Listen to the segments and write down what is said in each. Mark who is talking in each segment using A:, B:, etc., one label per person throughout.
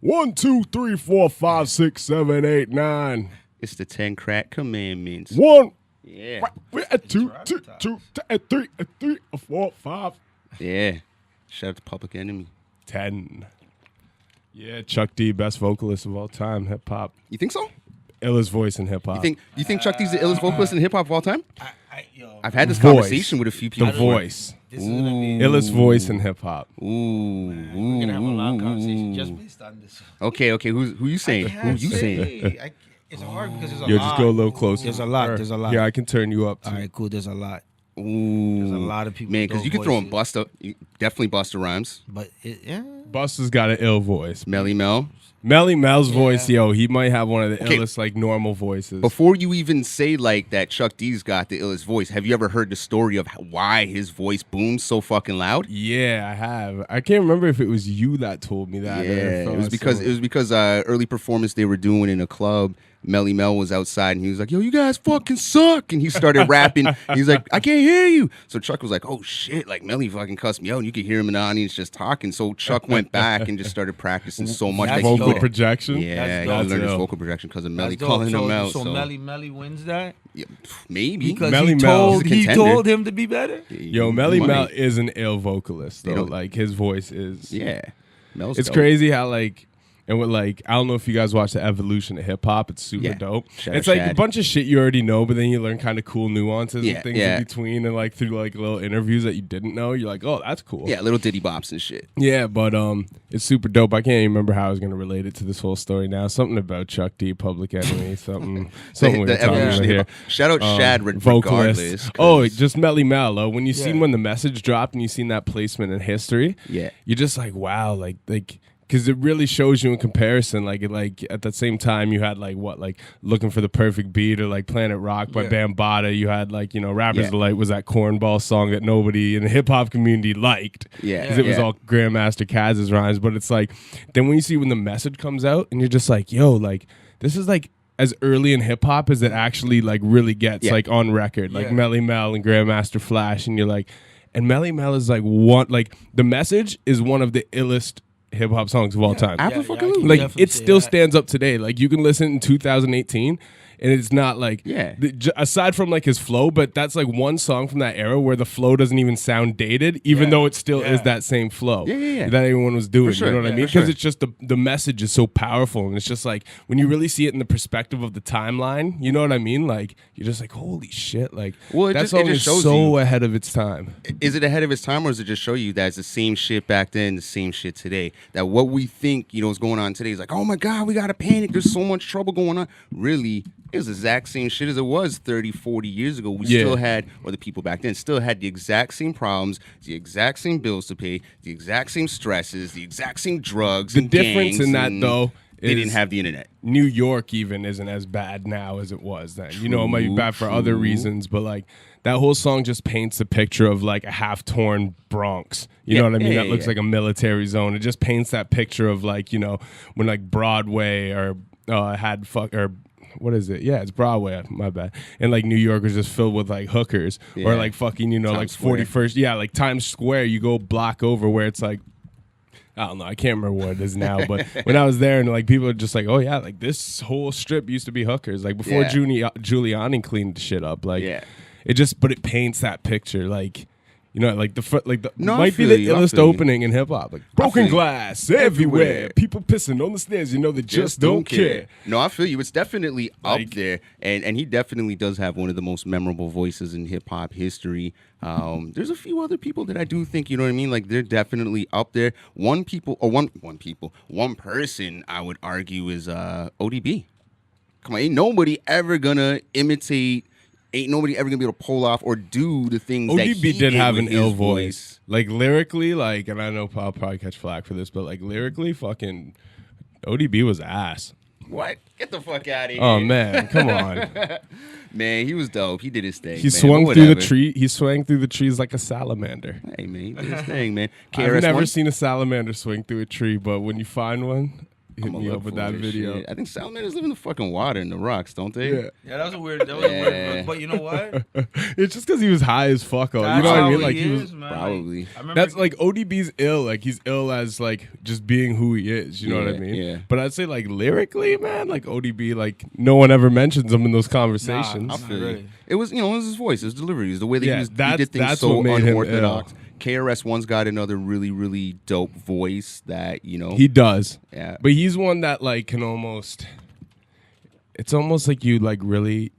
A: 1, 2, 3, 4, 5, 6, 7, 8, 9.
B: It's the 10 crack commandments.
A: 1.
B: Yeah.
A: 2, 3, 4, 5.
B: Yeah. Shout out to Public Enemy.
A: 10. Yeah, Chuck D, best vocalist of all time, hip hop.
B: You think so?
A: Illest voice in hip hop.
B: You think Chuck D's the illest vocalist in hip hop of all time? I've had this
A: Voice.
B: conversation with a few people.
A: The voice.
C: This is gonna be
A: Illest voice in hip hop.
B: Ooh.
C: We're gonna have a long conversation just based on this.
B: Okay. Who you saying? Who you saying?
C: It's hard because there's a
A: Yo,
C: lot.
A: just go a little closer.
C: There's a lot. There's a lot.
A: Yeah, I can turn you up too.
C: All right, cool. There's a lot.
B: Ooh.
C: There's a lot of people.
B: Man,
C: with
B: because
C: dope
B: you can throw in
C: voices.
B: definitely Busta Rhymes.
C: But
A: Busta's got an ill voice.
B: Melly Mel.
A: Melly Mel's voice, yo, he might have one of the
B: Okay.
A: illest, like, normal voices.
B: Before you even say like that Chuck D's got the illest voice, have you ever heard the story of why his voice booms so fucking loud?
A: Yeah, I have. I can't remember if it was you that told me that.
B: Yeah, it was because early performance they were doing in a club. Melly Mel was outside and he was like, "Yo, you guys fucking suck," and he started rapping. He's like, "I can't hear you." So Chuck was like, "Oh shit!" Like Melly fucking cussed me out, and you could hear him in the audience just talking. So Chuck went back and just started practicing so much.
C: That's
B: that he
A: vocal
C: dope.
A: projection.
B: Yeah, he
C: That's
B: learned his
A: dope.
B: vocal projection because of Melly
C: That's dope.
B: calling him out.
C: So Melly wins that
B: yeah, maybe
C: because
A: Melly
C: he
A: Mel
C: told
B: is a
C: he
B: contender.
C: told him to be better.
A: Yo, Melly
B: Might.
A: Mel is an ill vocalist,
B: They
A: though.
B: don't-
A: Like, his voice is...
B: Yeah, Mel's
A: It's
B: dope.
A: crazy how, like... And with, like, I don't know if you guys watch the evolution of hip-hop. It's super
B: Yeah.
A: dope.
B: Shout
A: It's
B: out
A: like a
B: Shad.
A: bunch of shit you already know, but then you learn kind of cool nuances
B: Yeah,
A: and things
B: yeah.
A: in between and, like, through, like, little interviews that you didn't know. You're like, oh, that's cool.
B: Yeah, little diddy bops and shit.
A: Yeah, but it's super dope. I can't even remember how I was going to relate it to this whole story now. Something about Chuck D, Public Enemy, something we were
B: The
A: talking
B: evolution
A: about
B: of
A: here.
B: hip-hop. Shout out Shad
A: Vocalist.
B: regardless.
A: Oh, just Melly Mel. When you seen
C: Yeah.
A: when the message dropped and you seen that placement in history,
B: Yeah.
A: you're just like, wow, like because it really shows you in comparison. Like at the same time, you had like Looking for the Perfect Beat or like Planet Rock by
C: Yeah.
A: Bambaataa. You had like Rapper's
B: Yeah.
A: Delight was that cornball song that nobody in the hip hop community liked.
B: Yeah.
A: because it was
B: Yeah.
A: all Grandmaster Caz's rhymes. But it's like then when you see when the message comes out and you're just like, yo, like this is like as early in hip hop as it actually like really gets
B: Yeah.
A: like on record, like
C: Yeah.
A: Melly Mel and Grandmaster Flash, and you're like, and Melly Mel is like the message is one of the illest hip hop songs of all time.
B: Absolutely.
A: Like it still stands up today. Like you can listen in 2018 and it's not like
B: Yeah.
A: aside from like his flow, but that's like one song from that era where the flow doesn't even sound dated, even though it still is that same flow
B: Yeah.
A: that everyone was doing.
B: sure.
A: You know what I
B: Yeah,
A: mean?
B: for sure.
A: Because it's just the message is so powerful, and it's just like when you really see it in the perspective of the timeline. You know what I mean? Like you're just like, holy shit! Like
B: Well, it
A: that
B: just- it
A: song
B: just
A: is
B: shows
A: so
B: you-
A: ahead of its time.
B: Is it ahead of its time, or does it just show you that it's the same shit back then, the same shit today? That what we think, is going on today is like, oh my God, we got to panic. There's so much trouble going on. Really, it was the exact same shit as it was 30, 40 years ago. We still had, or the people back then still had the exact same problems, the exact same bills to pay, the exact same stresses, the exact same drugs.
A: The
B: and
A: difference
B: gangs,
A: in that,
B: and
A: though,
B: they
A: is
B: didn't have the internet.
A: New York even isn't as bad now as it was then. It might be bad for other reasons, but like that whole song just paints a picture of like a half-torn Bronx. You know what I mean? That looks like a military zone. It just paints that picture of like, when like Broadway or what is it? Yeah, it's Broadway. My bad. And like New York was just filled with like hookers or like fucking, like
B: Square.
A: 41st. Yeah, like Times Square. You go block over where it's like, I don't know. I can't remember what it is now, but when I was there and like people are just like, oh yeah, like this whole strip used to be hookers. Like before Giuliani cleaned the shit up. Like but it paints that picture. Like, might be the illest opening in hip hop. Like broken glass everywhere, people pissing on the stairs. They just don't care.
B: No, I feel you. It's definitely up
A: Like-
B: there, and he definitely does have one of the most memorable voices in hip hop history. There's a few other people that I do think, you know what I mean? Like they're definitely up there. One person I would argue is ODB. Come on, ain't nobody ever gonna imitate. Ain't nobody ever gonna be able to pull off or do the things that he
A: ODB did have
B: with
A: an ill
B: his
A: voice. Like lyrically, like, and I know I'll probably catch flack for this, but like lyrically, fucking ODB was ass.
B: What? Get the fuck out of here.
A: Oh man, come on.
B: Man, he was dope. He did his thing.
A: He
B: man.
A: swung
B: But
A: through the
B: whatever.
A: tree. He swung through the trees like a salamander.
B: Hey man, he did his thing, man.
A: I've
B: KRS
A: never
B: One?
A: seen a salamander swing through a tree, but when you find one, hit me up with that video.
B: Shit. I think salamanders live in the fucking water in the rocks, don't they?
A: Yeah.
C: Yeah, that was a weird. But you know what?
A: It's just because he was high as fuck. You know
C: That's
A: what I
C: how
A: mean?
C: he
A: Like
C: is,
A: he was.
C: man.
B: Probably.
C: Like, I remember
A: That's like ODB's ill. Like he's ill as like just being who he is. You know what I mean?
B: Yeah.
A: But I'd say like lyrically, man, like ODB, like no one ever mentions him in those conversations.
B: I feel
C: really.
B: you. It was, it was his voice, his delivery, it was the way that
A: Yeah,
B: he
A: that's-
B: did things
A: that's
B: so
A: what made him
B: unorthodox. KRS-One's got another really, really dope voice that,
A: He does.
B: Yeah.
A: But he's one that like can almost. It's almost like you like really.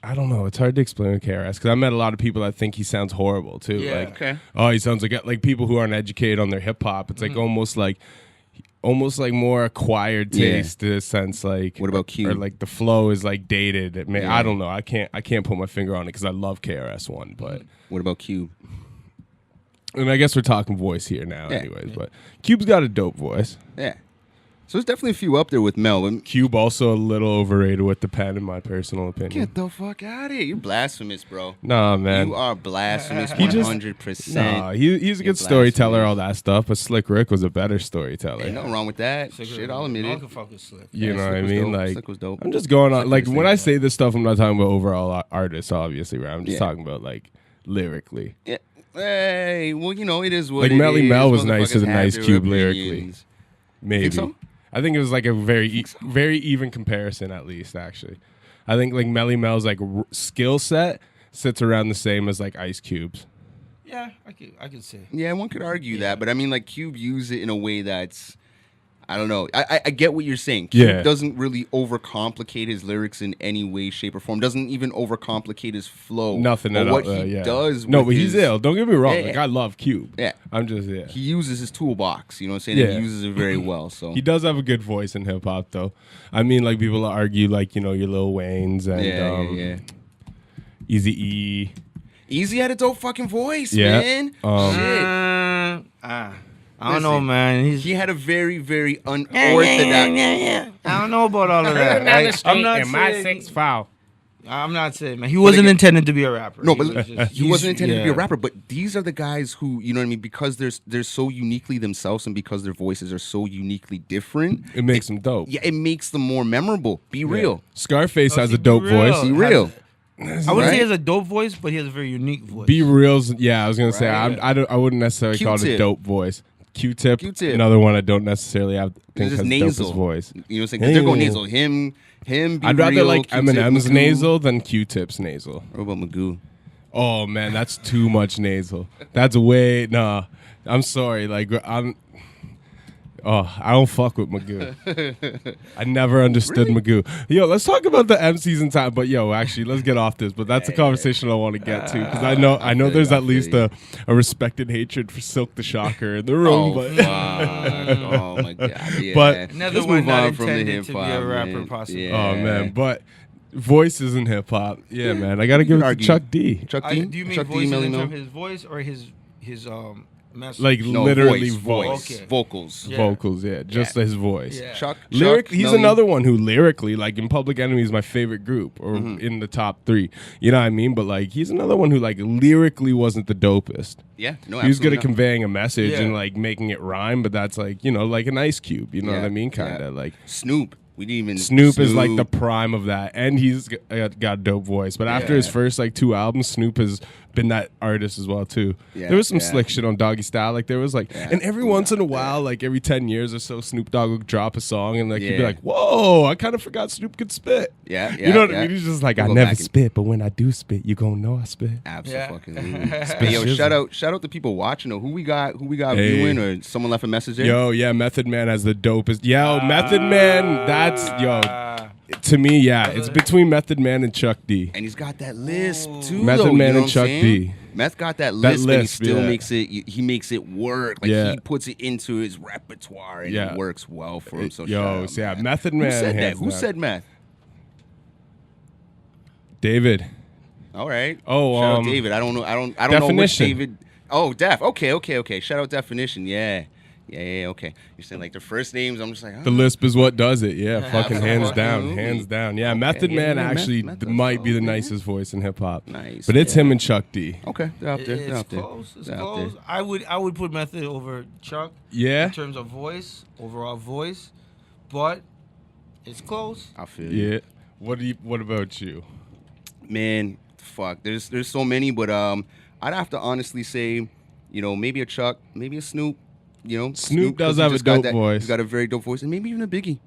A: I don't know. It's hard to explain with KRS because I met a lot of people that think he sounds horrible too.
C: Yeah.
A: Like,
B: Okay.
A: oh, he sounds like people who aren't educated on their hip hop. It's like almost like more acquired taste in a sense. Like
B: What about Q?
A: Or like the flow is like dated. I don't know. I can't put my finger on it because I love KRS-One, but
B: What about Cube?
A: and I guess we're talking voice here now,
B: Yeah.
A: anyways. But Cube's got a dope voice.
B: Yeah. So there's definitely a few up there with Mel. But
A: Cube also a little overrated with the pen, in my personal opinion.
B: get the fuck out of here. You're blasphemous, bro.
A: Nah, man.
B: You are blasphemous
A: He just-
B: 100%.
A: Nah, he's a
B: You're
A: good storyteller,
B: blasphemous.
A: all that stuff. But Slick Rick was a better storyteller.
B: Ain't nothing wrong with that.
C: Slick
B: Shit,
C: was-
B: I'll admit
C: no one
B: it.
C: can fuck with Slick.
A: You know
B: Slick
A: what I
B: was
A: mean?
B: dope.
A: Like,
B: Slick was dope.
A: I'm just going on.
B: Slick
A: Like
B: was
A: when
B: dope.
A: I say this stuff, I'm not talking about overall artists, obviously. Right? I'm just
B: Yeah.
A: talking about like lyrically.
B: Yeah. Hey, well, it is what
A: Like,
B: it
A: Melly
B: is.
A: Mel was nicer
B: Motherfuckers
A: than
B: have
A: Ice
B: their
A: Cube lyrically.
B: opinions.
A: Maybe.
B: so?
A: I think it was like a very even comparison, at least. Actually, I think like Melly Mel's like skill set sits around the same as like Ice Cube's.
C: Yeah, I could say.
B: Yeah, one could argue that, but I mean, like Cube used it in a way that's, I don't know. I get what you're saying. Cube
A: Yeah.
B: doesn't really overcomplicate his lyrics in any way, shape, or form. Doesn't even overcomplicate his flow.
A: Nothing
B: But
A: at
B: what
A: all.
B: he
A: Yeah.
B: does.
A: No,
B: with
A: but he's
B: his-
A: ill. Don't get me wrong.
B: Yeah,
A: Like
B: yeah.
A: I love Cube.
B: Yeah.
A: I'm just
B: He uses his toolbox. You know what I'm saying?
A: Yeah.
B: And he uses it very well. So
A: He does have a good voice in hip hop, though. I mean, like people argue, like your Lil Wayne's and
B: yeah.
A: Eazy-E.
B: Easy had a dope fucking voice,
A: Yeah.
B: man.
C: I don't know,
B: Listen,
C: man.
B: He had a very, very unorthodox.
C: I don't know about all of that. Like, I'm not saying.
A: foul.
C: I'm not saying, man. He wasn't intended to be a rapper.
B: No, but
C: was just-
B: he wasn't intended to be a
C: yeah.
B: rapper. But these are the guys who, you know what I mean, because they're so uniquely themselves and because their voices are so uniquely different.
A: It makes him dope.
B: Yeah, it makes them more memorable. Be real.
A: Scarface has
C: see,
A: a dope
C: Be Real
A: voice.
B: Be real.
C: I wouldn't say
B: Right?
C: he has a dope voice, but he has a very unique voice.
A: Be Real's, yeah, I was gonna say
B: Right.
A: I wouldn't necessarily call it a
B: Q-Tip.
A: dope voice. Q-Tip,
B: Q-Tip. another
A: one I don't necessarily think
B: It's
A: has
B: just
A: the
B: nasal
A: dopest voice.
B: You know what I'm saying? 'Cause they're going
A: Yeah.
B: nasal. Him. Be
A: I'd rather
B: Real,
A: like
B: Q-Tip,
A: Eminem's
B: Magoo.
A: nasal than Q-Tip's nasal.
B: What about Magoo?
A: Oh man, that's too much nasal. That's way nah. I'm sorry. Like I don't fuck with Magoo. I never understood Magoo. Yo, let's talk about the MCs in time. But yo, actually, let's get off this. But that's a conversation I want to get to because I know
B: feel
A: there's
B: you,
A: at least a respected hatred for Silk the Shocker in the room.
B: Oh,
A: but
B: fuck. Oh my god. Yeah.
A: But-
C: Another
B: Let's
C: one
B: move
C: not
B: on from the
C: intended to be
B: hip-hop,
C: a rapper,
B: man.
C: possibly.
B: Yeah.
A: oh man, but voices in hip hop. Yeah, man, I gotta give it to
B: argue.
A: Chuck D.
B: Chuck D.
C: Do you mean
B: Chuck D,
C: voices
B: Melly
C: in
B: Mel?
C: terms of his voice or his message?
A: Like
B: No,
A: literally
B: voice.
C: Okay.
B: Vocals.
C: Yeah.
A: vocals. Yeah, just
B: Yeah.
A: his voice.
C: Yeah.
B: Chuck.
A: He's
B: Melly.
A: another one who lyrically, like in Public Enemy, is my favorite group, or in the top 3. You know what I mean? But like, he's another one who like lyrically wasn't the dopest.
B: Yeah. No.
A: He was good
B: absolutely
A: at conveying a message
C: Yeah.
A: and like making it rhyme, but that's like like an Ice Cube. You know
B: Yeah,
A: what I mean? Kind
B: yeah.
A: of like
B: not. Snoop. We didn't even.
A: Snoop is like the prime of that, and he's got a dope voice. But after his
B: Yeah.
A: first like 2 albums, Snoop has been that artist as well too.
B: Yeah,
A: There was some
B: yeah.
A: slick shit on Doggy Style. Like there was like,
B: Yeah.
A: and every once in a while, like every 10 years or so, Snoop Dogg would drop a song, and like he'd be
B: Yeah.
A: like, "Whoa, I kind of forgot Snoop could spit."
B: Yeah.
A: You know what I mean? He's just like,
B: We'll
A: I
B: go
A: never
B: back and-
A: spit, but when I do spit, you gonna know I spit.
B: Absolutely.
C: Yeah.
B: Hey, yo,
A: shizzle.
B: shout out to people watching. Who we got
A: Hey.
B: viewing, or someone left a message there?
A: Yo, yeah, Method Man has the dopest. Yo, Method Man, that's to me, yeah, it's between Method Man and Chuck D.
B: And he's got that lisp too.
A: Method
B: though,
A: Man
B: you know
A: and
B: what I'm
A: Chuck
B: saying?
A: D.
B: Meth got that lisp, and he
A: lisp,
B: still
A: yeah.
B: makes it. He makes it work. Like
A: Yeah.
B: he puts it into his repertoire, and
A: Yeah.
B: it works well for him. So
A: Yo,
B: shout out,
A: so yeah,
B: man.
A: Method
B: Who
A: Man.
B: said that?
A: hands
B: Who
A: down.
B: said meth?
A: David?
B: All right.
A: Oh,
B: shout out David. I don't know. I don't know which
A: Definition.
B: David. Oh, Def. Okay. Shout out Definition. Yeah. Okay. You're saying like the first names. I'm just like
A: The lisp is what does it. Yeah, fucking hands down,
B: Absolutely.
A: hands down. Yeah,
B: Okay,
A: Method
B: yeah,
A: Man
B: yeah,
A: actually
B: Meth does
A: might be the
B: well, man.
A: nicest voice in hip hop.
B: Nice,
A: but it's
B: yeah.
A: him and Chuck D.
B: Okay, they're out there. They're
C: It's
B: out there.
C: close. It's
B: They're out
C: close.
B: there.
C: I would put Method over Chuck
A: Yeah,
C: in terms of voice, overall voice. but it's close.
B: I feel you.
A: Yeah. What about you?
B: Man, fuck. There's so many, but I'd have to honestly say, maybe a Chuck, maybe a Snoop.
A: Snoop does
B: 'cause he
A: have a
B: just got
A: dope voice.
B: He's got a very dope voice, and maybe even a Biggie.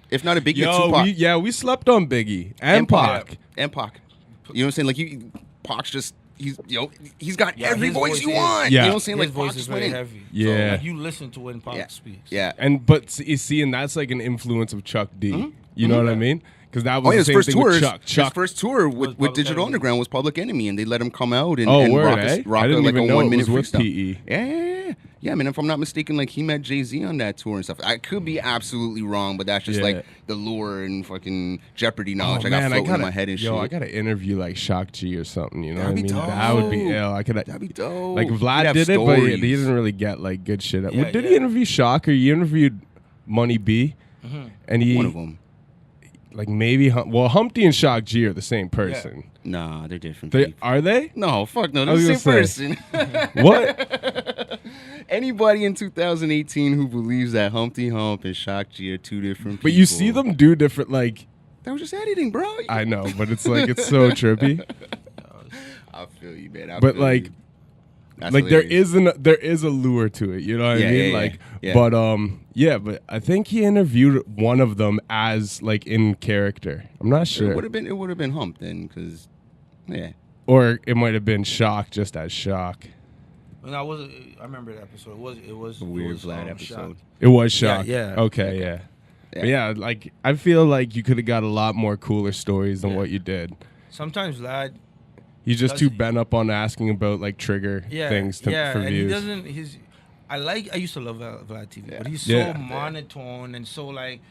B: If not a Biggie, a
A: Yo,
B: Tupac.
A: we slept on Biggie and Pac.
B: And Pac. You know what I'm saying? Like Pac's just he's got
C: Yeah,
B: every
C: his
B: voice
C: voice
B: you
C: is-
B: want.
A: Yeah.
B: You know what I'm saying?
C: His
B: Like
C: voice
B: Pac's
C: is very
B: winning.
C: heavy.
A: Yeah.
C: So, like, you listen to when Pac
B: Yeah.
C: speaks.
B: Yeah.
A: But you see, and that's like an influence of Chuck D. You know what I mean? Because that was
B: Oh,
A: the
B: his
A: same
B: first
A: thing with
B: tour.
A: Chuck.
B: His first tour with
C: Public
B: Digital
C: Enemy.
B: Underground was Public Enemy, and they let him come out and,
A: Oh,
B: and
A: word,
B: rock,
A: eh?
B: rock
A: I didn't
B: like
A: even
B: a
A: know it
B: 1 minute
A: was with
B: freestyle.
A: PE.
B: Yeah, man. If I'm not mistaken, like he met Jay-Z on that tour and stuff. I could be absolutely wrong, but that's just
A: Yeah.
B: like the lure and fucking Jeopardy knowledge
A: Oh,
B: I got
A: man,
B: floating in my head and shit.
A: I gotta interview like Shock G or something. You know
B: That'd
A: what I
B: be
A: mean? That would be
B: dope.
A: ill.
B: That'd be dope.
A: Like
B: He'd
A: Vlad
B: have
A: did it, but he
B: stories.
A: didn't really get like good shit.
C: Yeah,
A: Did
C: yeah.
A: he interview Shock or you interviewed Money B? And he
B: One of them.
A: like maybe Humpty and Shock G are the same person.
B: Nah, they're different.
A: They
B: people.
A: are they?
B: No, fuck no.
A: I
B: They're
A: was
B: the
A: gonna
B: same person.
A: What?
B: Anybody in 2018 who believes that Humpty Hump and Shock G are two different people.
A: But you see them do different. Like
B: That was just editing, bro.
A: I know, but it's like it's so trippy.
B: I feel you, man. I
A: But
B: feel
A: like.
B: you. That's
A: Like
B: hilarious.
A: there is a lure to it, you know what
B: Yeah,
A: I mean?
B: yeah, yeah,
A: Like,
B: yeah.
A: but I think he interviewed one of them as like in character. I'm not sure,
B: It would have been Hump then, because
A: or it might have been Shock just as Shock.
C: And I remember that episode. It was
B: a weird
C: it was,
B: Vlad
C: Shock.
B: episode.
A: It was Shock.
C: yeah.
A: Okay, yeah. But yeah, like I feel like you could have got a lot more cooler stories than what you did.
C: Sometimes Vlad.
A: He's just
C: Does
A: too
C: he?
A: bent up on asking about like trigger things for
C: and
A: views.
C: he doesn't. I used to love Vlad TV, but he's so
A: Yeah.
C: monotone and so like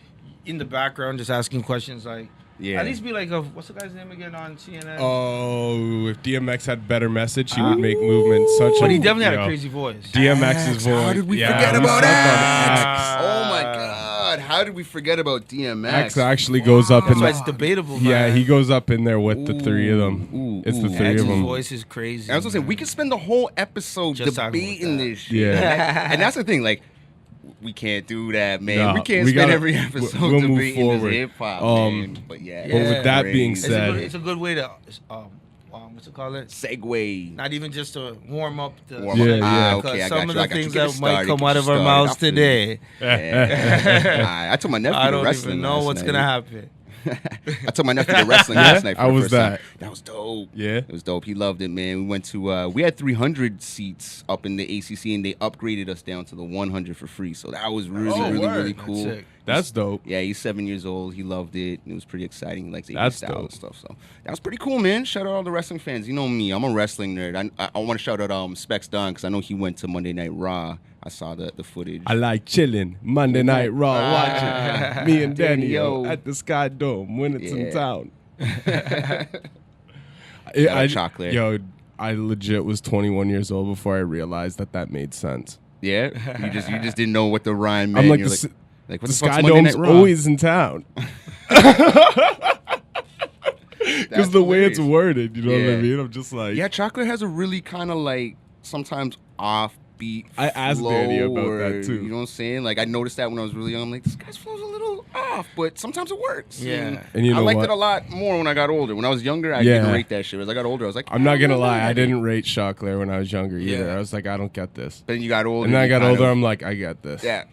C: in the background, just asking questions like.
B: Yeah.
C: At least be like, what's the guy's name again on CNN?
A: Oh, if DMX had better message, he would make movements such.
C: But
A: a,
C: he definitely had
A: yo,
C: a crazy voice.
A: DMX's voice.
B: How did we
A: Yeah,
B: forget
A: we
B: about
A: slept on
B: X? Oh my God! How did we forget about DMX?
A: X actually goes up in
C: That's why
A: the,
C: it's debatable.
A: yeah,
C: man.
A: he goes up in there with the three of them.
B: Ooh,
A: It's the
B: ooh.
A: three
C: X's
A: of them.
C: voice is crazy.
B: I was gonna say we could spend the whole episode
C: Just talking
B: debating
C: about that.
B: this shit.
A: Yeah.
B: And that's the thing, like. We can't do that, man.
A: Nah,
B: we can't
A: we
B: spend
A: gotta-
B: every episode
A: we'll move
B: debating
A: forward.
B: this hip hop,
A: Um,
B: man. But yeah,
A: But with that being
C: It's a
A: said,
C: good- it's a good way to what's it called?
B: segue.
C: Not even just to warm up the
B: Warm
A: up. Yeah,
C: because
A: yeah.
B: Okay, I
C: some
B: got
C: of
B: you.
C: the
B: Get
C: things
B: it
C: that might
B: started,
C: come
B: get
C: out
B: you
C: of our
B: started.
C: mouths
B: I feel you.
C: today.
B: Yeah. I told my nephew
C: I
B: to
C: don't
B: wrestling
C: even know
B: last
C: what's
B: night.
C: gonna happen.
B: I took my nephew to wrestling last night. For
A: How
B: the
A: was
B: first time.
A: that?
B: That was dope.
A: Yeah?
B: It was dope. He loved it, man. We went to we had 300 seats up in the ACC, and they upgraded us down to the 100 for free. So that was really,
C: Oh,
B: really,
C: word.
B: really
C: That's
B: cool.
C: sick.
A: that's dope.
B: Yeah, he's 7 years old. He loved it. It was pretty exciting. He likes 80s
A: That's
B: style
A: dope.
B: and stuff. So that was pretty cool, man. Shout out all the wrestling fans. You know me. I'm a wrestling nerd. I want to shout out Specs Don because I know he went to Monday Night Raw. I saw the footage.
A: I like chilling Monday Night Raw watching me and Danny
B: Danny-O.
A: at the Sky Dome when it's in
B: Yeah.
A: town.
B: Shout out Chocolate.
A: Yo, I legit was 21 years old before I realized that made sense.
B: Yeah, you just didn't know what the rhyme meant.
A: I'm like,
B: You're
A: the
B: like what
A: The
B: the fuck's
A: Sky
B: Monday
A: Dome's
B: Night Raw?
A: always in town. Because the way it's
B: hilarious.
A: worded, you know what I
B: Yeah.
A: mean? I'm just like,
B: Yeah, Chocolate has a really kind of like sometimes offbeat.
A: I asked
B: flow
A: Danny about
B: or,
A: that, too.
B: You know what I'm saying? Like I noticed that when I was really young. I'm like, this guy's flow's a little off, but sometimes it works.
C: Yeah.
A: And you know
B: I liked
A: what?
B: it a lot more when I got older. When I was younger, I
A: Yeah.
B: didn't rate that shit. As I got older, I was like,
A: I'm not gonna lie, I
B: didn't.
A: didn't rate Chocolate when I was younger either.
C: Yeah.
A: I was like, I don't get this.
B: But then you got older.
A: And then I
B: you
A: got
B: kind
A: older,
B: of-
A: I'm like, I get this.
B: Yeah,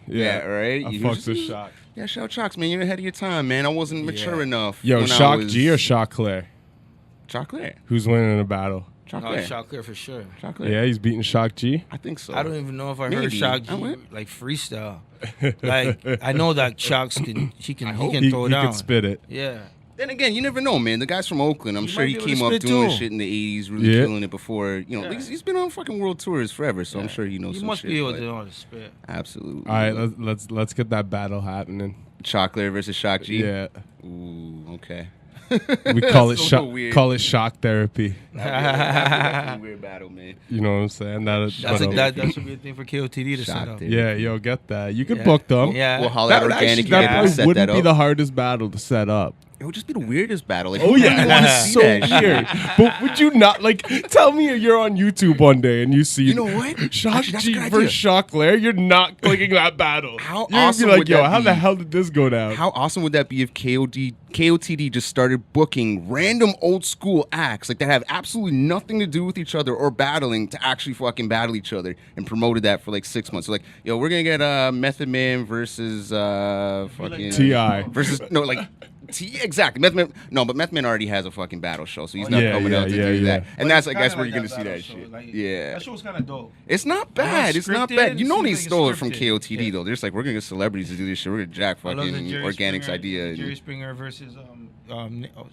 B: right.
A: I
B: You
A: fucked
B: just-
A: with Shock.
B: Yeah, shout out Chocks, man. You're ahead of your time, man. I wasn't mature enough.
A: Yo,
B: when I
A: Shock
B: was-
A: G or Shock Claire?
B: Chocolate.
A: Who's winning the battle?
B: Chocolate.
C: Shock Clear for sure.
B: Chocolate.
A: Yeah, he's beating Shock G.
B: I think so.
C: I don't even know if I
B: Maybe.
C: heard Shock
B: I went-
C: like freestyle. Like I know that Shocks can he can
B: hope
C: he can throw
A: he
C: down.
A: could spit it.
C: Yeah.
B: Then again, you never know, man. The guy's from Oakland. I'm
C: He
B: sure
C: might
B: he
C: be able
B: came
C: to
B: up
C: spit
B: doing
C: too.
B: shit in the 80s, really
A: Yeah.
B: killing it before. You know,
C: Yeah.
B: he's been on fucking world tours forever, so I'm sure he knows
C: He
B: some
C: must
B: shit.
C: be able
B: but-
C: to know how to spit.
B: Absolutely.
A: All right, let's get that battle happening.
B: Chocolate versus Shock G.
A: Yeah,
B: Ooh, okay.
A: we call it
B: That's a
A: shock.
B: little weird.
A: Call it shock therapy.
B: That'd be a weird battle, man.
A: You know what I'm saying?
C: That should be a thing for KOTD to set
B: Shock
C: up.
B: therapy.
A: Yeah, yo, get that. You could
C: Yeah.
A: book them.
C: Yeah.
B: We'll holler at
A: That
B: Organic
A: actually
B: and
A: that
B: get them to
A: probably
B: set
A: wouldn't
B: that
A: be
B: up.
A: the hardest battle to set up.
B: it would just be the weirdest battle. Like,
A: Oh
B: who
A: yeah,
B: really wanna
A: it's
B: see
A: so
B: that shit?
A: weird. But would you not like tell me you're on YouTube one day and you see
B: You know what?
A: Shock
B: Actually, that's a
A: G
B: good
A: versus
B: idea.
A: Shock Lair? You're not clicking that battle.
B: How
A: You're gonna
B: awesome
A: be like,
B: would
A: yo,
B: that
A: how the
B: be?
A: hell did this go down?
B: How awesome would that be if KOTD just started booking random old school acts like that have absolutely nothing to do with each other or battling to actually fucking battle each other and promoted that for like 6 months? So like, yo, we're gonna get Method Man versus fucking
A: T.I.
B: versus exactly Method Man. No, but Method Man already has a fucking battle show, so he's not coming out to do that. And that's I guess where you're gonna see that shit. Yeah,
C: That show was kind of dope.
B: it's not bad. It's not
C: scripted,
B: bad. You know
C: seems
B: they
C: like it's
B: stole it from
C: scripted.
B: KOTD though. They're just like, we're gonna get celebrities to do this shit. We're gonna jack
C: I love the
B: fucking
C: Jerry
B: Organics
C: Springer,
B: idea.
C: Jerry Springer versus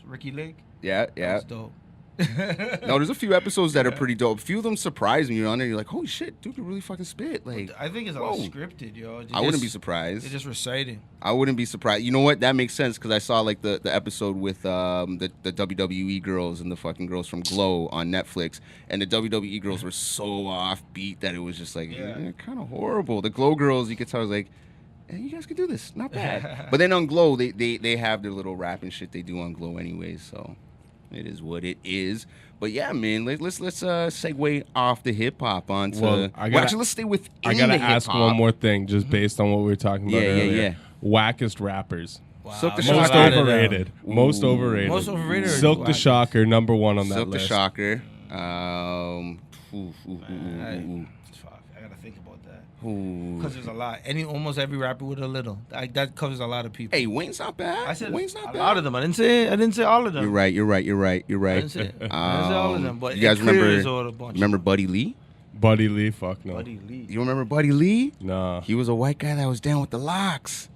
C: Ricky Lake.
B: Yeah.
C: That's dope.
B: No, there's a few episodes that are pretty dope. A few of them surprise me. You're on there, you're like, holy shit, dude could really fucking spit. Like,
C: I think it's a lot scripted, yo.
B: I wouldn't be surprised.
C: They're just reciting.
B: I wouldn't be surprised. You know what? That makes sense because I saw like the episode with the WWE girls and the fucking girls from Glow on Netflix, and the WWE girls were so offbeat that it was just like kind of horrible. The Glow girls, you could tell, was like, hey, you guys could do this, not bad. But then on Glow, they have their little rapping shit they do on Glow anyways, so it is what it is. But yeah, man, let's segue off the hip hop onto. Actually, let's stay with.
A: I gotta ask one more thing, just based on what we were talking about earlier.
B: Yeah.
A: Wackest rappers.
C: Wow.
B: Silk the
A: Most
B: Shocker.
A: overrated. Most overrated.
C: Most overrated.
A: Silk the Shocker, number one on that
B: Silk the
A: list.
B: Shocker.
C: Fuck, I gotta think about that.
B: Ooh.
C: Because there's a lot. Almost every rapper with a little. That covers a lot of people.
B: Hey, Wayne's not bad.
C: I said
B: Wayne's not
C: a
B: bad.
C: lot of them. I didn't say all of them.
B: You're right.
C: I didn't say all of them. But
B: you guys
C: it clearly is
B: remember?
C: all a bunch.
B: Remember Buddy Lee?
A: Buddy Lee, fuck no.
C: Buddy Lee.
B: You remember Buddy Lee?
A: Nah.
B: He was a white guy that was down with the locks.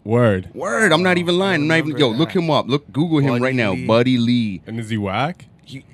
A: Word.
B: Word. I'm not even lying. I'm not even. Yo,
C: remember
B: look
C: that.
B: him up. Google him
C: Buddy
B: right now.
C: Lee.
B: Buddy Lee.
A: And is he whack?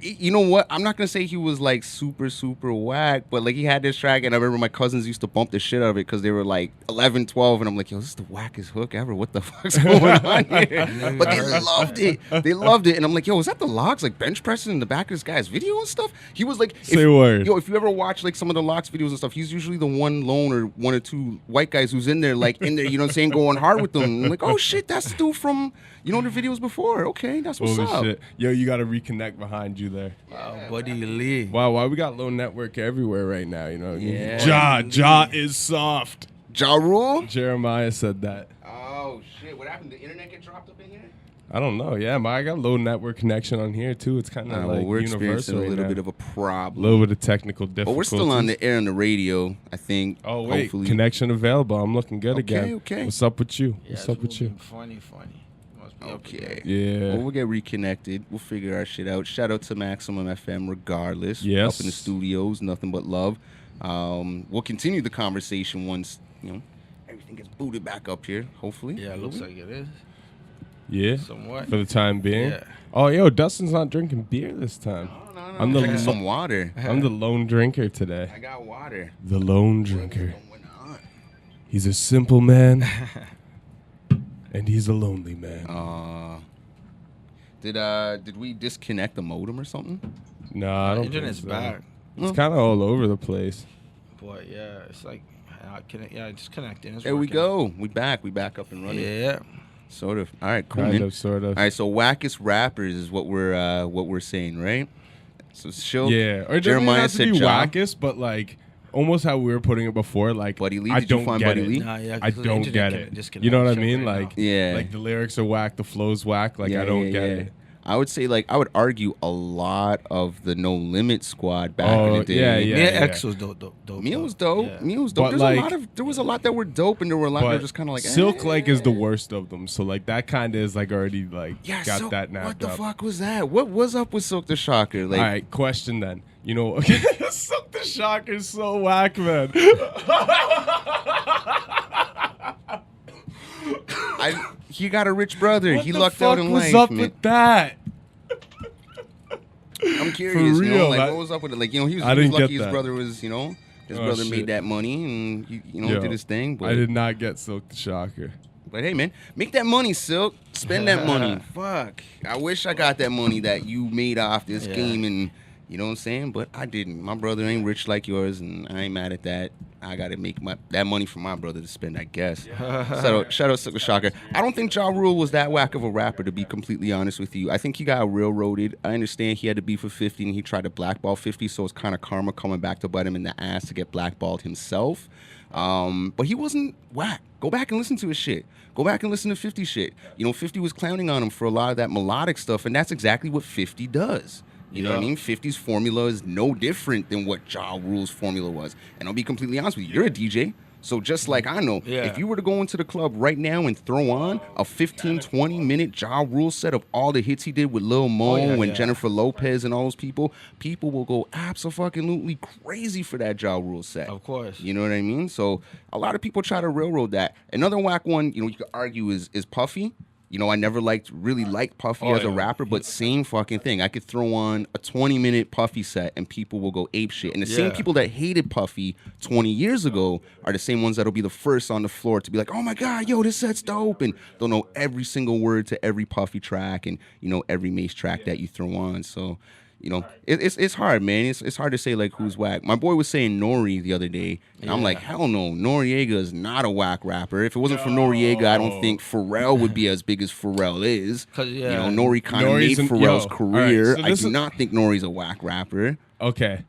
B: You know what? I'm not gonna say he was like super whack, but like he had this track, and I remember my cousins used to bump the shit out of it because they were like 11, 12, and I'm like, yo, this is the wackest hook ever. What the fuck's going on here? But they loved it. They loved it, and I'm like, yo, is that the Locks like bench pressing in the back of this guy's video and stuff? He was like,
A: Say word.
B: Yo, if you ever watch like some of the Locks videos and stuff, he's usually the one lone or one or two white guys who's in there, you know what I'm saying, going hard with them. I'm like, oh shit, that's the dude from the videos before. Okay, that's what's
A: Holy
B: up.
A: shit. Yo, you gotta reconnect behind you there.
C: Wow, Buddy Lee.
A: Wow, why we got low network everywhere right now, you know?
B: Yeah.
A: Ja is soft.
B: Ja Rule?
A: Jeremiah said that.
B: Oh shit! What happened? The internet get dropped up in here?
A: I don't know. Yeah, I got low network connection on here too. It's kind of like
B: we're
A: universal
B: experiencing a
A: right
B: little
A: now.
B: bit of a problem.
A: A little bit of technical
B: But
A: difficulties.
B: we're still on the air on the radio, I think.
A: Oh wait,
B: hopefully.
A: connection available. I'm looking good again.
B: Okay.
A: What's up with you?
C: Yeah,
A: What's up with you?
C: Funny. Must be up
B: Okay.
C: again.
A: Yeah.
B: Well, we'll get reconnected. We'll figure our shit out. Shout out to Maximum FM regardless.
A: Yes.
B: Up in the studios, nothing but love. We'll continue the conversation once, everything gets booted back up here, hopefully.
C: Yeah, it looks like it is.
A: Yeah.
C: Somewhat.
A: For the time being.
C: Yeah.
A: Oh, yo, Dustin's not drinking beer this time.
B: No.
A: I'm the
B: Drinking some water.
A: I'm the lone drinker today.
B: I got water.
A: The lone drinker.
B: What's going on?
A: He's a simple man, and he's a lonely man.
B: Did we disconnect the modem or something?
A: No, I don't.
C: Internet's
A: think so.
C: back.
A: It's kind of all over the place.
C: But yeah, it's like just connecting. It's
B: There we
C: working.
B: go. We back up and running.
C: Yeah.
B: Sort of. All right, cool.
A: Kind
B: man.
A: of, sort of.
B: All right, so wackest rappers is what we're saying, right? So Shilk,
A: Yeah, or it doesn't even
B: Jeremiah
A: have to
B: said
A: be
B: Ja.
A: wackest, but like almost how we were putting it before. Like
B: Buddy Lee,
A: I
B: did you
A: don't
B: find
A: get
B: Buddy
A: it.
B: Lee?
C: Nah, yeah,
A: I
C: 'cause the
A: don't
C: internet
A: get it.
C: disconnect
A: You know what I
C: shit
A: mean?
C: right
A: Like,
C: now.
B: Yeah.
A: like the lyrics are whack, the flow's whack. Like I don't get it.
B: I would say I would argue a lot of the No Limit squad back in
A: Oh,
B: the day.
A: yeah.
C: Me and X was dope.
B: Mia was dope.
C: Yeah.
B: Mia was dope.
A: But,
B: There was a lot that were dope, and there were a lot that were
A: But
B: just kind of like
A: Silk like is the worst of them. So like that kind of is like already like
B: Yeah,
A: got
B: Silk,
A: that napped
B: what the
A: up.
B: fuck was that? What was up with Silk the Shocker? Like,
A: All right, question then. You know, Silk the Shocker's so whack, man.
B: he got a rich brother.
A: What
B: He
A: the
B: lucked
A: fuck
B: out in
A: was
B: life,
A: up
B: man.
A: with that?
B: I'm curious,
A: real,
B: like
A: that-
B: what was up with it? Like, he was,
A: I
B: he was
A: didn't
B: lucky
A: get
B: his
A: that.
B: brother was, his
A: Oh,
B: brother
A: shit.
B: made that money and he,
A: Yo,
B: did his thing. But
A: I did not get Silk the Shocker.
B: But hey, man, make that money, Silk. Spend that money. Fuck. I wish I got that money that you made off this
C: Yeah.
B: game, and you know what I'm saying? But I didn't. My brother ain't rich like yours, and I ain't mad at that. I gotta make that money for my brother to spend, I guess. Shout out Silver Shocker. I don't think Ja Rule was that whack of a rapper, to be completely honest with you. I think he got railroaded. I understand he had to beef with 50 and he tried to blackball 50, so it's kind of karma coming back to bite him in the ass to get blackballed himself. But he wasn't whack. Go back and listen to his shit. Go back and listen to 50 shit. 50 was clowning on him for a lot of that melodic stuff, and that's exactly what 50 does. You know what I mean? 50's formula is no different than what Ja Rule's formula was. And I'll be completely honest with you. You're a DJ. So just like I know, if you were to go into the club right now and throw on a 15, 20-minute Ja Rule set of all the hits he did with Lil Mo and Jennifer Lopez and all those people will go absolutely crazy for that Ja Rule set.
C: Of course.
B: You know what I mean? So a lot of people try to railroad that. Another whack one, you could argue is Puffy. I never really liked Puffy as a rapper, but same fucking thing. I could throw on a 20-minute Puffy set and people will go ape shit. And the same people that hated Puffy 20 years ago are the same ones that'll be the first on the floor to be like, oh my God, yo, this set's dope. And they'll know every single word to every Puffy track and, every Mace track that you throw on. So, it's hard, man. It's hard to say like who's whack. My boy was saying Nori the other day, and I'm like, hell no, Noriega is not a whack rapper. If it wasn't for Noriega, I don't think Pharrell would be as big as Pharrell is. Nori kind of made Pharrell's career. Right, so I do not think Nori's a whack rapper.
A: Okay.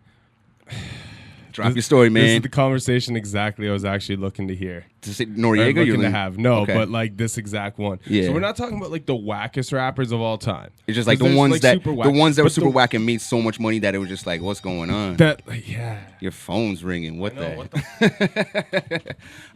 B: Drop your story, man.
A: This is the conversation exactly I was actually looking to hear.
B: To say Noriega,
A: you're looking to have. No, but like this exact one. Yeah. So we're not talking about like the wackest rappers of all time.
B: It's just like the ones that were super whack and made so much money that it was just like, what's going on? Your phone's ringing. What the?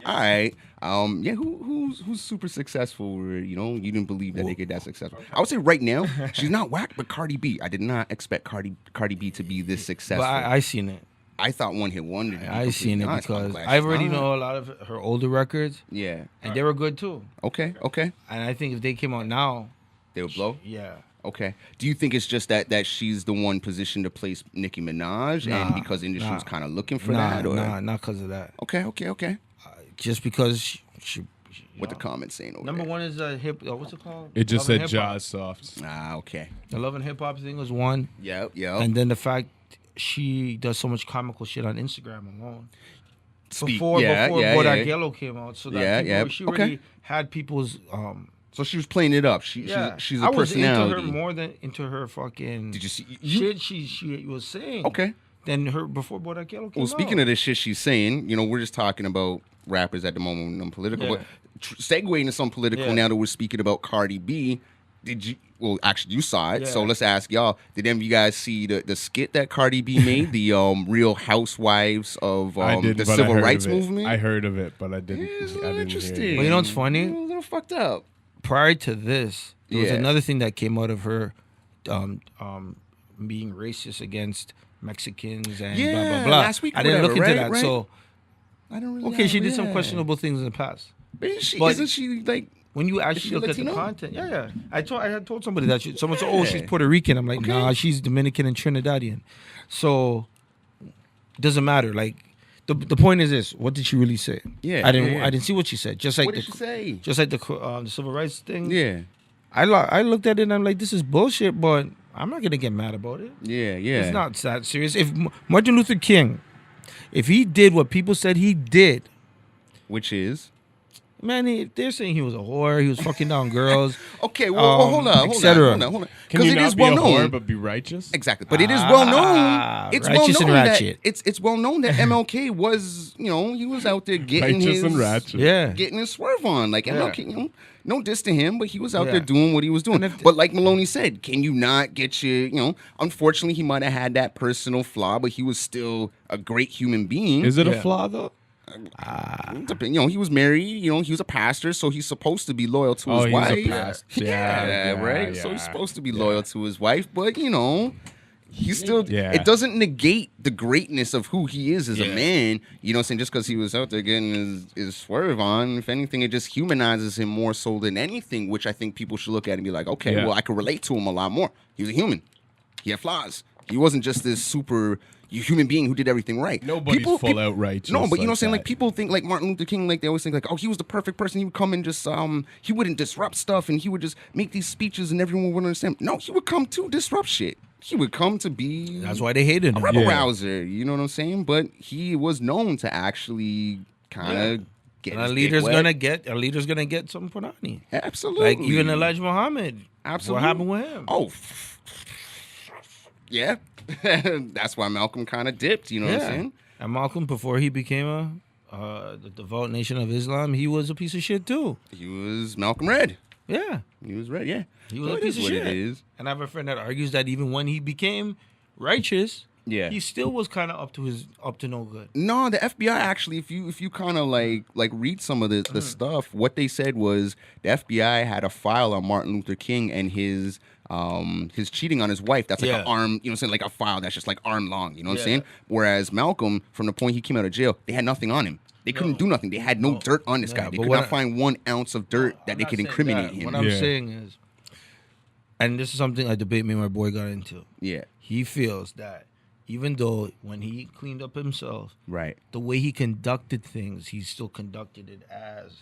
B: All right. Who's super successful? Where, you didn't believe that they get that successful. I would say right now she's not whack, but Cardi B. I did not expect Cardi B to be this successful.
C: But I seen it.
B: I thought One Hit Wonder.
C: I seen it because I already know a lot of her older records.
B: Yeah.
C: And they were good too.
B: Okay.
C: And I think if they came out now,
B: they would blow?
C: Yeah.
B: Okay. Do you think it's just that she's the one positioned to place Nicki Minaj and because the industry was kind of looking for that? Or?
C: Not because of that.
B: Okay.
C: Just because she
B: what the comments saying over
C: Number
B: there?
C: one is hip. What's it called?
A: It just said Jazz Soft.
B: Okay.
C: The Love and Hip Hop thing was one.
B: Yep.
C: And then the fact she does so much comical shit on Instagram alone. Before Bodak Yellow came out, so that she already had people's.
B: So she was playing it up. She's a personality.
C: I was into her more than into her fucking.
B: Did you see
C: shit she was saying?
B: Okay.
C: Than her before Bodak Yellow came out.
B: Well, speaking of this shit she's saying, we're just talking about rappers at the moment when I'm political, but segue into some political now that we're speaking about Cardi B. Did you? Well, actually, you saw it. So let's ask y'all. Did any of you guys see the skit that Cardi B made? The Real Housewives of the Civil Rights Movement?
A: I heard of it, but I didn't.
B: Yeah, it's
A: I didn't
B: interesting.
A: hear it.
C: Well, you know what's funny?
B: A little fucked up.
C: Prior to this, there was another thing that came out of her being racist against Mexicans and blah blah blah.
B: Last week,
C: I didn't look into that.
B: Right?
C: So
B: I don't really.
C: Okay, she did some questionable things in the past.
B: But isn't she like?
C: When you actually look Latino? At the content, I had told somebody that someone said, "Oh, she's Puerto Rican." I'm like, nah, she's Dominican and Trinidadian. So it doesn't matter. Like the point is this: what did she really say? I didn't see what she said. Just like
B: what did she say?
C: Just like the civil rights thing.
B: Yeah.
C: I looked at it and I'm like, this is bullshit, but I'm not gonna get mad about it.
B: Yeah.
C: It's not that serious. If Martin Luther King, if he did what people said he did,
B: which is.
C: Man, they're saying he was a whore. He was fucking down girls.
B: Okay, well, hold on.
A: Can you not be a whore but be righteous?
B: Exactly, but it is well known. It's
C: righteous
B: well known
C: and ratchet.
B: It's well known that MLK was, he was out there getting
A: righteous and ratchet.
B: Getting his swerve on. Like MLK, no diss to him, but he was out there doing what he was doing. But like Maloney said, can you not get unfortunately, he might have had that personal flaw, but he was still a great human being.
A: Is it a flaw though?
B: He was married. He was a pastor, so he's supposed to be loyal to his wife.
A: He's a pastor.
B: Right. So he's supposed to be loyal to his wife, but he's still. It doesn't negate the greatness of who he is as a man. Saying just because he was out there getting his swerve on, if anything, it just humanizes him more so than anything. Which I think people should look at and be like, okay, well, I could relate to him a lot more. He was a human. He had flaws. He wasn't just this super human being who did everything right.
A: Nobody's full out righteous.
B: No, but you know what I'm saying? Like people think like Martin Luther King, like they always think like, oh, he was the perfect person. He would come and just he wouldn't disrupt stuff and he would just make these speeches and everyone would understand. No, he would come to disrupt shit. he would come to be.
C: That's why they hated
B: a
C: him.
B: rebel rouser. You know what I'm saying? But he was known to actually kind of get.
C: And
B: his
C: a leader's
B: dick wet.
C: gonna get some punani.
B: Absolutely.
C: Like even Elijah Muhammad.
B: Absolutely.
C: What happened with him?
B: Oh, yeah. That's why Malcolm kind of dipped. You know what I'm saying?
C: And Malcolm, before he became the devout nation of Islam, he was a piece of shit too.
B: He was Malcolm Red.
C: Yeah.
B: He was red. Yeah.
C: He was a piece of shit.
B: It is.
C: And I have a friend that argues that even when he became righteous,
B: Yeah.
C: he still was kind of up to no good.
B: No, the FBI actually, if you kind of like read some of the stuff, what they said was the FBI had a file on Martin Luther King and his cheating on his wife. That's like an arm, you know what I'm saying, like a file that's just like arm long, you know what I'm saying? Whereas Malcolm, from the point he came out of jail, they had nothing on him. They couldn't do nothing. They had no dirt on this guy. They could not find 1 ounce of dirt that they could incriminate him.
C: What I'm saying is, and this is something I debate me and my boy got into.
B: Yeah.
C: He feels that even though when he cleaned up himself,
B: Right.
C: the way he conducted things, he still conducted it as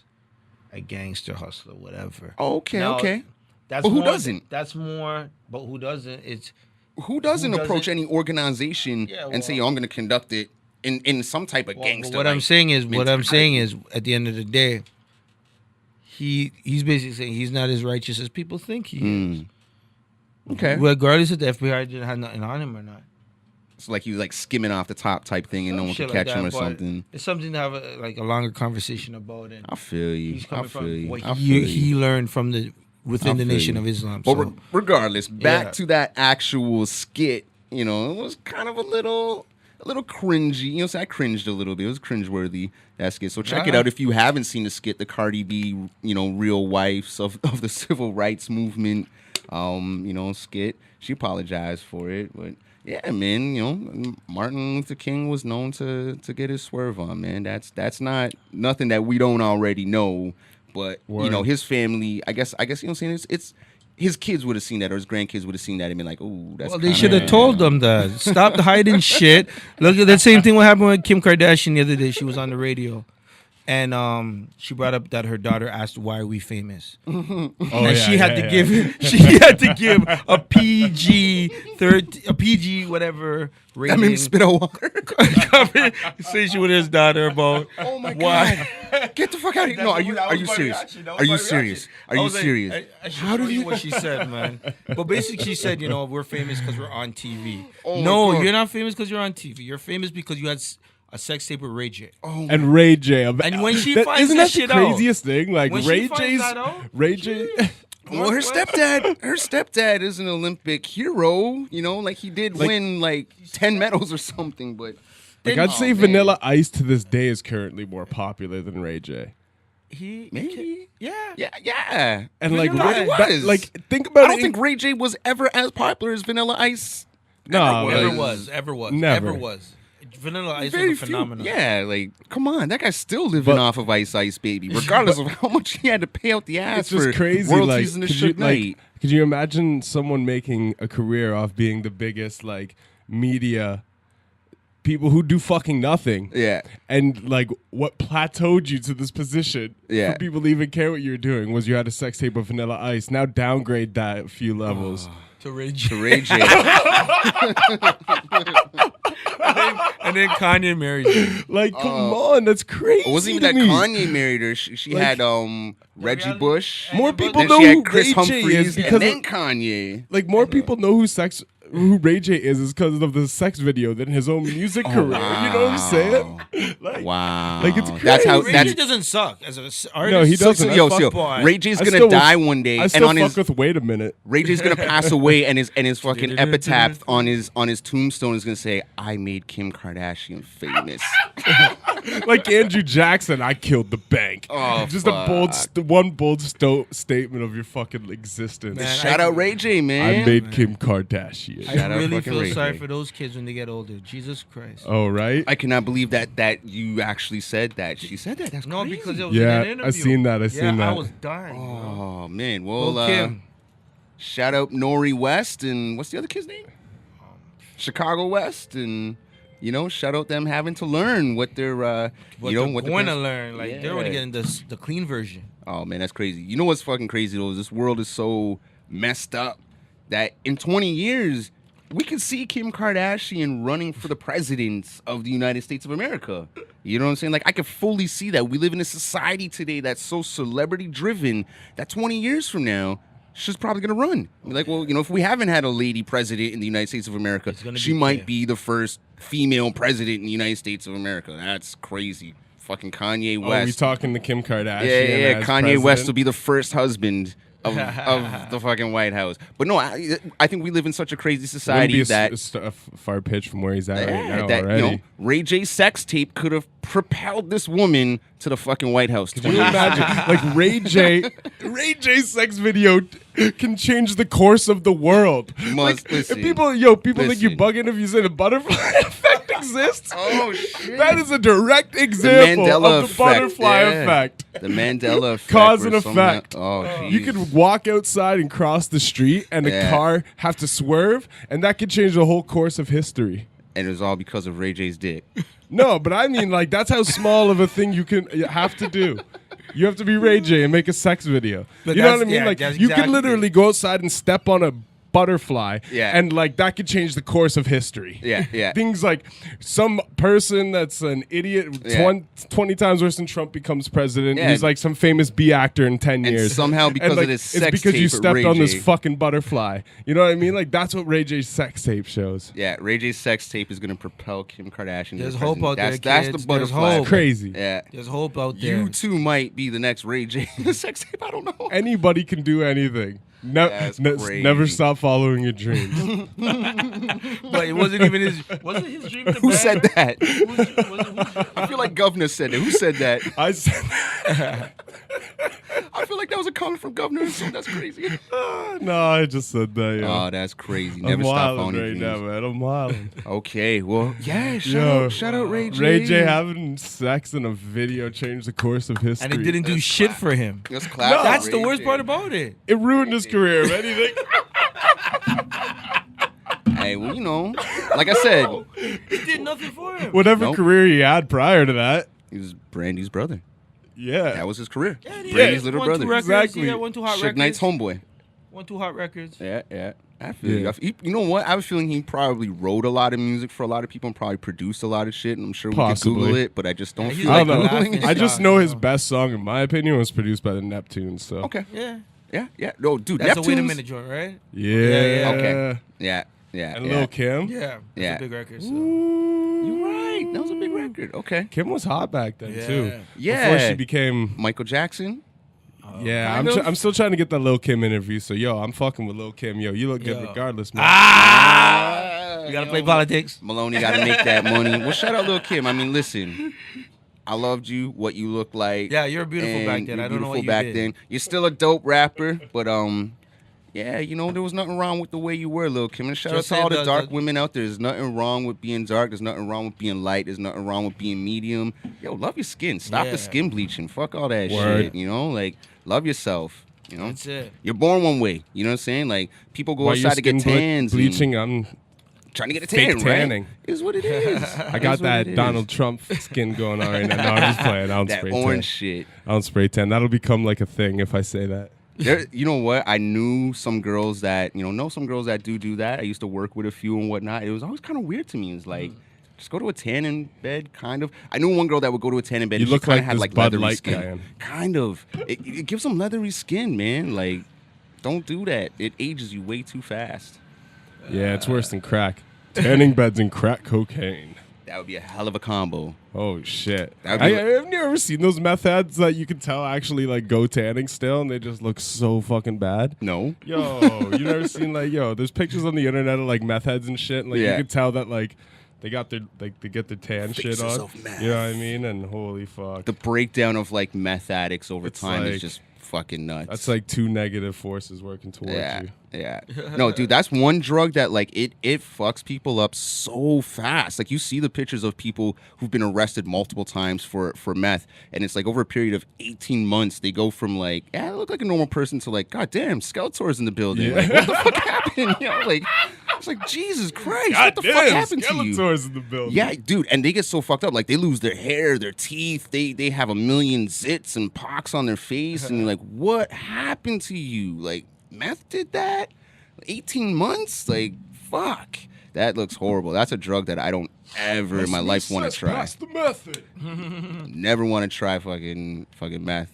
C: a gangster hustler, whatever.
B: Oh, okay,
C: Now,
B: okay.
C: That's
B: But who
C: more,
B: doesn't?
C: That's more, but who doesn't? It's
B: Who doesn't approach any organization and say, "Yo, I'm going to conduct it in some type of gangster"?
C: What I'm saying is, at the end of the day, he's basically saying he's not as righteous as people think he is.
B: Okay.
C: Regardless if the FBI didn't have nothing on him or not.
B: It's like he was like skimming off the top type thing and no one could catch him or something.
C: It's something to have a longer conversation about. And
B: I feel you.
C: He's coming from what
B: he
C: he learned from within the Nation of Islam.
B: But regardless, back to that actual skit, you know, it was kind of a little cringy. You know, so I cringed a little bit. It was cringeworthy, that skit. So check it out if you haven't seen the skit, the Cardi B, you know, real wives of the civil rights movement, you know, skit. She apologized for it, but yeah, man, you know, Martin Luther King was known to get his swerve on, man. That's not nothing that we don't already know. But you know, his family, I guess you know what I'm saying, it's his kids would have seen that, or his grandkids would have seen that and been like, "Oh, that's." Well,
C: they should have told them that. Stop hiding shit. Look at that same thing. What happened with Kim Kardashian the other day? She was on the radio, and she brought up that her daughter asked, "Why are we famous?" And she had to give a PG whatever rating.
B: I mean, spit out water.
C: Conversation with his daughter about
B: oh my god, get the fuck out of here! No, are you serious? Are you serious? Are you serious?
C: How did you? What she said, man. But basically, she said, you know, we're famous because we're on TV.
B: Oh
C: no, you're not famous because you're on TV. You're famous because you had a sex tape with Ray J.
A: Oh, and Ray J.
C: And when she finds
A: isn't
C: that
A: that
C: shit
A: the craziest thing? Like
C: when
A: Ray J.
B: Well, her stepdad is an Olympic hero. You know, like he did win like 10 medals or something. But
A: like I'd say Vanilla Ice to this day is currently more popular than Ray J.
B: Maybe.
C: Yeah.
A: And like
B: was.
A: like think about it.
B: I don't think Ray J was ever as popular as Vanilla Ice.
A: No,
C: ever was.
A: Never.
C: Vanilla Ice was a phenomenon.
B: Yeah, like, come on. That guy's still living off of Ice Ice, baby, regardless of how much he had to pay out the ass
A: it's just
B: for
A: crazy.
B: royalties and the shit night.
A: Could you imagine someone making a career off being the biggest, like, media people who do fucking nothing?
B: Yeah.
A: And, like, what plateaued you to this position
B: for
A: people to even care what you were doing was you had a sex tape with Vanilla Ice. Now downgrade that a few levels.
C: To Ray J. And then Kanye married her.
A: Like, come on, that's crazy.
B: It wasn't even that Kanye married her. She had Reggie Bush.
A: More people
B: then
A: know
B: she had
A: who
B: Chris
A: Ray J
B: Humphries,
A: is because
B: and then Kanye.
A: Like, more people know who Ray J is because of the sex video than his own music career.
B: Wow.
A: You know what I'm saying? Like,
B: wow.
A: Like, it's crazy.
B: That's how
C: Ray J doesn't suck as an artist.
A: No, he doesn't.
B: Ray J's gonna die one day,
A: I
B: and
A: still
B: on
A: fuck
B: his
A: with wait a minute.
B: Ray J's gonna pass away, and his fucking epitaph on his tombstone is gonna say, "I made Kim Kardashian famous."
A: Like Andrew Jackson, I killed the bank.
B: Oh,
A: just
B: fuck.
A: one bold statement of your fucking existence.
B: Man, shout out Ray J, man.
A: I made Kim Kardashian.
C: I really feel sorry for those kids when they get older. Jesus Christ.
A: Oh, right?
B: I cannot believe that you actually said that. She said that. That's crazy.
C: Because it was in an interview.
A: I seen that.
C: I was dying.
B: Oh, man. Well,
C: Kim.
B: shout out Nori West and what's the other kid's name? Chicago West, and you know, shout out them having to learn what they're what
C: they're going to learn. Like they're already getting the clean version.
B: Oh man, that's crazy. You know what's fucking crazy though? This world is so messed up that in 20 years, we could see Kim Kardashian running for the president of the United States of America. You know what I'm saying? Like, I could fully see that. We live in a society today that's so celebrity-driven that 20 years from now, she's probably going to run. Like, well, you know, if we haven't had a lady president in the United States of America, she might be the first female president in the United States of America. That's crazy. Fucking Kanye West.
A: Oh, we talking to Kim Kardashian.
B: Yeah. Kanye
A: president?
B: West will be the first husband of the fucking White House. But no, I think we live in such a crazy society
A: Wouldn't be a far pitch from where he's at right now already.
B: You know, Ray J's sex tape could have propelled this woman to the fucking White House.
A: Can you imagine? Like Ray J's sex video can change the course of the world.
B: Listen,
A: people think you bugging if you say the butterfly effect exists.
B: Oh shit!
A: That is a direct example of the butterfly effect.
B: The Mandela effect.
A: Cause and effect.
B: Oh,
A: you could walk outside and cross the street, and a car have to swerve, and that could change the whole course of history.
B: And it was all because of Ray J's dick.
A: No, but I mean, like, that's how small of a thing you have to do. You have to be Ray J and make a sex video.
C: But
A: you know what I mean?
C: yeah,
A: like,
C: that's
A: you
C: exactly
A: could literally go outside and step on a butterfly, and like that could change the course of history.
B: Yeah.
A: Things like some person that's an idiot 20 times worse than Trump becomes president.
B: Yeah.
A: He's like some famous B actor in 10
B: And
A: years.
B: somehow because
A: and, like,
B: of this
A: it's
B: sex
A: because
B: tape
A: you
B: of
A: stepped
B: Ray
A: on this
B: J.
A: fucking butterfly. You know what I mean? Like that's what Ray J's sex tape shows.
B: Yeah, Ray J's sex tape is gonna propel Kim Kardashian.
C: There's
B: to
C: hope
B: president.
C: out there,
B: That's
C: kids.
B: the butterfly.
C: There's hope.
A: Crazy.
B: Yeah.
C: There's hope out there.
B: You too might be the next Ray J. The sex tape, I don't know.
A: Anybody can do anything.
B: That's crazy.
A: Never stop following your dreams.
C: But it wasn't even his. Was it his dream?
B: Who said that? I feel like Governor said it. Who said that?
A: I said
B: I feel like that was a comment from Governor. So that's crazy.
A: no, I just said that. Yo.
B: Oh, that's crazy.
A: I'm
B: Never stop
A: wilding
B: following your
A: right
B: dreams.
A: now, man. I'm wilding.
B: Okay, well, yeah. Shout out Ray J.
A: Ray J having sex in a video changed the course of history.
C: And it didn't do shit for him.
B: That's classic.
C: That's the
B: Ray
C: worst
B: J.
C: part about it.
A: It ruined his career. If anything.
B: Hey, well, you know, like I said,
C: It did nothing for him.
A: Whatever
B: Nope.
A: career he had prior to that.
B: he was Brandy's brother.
A: Yeah.
B: That was his career.
C: Yeah,
B: Brandy's little brother.
A: Exactly.
C: Yeah, 1-2 hot
B: Suge
C: records.
B: Knight's homeboy.
C: 1-2 hot records.
B: Yeah. I feel you. You know what? I have a feeling he probably wrote a lot of music for a lot of people and probably produced a lot of shit. And I'm sure we
A: Possibly.
B: could Google it, but I just don't
C: Yeah,
B: feel
A: I
B: like
A: don't know.
B: Googling it.
A: I just know his best song, in my opinion, was produced by the Neptunes. So.
B: Okay.
C: Yeah.
B: Yeah. No, dude,
C: That's
B: Neptunes.
C: a wait a minute joint, right?
A: Yeah.
B: Okay. Yeah.
A: And Lil Kim.
C: Yeah. That's
B: Yeah.
C: a big record. So.
B: You're right. That was a big record. Okay.
A: Kim was hot back then
C: Yeah.
A: too.
B: Yeah.
A: Before she became.
B: Michael Jackson.
A: Yeah,
B: kind of.
A: I'm still trying to get that Lil Kim interview. So yo, I'm fucking with Lil Kim. Yo, you look good
C: Yo.
A: regardless, man.
C: You gotta play politics.
B: Maloney got to make that money. Well, shout out Lil Kim. I mean, listen. I loved you, what you look like.
C: Yeah, you're beautiful
B: and
C: back then.
B: you're
C: I don't know what
B: beautiful
C: you
B: back
C: did.
B: then. You're still a dope rapper, but yeah, you know, there was nothing wrong with the way you were, Lil Kim. And shout
C: Just
B: out to all
C: say
B: the
C: the-
B: dark women out there. There's nothing wrong with being dark. There's nothing wrong with being light. There's nothing wrong with being medium. Yo, love your skin. Stop
C: Yeah.
B: the skin bleaching. Fuck all that
A: Word.
B: shit. You know, like, love yourself. You know,
C: That's it.
B: you're born one way. You know what I'm saying? Like, people go
A: Why your
B: outside to get
A: skin
B: tans. and
A: bleaching. I'm
B: trying to get a
A: fake
B: tan,
A: tanning.
B: right? Is what it is.
A: I got that Donald Trump skin going on right now. No, I'm just playing. I don't
B: That
A: spray
B: orange
A: tan.
B: shit.
A: I don't spray tan. That'll become like a thing if I say that.
B: There, you know what? I knew some girls that, know some girls that do that. I used to work with a few and whatnot. It was always kind of weird to me. It was like, just go to a tan in bed, kind of. I knew one girl that would go to a tan in bed.
A: You
B: and
A: look
B: she kinda
A: like
B: had
A: this
B: like
A: Bud
B: leathery
A: Light
B: skin.
A: guy.
B: Kind of. It gives them leathery skin, man. Like, don't do that. It ages you way too fast.
A: Yeah, it's worse than crack. Tanning beds and crack cocaine.
B: That would be a hell of a combo.
A: Oh shit!
B: That'd be
A: Have you ever seen those meth heads that you can tell actually like go tanning still, and they just look so fucking bad?
B: No.
A: Yo, you never seen like there's pictures on the internet of like meth heads and shit, and like
B: Yeah.
A: you can tell that like they got their like they get their tan shit
B: Faces
A: on.
B: of meth.
A: You know what I mean? And holy fuck,
B: The breakdown of like meth addicts over
A: It's
B: time
A: like-
B: is just fucking nuts.
A: that's like two negative forces working towards you.
B: Yeah. No, dude, that's one drug that like it fucks people up so fast. Like you see the pictures of people who've been arrested multiple times for meth, and it's like over a period of 18 months, they go from like, I look like a normal person to like, God damn, Skeletor's in the building.
A: Yeah.
B: Like, what the fuck happened? Like it's like Jesus Christ, what the fuck happened to you?
A: Skeletor's in the building.
B: Yeah, dude, and they get so fucked up. Like they lose their hair, their teeth. They have a million zits and pox on their face, and you're like, what happened to you? Like meth did that? 18 months? Like fuck. That looks horrible. That's a drug that I don't ever in my life want to try.
A: That's the method.
B: Never want to try fucking meth.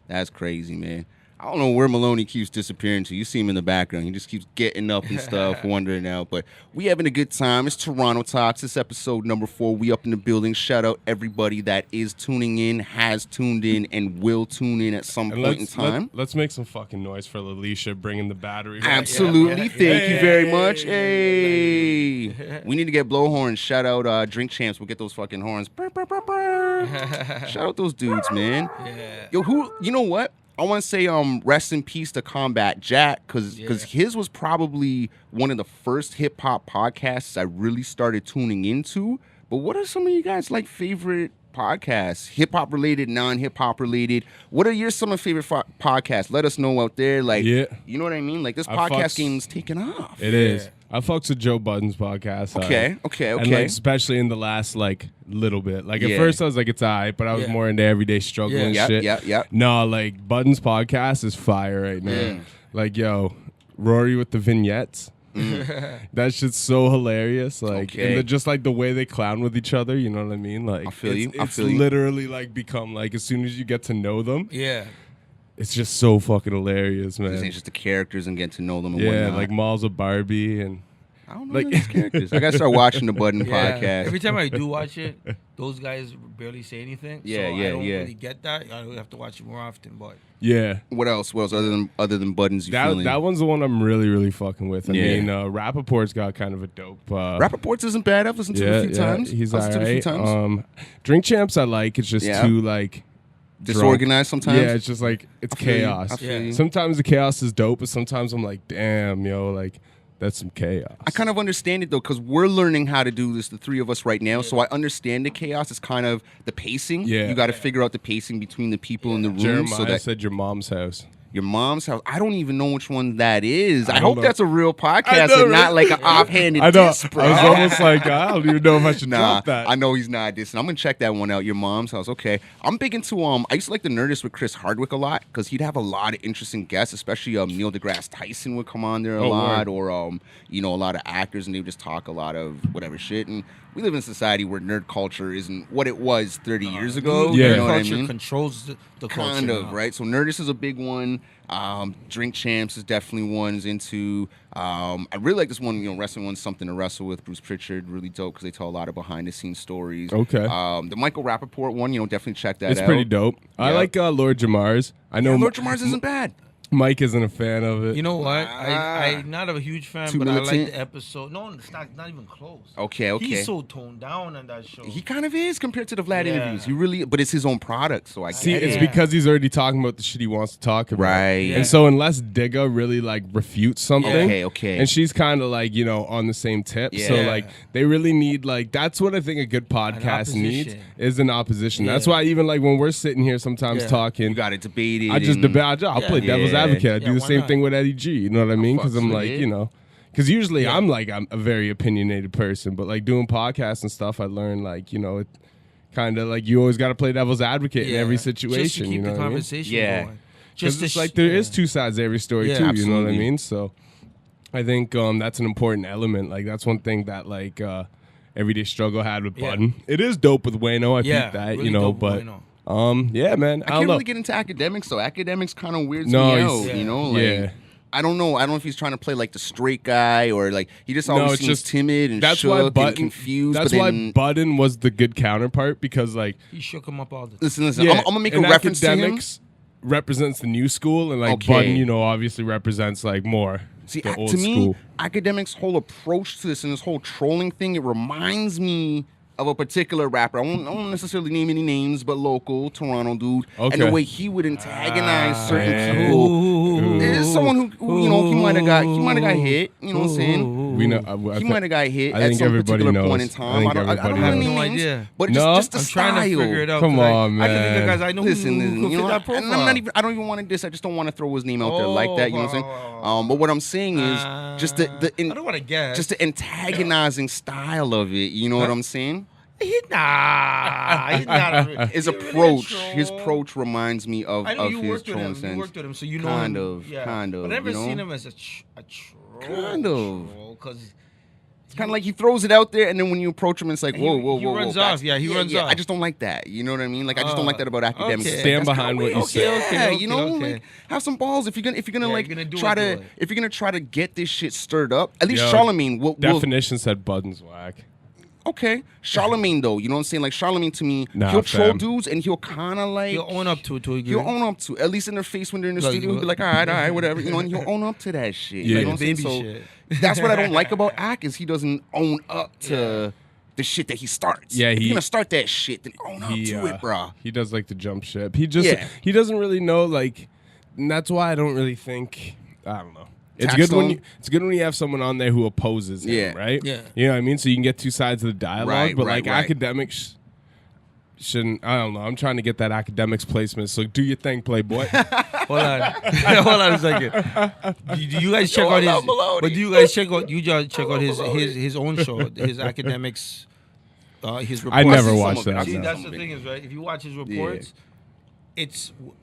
B: That's crazy, man. I don't know where Maloney keeps disappearing to. You see him in the background. He just keeps getting up and stuff, wandering out. But we having a good time. It's Turono Talks. This episode number 4. We up in the building. Shout out everybody that is tuning in, has tuned in, and will tune in at some point in time.
A: Let's make some fucking noise for Lalisha bringing the battery.
B: Absolutely. Thank you very much. Hey. We need to get blowhorns. Shout out Drink Champs. We'll get those fucking horns. Brr, brr, brr, brr. Shout out those dudes, man.
C: Yeah.
B: Yo, you know what? I want to say rest in peace to Combat Jack, because his was probably one of the first hip-hop podcasts I really started tuning into. But what are some of you guys' like favorite podcasts? Hip-hop related, non-hip-hop related. What are some of your favorite podcasts? Let us know out there. Like, you know what I mean? Like, this podcast game's taking off.
A: It is. I fucks with Joe Budden's podcast.
B: Okay.
A: And like, especially in the last like little bit. Like at first I was like, it's alright, but I was more into everyday struggle and shit.
B: Yeah.
A: No, like Budden's podcast is fire right now.
B: Yeah.
A: Like, yo, Rory with the vignettes. That shit's so hilarious. Like, and just like the way they clown with each other, you know what I mean? Like,
B: I feel you.
A: It's literally like become like as soon as you get to know them.
C: Yeah.
A: It's just so fucking hilarious, man.
B: It's just the characters and getting to know them and
A: whatnot.
B: whatnot.
A: Like Miles of Barbie and
B: I don't know these characters. I gotta start watching the Budden podcast.
C: Every time I do watch it, those guys barely say anything. I don't really get that. I have to watch it more often. But
B: what else? Other than Budden's?
A: That one's the one I'm really, really fucking with. I mean, Rappaport's got kind of a dope.
B: Rappaport's isn't bad. I've listened to it a few times.
A: He's alright. Drink Champs I like. It's just too like
B: disorganized sometimes.
A: Yeah, it's just like it's chaos. Sometimes the chaos is dope, but sometimes I'm like, damn, yo, like that's some chaos.
B: I kind of understand it though, because we're learning how to do this, the three of us right now. So I understand the chaos. It's kind of the pacing. Yeah, you got to figure out the pacing between the people in the room.
A: Jeremiah
B: so that
A: said your mom's house.
B: Your mom's house. I don't even know which one that is. I hope that's a real podcast and not like an offhanded diss, bro.
A: I was almost like, I don't even know if I should drop that.
B: I know he's not dissing. I'm going to check that one out. Your mom's house. Okay. I'm big into, I used to like the Nerdist with Chris Hardwick a lot because he'd have a lot of interesting guests, especially Neil deGrasse Tyson would come on there a lot, or, a lot of actors, and they would just talk a lot of whatever shit. And we live in a society where nerd culture isn't what it was 30 years ago.
C: Yeah.
B: You know what I mean?
C: Controls the culture.
B: Kind of, right? So Nerdist is a big one. Drink Champs is definitely one's into. I really like this one, wrestling one, Something to Wrestle with, Bruce Pritchard, really dope because they tell a lot of behind the scenes stories.
A: Okay.
B: The Michael Rappaport one, definitely check that out.
A: It's pretty dope. I like Lord Jamar's. I know
B: Lord Jamar's isn't bad.
A: Mike isn't a fan of it.
C: You know what? I'm not a huge fan, but militant. I like the episode. No, it's not even close.
B: Okay.
C: He's so toned down on that show.
B: He kind of is compared to the Vlad interviews. He really, but it's his own product, so I
A: see. It's because he's already talking about the shit he wants to talk about,
B: right?
A: Yeah. And so unless Digga really like refutes something,
B: okay,
A: and she's kind of like on the same tip, so like they really need like that's what I think a good podcast needs is an opposition. That's why even like when we're sitting here sometimes talking,
B: you got to debate it.
A: I just debate. I'll play devil's advocate. I do the same thing with Eddie G. You know what I mean? Because I'm like, because usually I'm a very opinionated person, but like doing podcasts and stuff, I learned like, it kind of like you always got to play devil's advocate in every situation.
C: Just to keep the conversation going.
A: Just it's like there is two sides to every story too. Absolutely. You know what I mean? So I think that's an important element. Like that's one thing that like Everyday Struggle had with Budden. It is dope with Wayno. I think that,
C: really
A: but. Man.
B: I can't really get into academics, though. Academics kind of weirds me out, Like, I don't know. I don't know if he's trying to play like the straight guy or like he just always seems timid and shook and confused.
A: That's why Budden was the good counterpart because like
C: he shook him up all the time.
B: Listen. I'm gonna make a reference to him.
A: Represents the new school and like Budden, obviously represents like more.
B: See,
A: the old
B: to me,
A: school.
B: Academics' whole approach to this and this whole trolling thing, it reminds me of a particular rapper. I won't necessarily name any names, but local Toronto dude. Okay. And the way he would antagonize certain people. There's someone who he might have got hit. You know what I'm saying?
A: We know
B: he might have got hit at some particular point in time. I don't have
C: no idea.
B: But it's just the style.
C: I'm trying to figure it out.
A: Come on, man.
C: I can think of guys I know who fit that profile.
B: And I don't even want to diss. I just don't want to throw his name out there like that. You know what I'm saying? But what I'm saying is just I don't want to guess. Just the antagonizing style of it. You know what I'm saying?
C: He's not.
B: His approach reminds me of his trolling sense.
C: You worked with him, so you know
B: kind
C: him.
B: of.
C: But I've never seen him as a troll.
B: Kind of.
C: Because
B: It's kind of like he throws it out there, and then when you approach him, it's like, whoa.
C: He runs off. Yeah, he runs off.
B: I just don't like that. You know what I mean? Like, I just don't like that about academics.
C: Okay.
A: Stand behind what you say.
C: Okay,
B: you know, like, have some balls. If you're gonna try to get this shit stirred up, at least Charlemagne will.
A: Definition said Budden's whack.
B: Okay, Charlemagne though, you know what I'm saying? Like Charlemagne to me, he'll troll dudes and he'll kind of like
C: he'll own up to it.
B: He'll own up to at least in their face when they're in the studio. He'll be like, all right, whatever, you know, and he'll own up to that shit.
A: Yeah,
B: you know what I'm saying? So that's what I don't like about Ak is he doesn't own up to the shit that he starts.
A: Yeah,
B: if you're gonna start that shit, then own up to it, bro.
A: He does like the jump ship. He doesn't really know like, and that's why I don't really think I don't know. It's good when you have someone on there who opposes him, right?
C: Yeah.
A: You know what I mean? So you can get two sides of the dialogue, but
B: right.
A: academics shouldn't. I don't know. I'm trying to get that academics placement. So do your thing, Playboy.
C: Hold on a second. Do you guys check out his? But do you guys check out? You just check out his own show, his academics, his reports.
A: I never watched that.
C: See, that's the thing is right. If you watch his reports,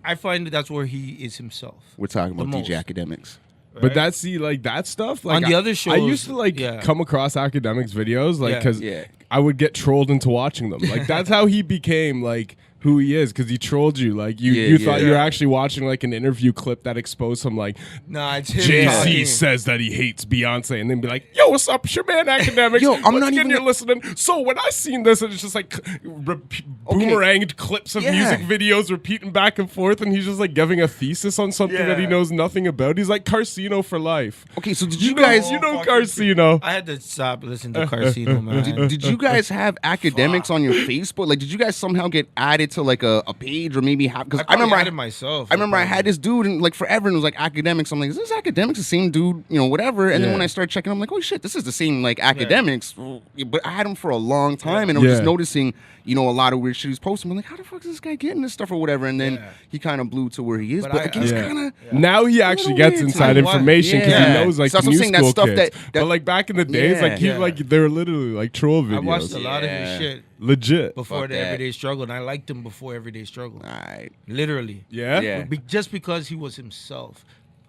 C: I find that's where he is himself.
B: We're talking about DJ Academics.
A: Right? But that stuff, like
C: on the other shows,
A: I used to come across academics videos, like because I would get trolled into watching them. Like that's how he became like who he is, because he trolled you. Like you thought you were actually watching like an interview clip that exposed him. Like,
C: nah, it's him.
A: JC says that he hates Beyonce, and then be like, "Yo, what's up, it's your man Academics?
B: Yo, I'm not even
A: you're listening." So when I seen this, and it's just like boomeranged clips of music videos repeating back and forth, and he's just like giving a thesis on something that he knows nothing about. He's like Carcino for life.
B: Okay, so did you guys?
A: You know Carcino.
C: I had to stop listening to Carcino, man.
B: Did you guys have Academics on your Facebook? Like, did you guys somehow get added to like a page or maybe have? Because I remember I had it
C: myself.
B: I remember I had this dude and like forever and it was like Academics. I'm like, is this Academics the same dude? You know, whatever. And then when I started checking, I'm like, oh shit, this is the same like Academics. But I had him for a long time and I was just noticing, you know, a lot of weird shit he's posting. I'm like, how the fuck is this guy getting this stuff or whatever? And then he kind of blew to where he is. But again, it's kind of
A: now he actually gets inside information because he knows like the new school kids. But like back in the days, like they were literally like troll videos.
C: I watched a lot of his shit.
A: Legit.
C: Before the Everyday Struggle, and I liked him before Everyday Struggle.
B: All right.
C: Literally.
A: Yeah?
C: Just because he was himself.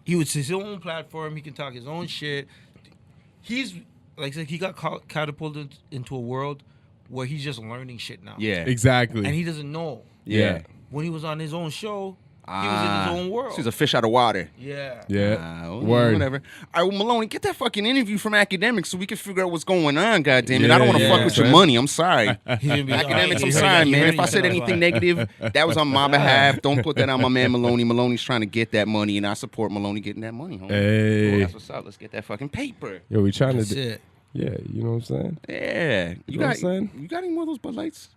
C: He was his own platform. He can talk his own shit. He's, like I said, he got catapulted into a world where he's just learning shit now.
B: Yeah.
A: Exactly.
C: And he doesn't know.
A: Yeah.
C: When he was on his own show, he was in his own world.
B: He's a fish out of water.
C: Yeah.
B: Word. Whatever. All right, well, Maloney, get that fucking interview from Academics so we can figure out what's going on, goddammit. I don't want to fuck with your money. I'm sorry. Academics, I'm sorry, man. If I said anything negative, that was on my behalf. Don't put that on my man Maloney. Maloney's trying to get that money, and I support Maloney getting that money, homie.
A: Hey.
B: Oh, that's what's up. Let's get that fucking paper.
A: Yo, we trying
C: That's
A: to
C: it.
A: Yeah, you know what I'm saying?
B: Yeah.
A: You know what I'm saying?
B: You got any more of those Bud Lights?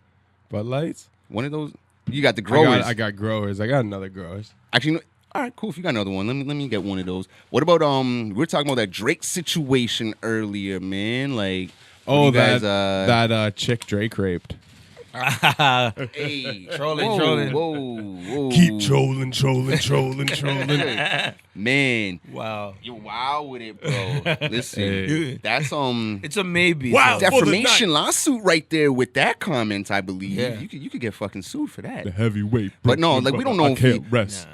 A: Bud Lights?
B: One of those? You got the growers.
A: I got growers. I got another growers.
B: Actually, no, all right, cool. If you got another one, let me get one of those. What about we were talking about that Drake situation earlier, man. Like,
A: that chick Drake raped.
B: Hey,
C: trolling.
B: Whoa.
A: Keep trolling.
B: Man.
C: Wow.
B: You're wild with it, bro. Listen, that's
C: It's a maybe.
A: Wow.
B: defamation lawsuit right there with that comment, I believe.
C: Yeah.
B: You could get fucking sued for that.
A: The heavyweight.
B: But no, like we don't know